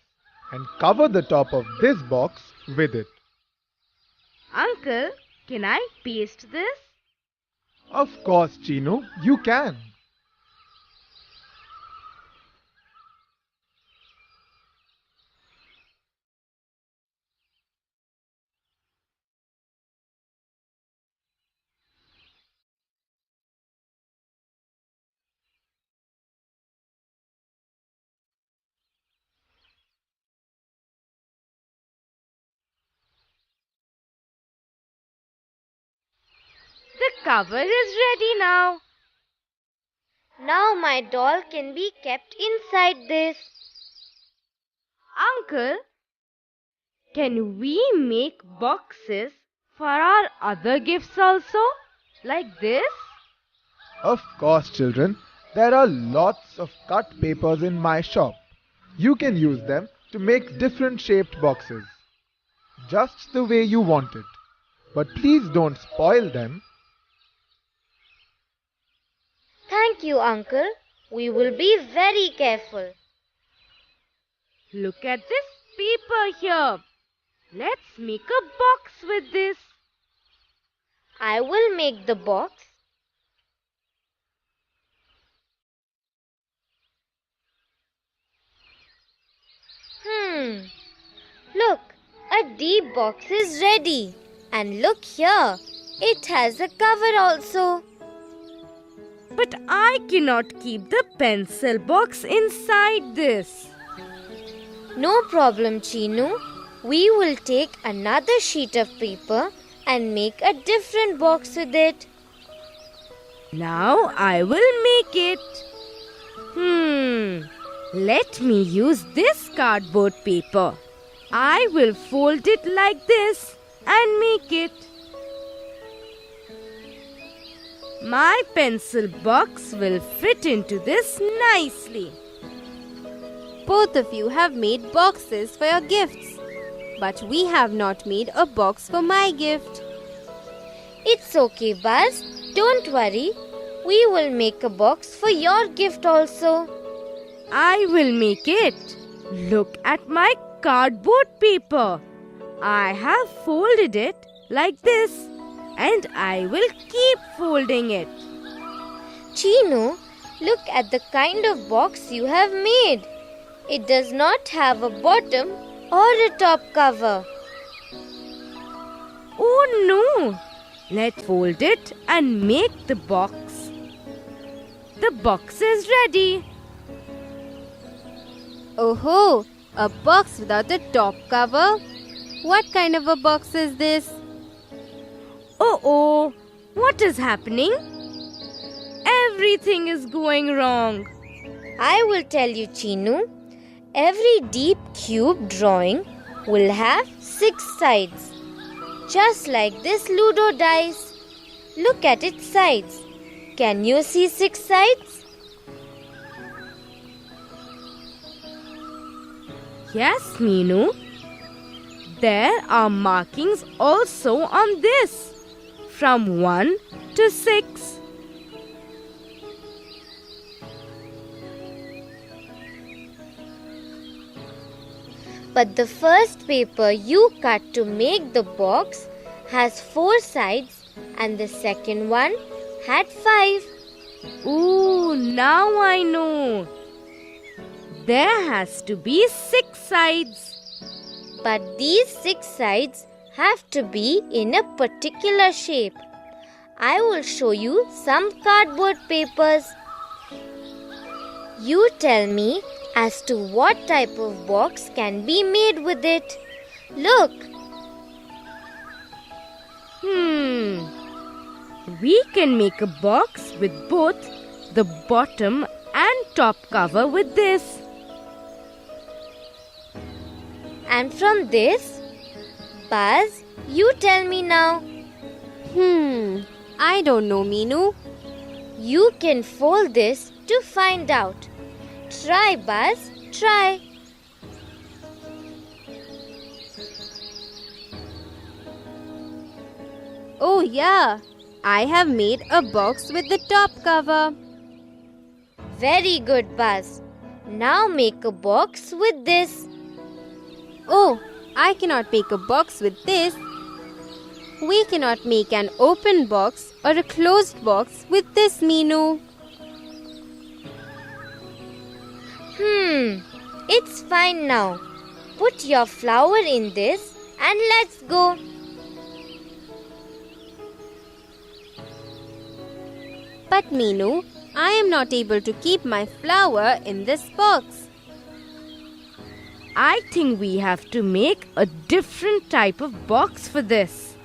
and cover the top of this box with it. Uncle, can I paste this? Of course, Chinu, you can. The cover is ready now. Now my doll can be kept inside this. Uncle, can we make boxes for our other gifts also? Like this? Of course, children. There are lots of cut papers in my shop. You can use them to make different shaped boxes. Just the way you want it. But please don't spoil them. Thank you, Uncle. We will be very careful. Look at this paper here. Let's make a box with this. I will make the box. Look, a deep box is ready. And look here, it has a cover also. But I cannot keep the pencil box inside this. No problem, Chinu. We will take another sheet of paper and make a different box with it. Now I will make it. Let me use this cardboard paper. I will fold it like this and make it. My pencil box will fit into this nicely. Both of you have made boxes for your gifts, but we have not made a box for my gift. It's okay, Buzz. Don't worry. We will make a box for your gift also. I will make it. Look at my cardboard paper. I have folded it like this and I will keep folding it. Chinu, look at the kind of box you have made. It does not have a bottom or a top cover. Oh no! Let's fold it and make the box. The box is ready. Oh, a box without a top cover? What kind of a box is this? Oh, what is happening? Everything is going wrong. I will tell you, Chinu. Every deep cube drawing will have 6 sides, just like this Ludo dice. Look at its sides. Can you see 6 sides? Yes, Meenu. There are markings also on this, from 1 to 6. But the first paper you cut to make the box has 4 sides and the second one had 5. Ooh, now I know. There has to be 6 sides. But these 6 sides have to be in a particular shape. I will show you some cardboard papers. You tell me as to what type of box can be made with it. Look. We can make a box with both the bottom and top cover with this. And from this? Buzz, you tell me now. I don't know, Meenu. You can fold this to find out. Try, Buzz, try. Oh yeah, I have made a box with the top cover. Very good, Buzz. Now make a box with this. Oh, I cannot make a box with this. We cannot make an open box or a closed box with this, Meenu. It's fine now. Put your flower in this and let's go. But Meenu, I am not able to keep my flower in this box. I think we have to make a different type of box for this.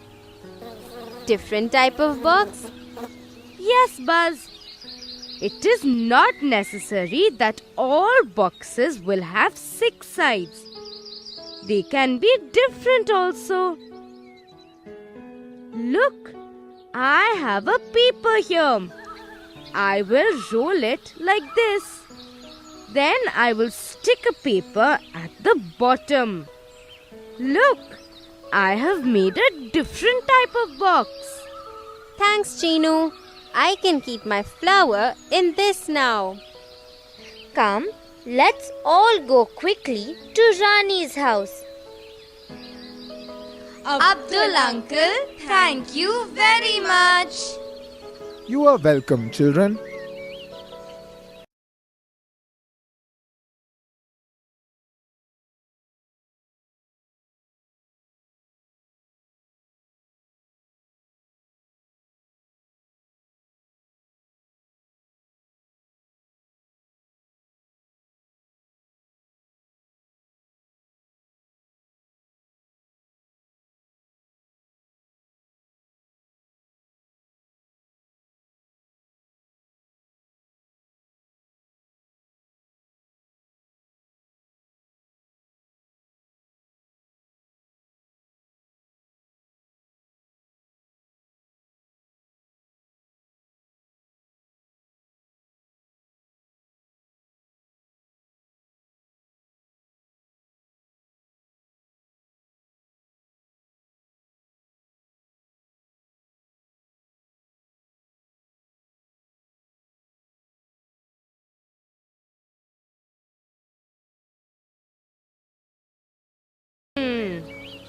Different type of box? Yes, Buzz. It is not necessary that all boxes will have 6 sides. They can be different also. Look, I have a paper here. I will roll it like this. Then I will stick a paper at the bottom. Look, I have made a different type of box. Thanks, Chinu. I can keep my flower in this now. Come, let's all go quickly to Rani's house. Abdul uncle, thank you very much. You are welcome, children.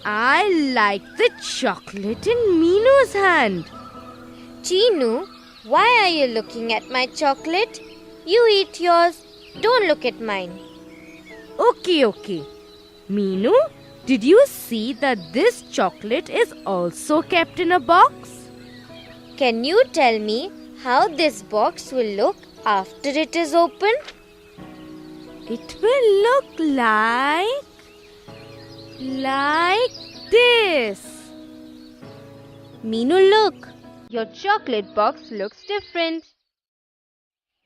I like the chocolate in Meenu's hand. Chinu, why are you looking at my chocolate? You eat yours. Don't look at mine. Okay. Meenu, did you see that this chocolate is also kept in a box? Can you tell me how this box will look after it is opened? It will look like this. Meenu, look. Your chocolate box looks different.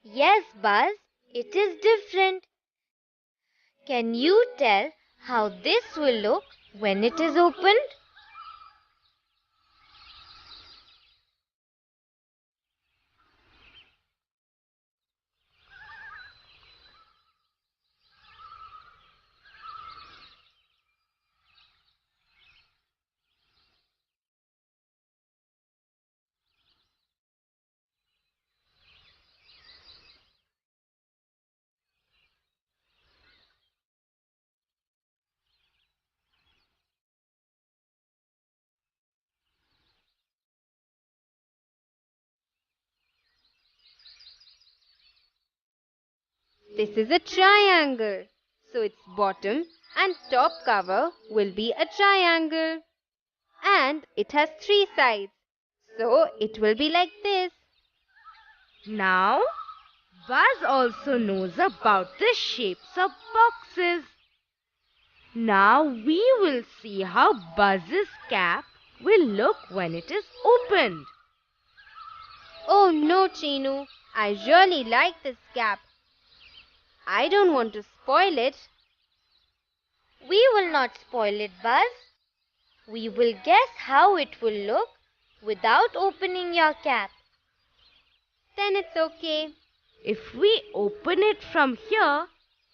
Yes, Buzz, it is different. Can you tell how this will look when it is opened? This is a triangle. So its bottom and top cover will be a triangle. And it has 3 sides. So it will be like this. Now, Buzz also knows about the shapes of boxes. Now we will see how Buzz's cap will look when it is opened. Oh no, Chinu. I really like this cap. I don't want to spoil it. We will not spoil it, Buzz. We will guess how it will look without opening your cap. Then it's okay. If we open it from here,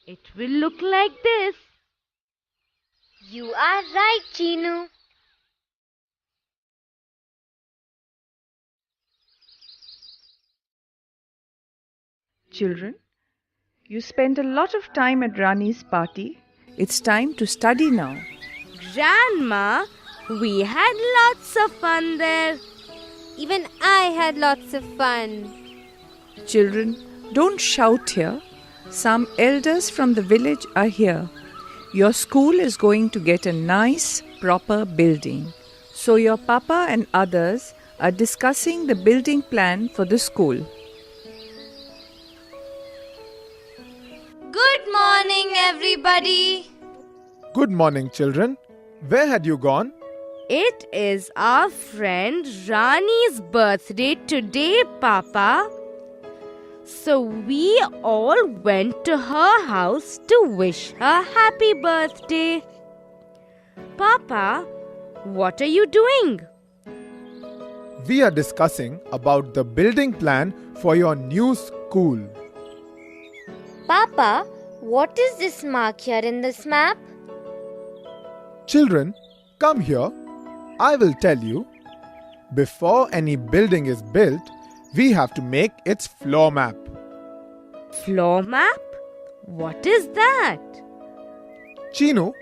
it will look like this. You are right, Chinu. Children, you spent a lot of time at Rani's party. It's time to study now. Grandma, we had lots of fun there. Even I had lots of fun. Children, don't shout here. Some elders from the village are here. Your school is going to get a nice, proper building. So your papa and others are discussing the building plan for the school. Good morning, everybody. Good morning, children. Where had you gone? It is our friend Rani's birthday today, Papa. So we all went to her house to wish her happy birthday. Papa, what are you doing? We are discussing about the building plan for your new school. Papa, what is this mark here in this map? Children, come here. I will tell you. Before any building is built, we have to make its floor map. Floor map? What is that? Chinu,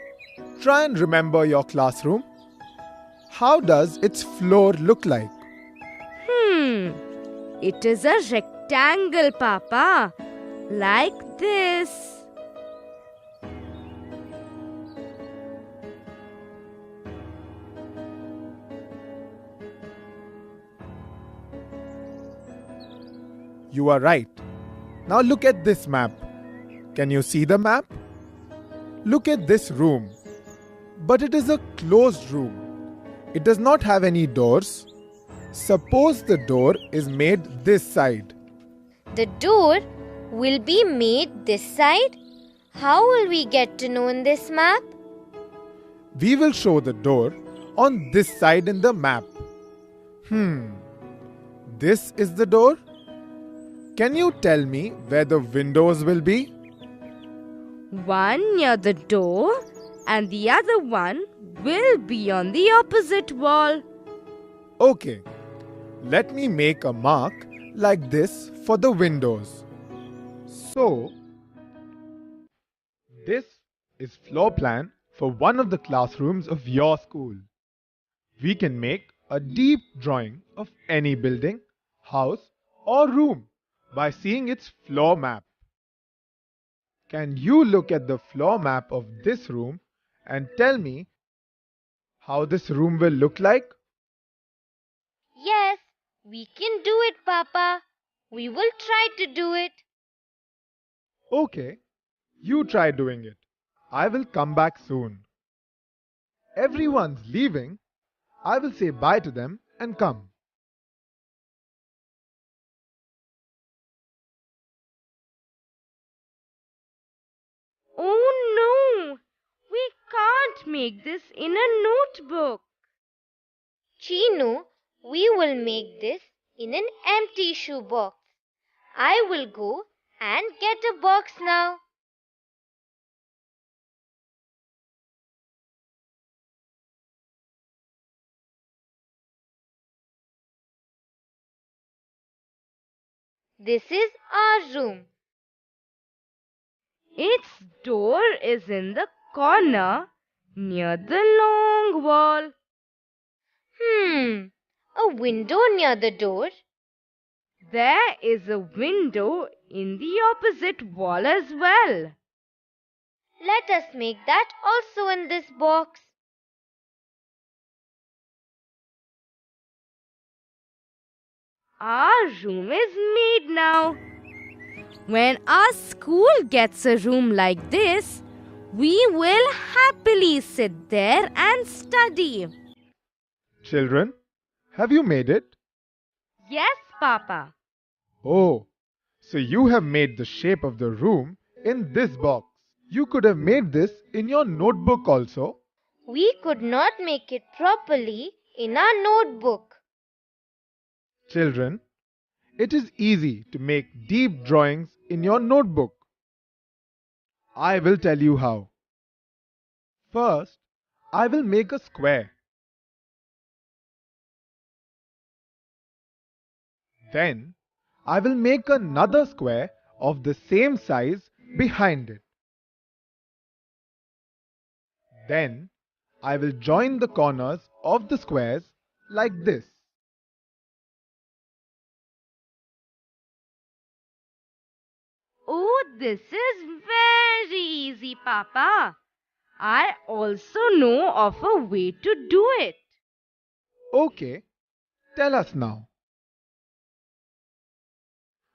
try and remember your classroom. How does its floor look like? It is a rectangle, Papa. Like this. You are right. Now look at this map. Can you see the map? Look at this room. But it is a closed room. It does not have any doors. Suppose the door is made this side. The door will be made this side? How will we get to know in this map? We will show the door on this side in the map. This is the door? Can you tell me where the windows will be? One near the door and the other one will be on the opposite wall. Okay, let me make a mark like this for the windows. So, this is floor plan for one of the classrooms of your school. We can make a deep drawing of any building, house or room by seeing its floor map. Can you look at the floor map of this room and tell me how this room will look like? Yes, we can do it, Papa. We will try to do it. Okay, you try doing it. I will come back soon. Everyone's leaving. I will say bye to them and come. Oh no! We can't make this in a notebook. Chinu, we will make this in an empty shoebox. I will go and get a box now. This is our room. Its door is in the corner near the long wall. A window near the door. There is a window in the opposite wall as well. Let us make that also in this box. Our room is made now. When our school gets a room like this, we will happily sit there and study. Children, have you made it? Yes, Papa. Oh, so you have made the shape of the room in this box. You could have made this in your notebook also. We could not make it properly in our notebook. Children, it is easy to make deep drawings in your notebook. I will tell you how. First, I will make a square. Then, I will make another square of the same size behind it. Then, I will join the corners of the squares like this. Oh, this is very easy, Papa. I also know of a way to do it. Okay, tell us now.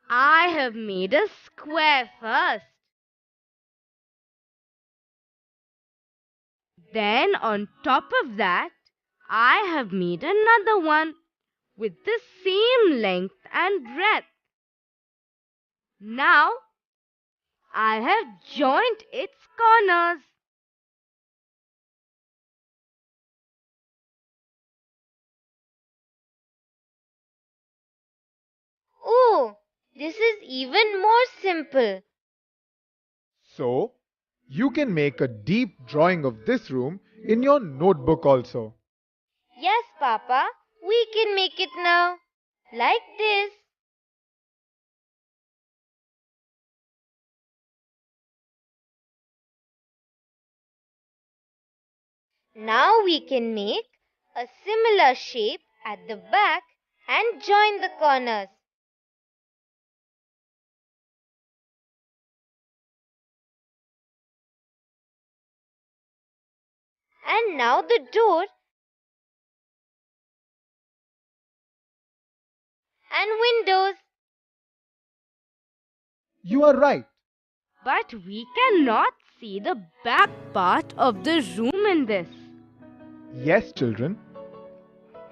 I have made a square first. Then on top of that, I have made another one with the same length and breadth. Now, I have joined its corners. Oh, this is even more simple. So, you can make a deep drawing of this room in your notebook also. Yes, Papa, we can make it now. Like this. Now we can make a similar shape at the back and join the corners. And now the door and windows. You are right. But we cannot see the back part of the room in this. Yes, children.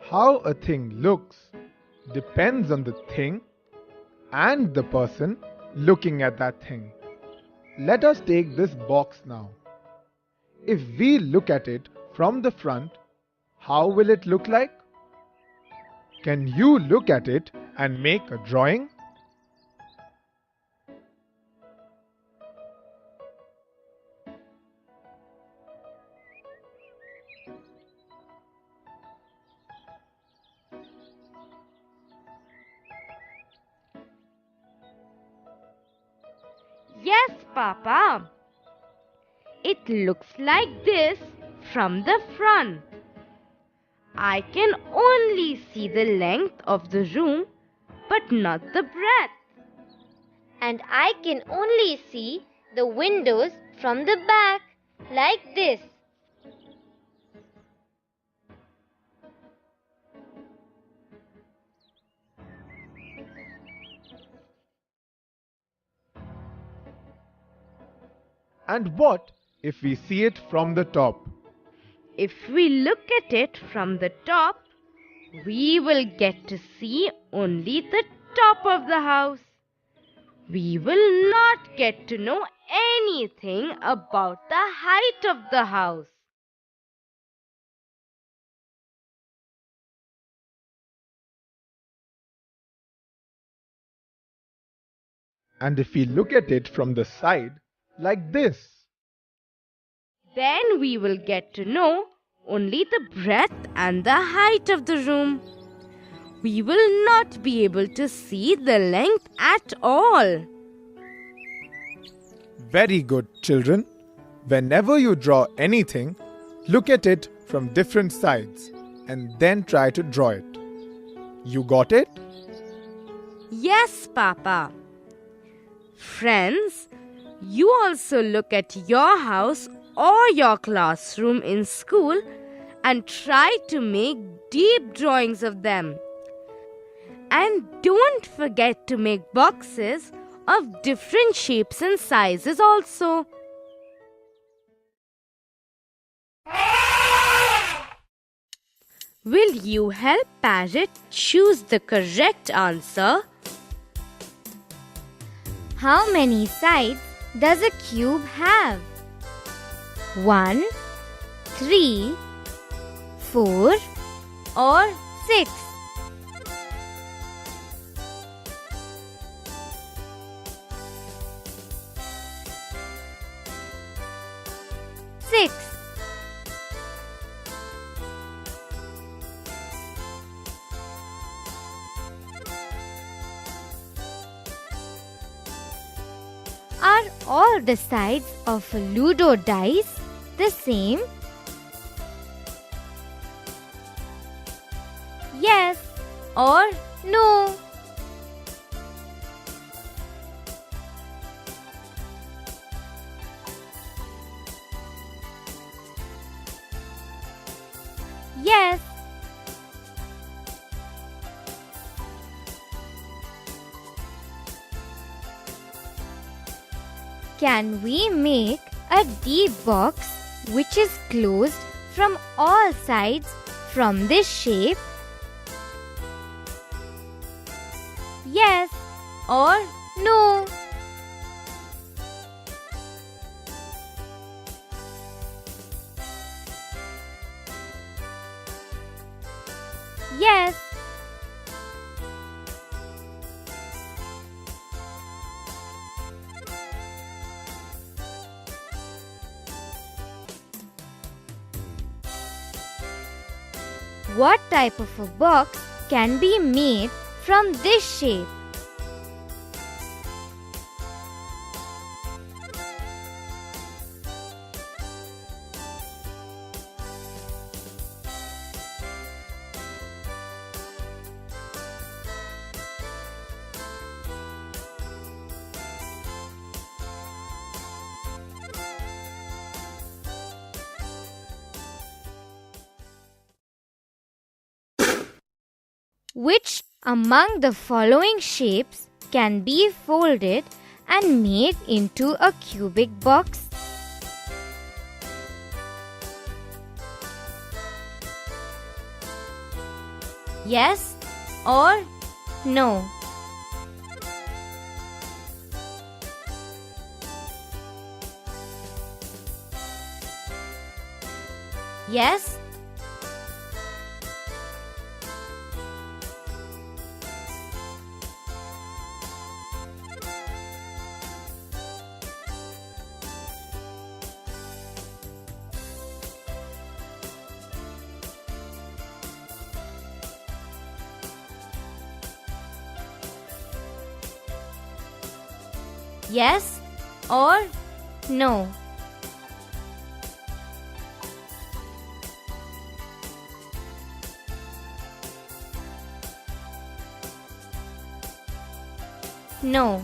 How a thing looks depends on the thing and the person looking at that thing. Let us take this box now. If we look at it from the front, how will it look like? Can you look at it and make a drawing? Yes, Papa. It looks like this from the front. I can only see the length of the room, but not the breadth. And I can only see the windows from the back, like this. And what if we see it from the top? If we look at it from the top, we will get to see only the top of the house. We will not get to know anything about the height of the house. And if we look at it from the side, like this, Then we will get to know only the breadth and the height of the room. We will not be able to see the length at all. Very good, children. Whenever you draw anything, look at it from different sides and then try to draw it. You got it? Yes, Papa. Friends, you also look at your house or your classroom in school and try to make deep drawings of them. And don't forget to make boxes of different shapes and sizes also. Will you help Parrot choose the correct answer? How many sides does a cube have? 1, 3, 4 or 6? Six. Are all the sides of a Ludo dice the same? Yes or no? Yes. Can we make a deep box which is closed from all sides from this shape? Yes or no? Yes. What type of a box can be made from this shape? Which among the following shapes can be folded and made into a cubic box? Yes or no? Yes. Yes or no? No.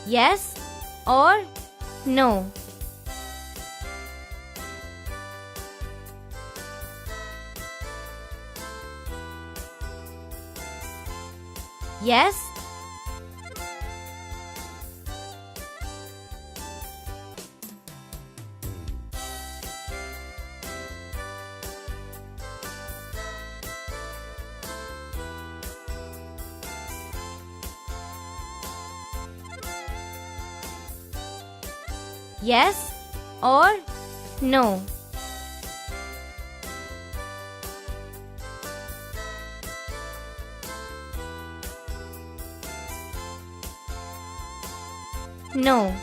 Yes or no? Yes. Yes or no? No.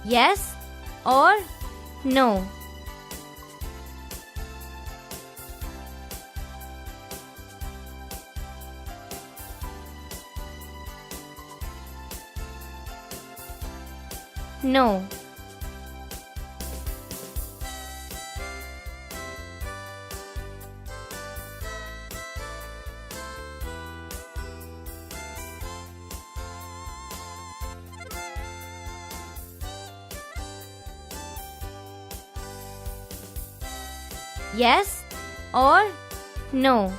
Yes or no? No. Yes or no?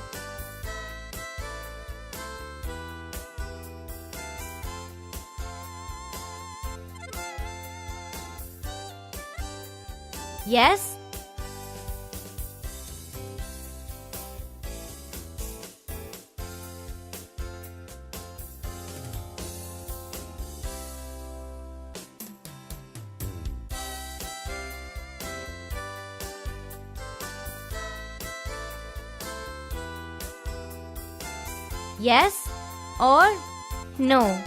Yes. Yes or no?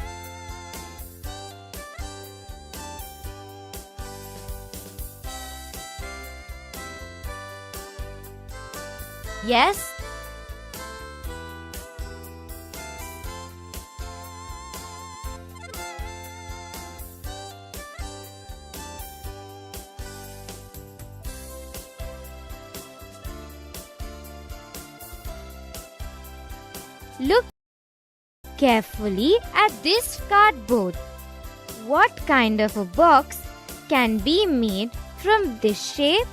Yes. Look carefully at this cardboard. What kind of a box can be made from this shape?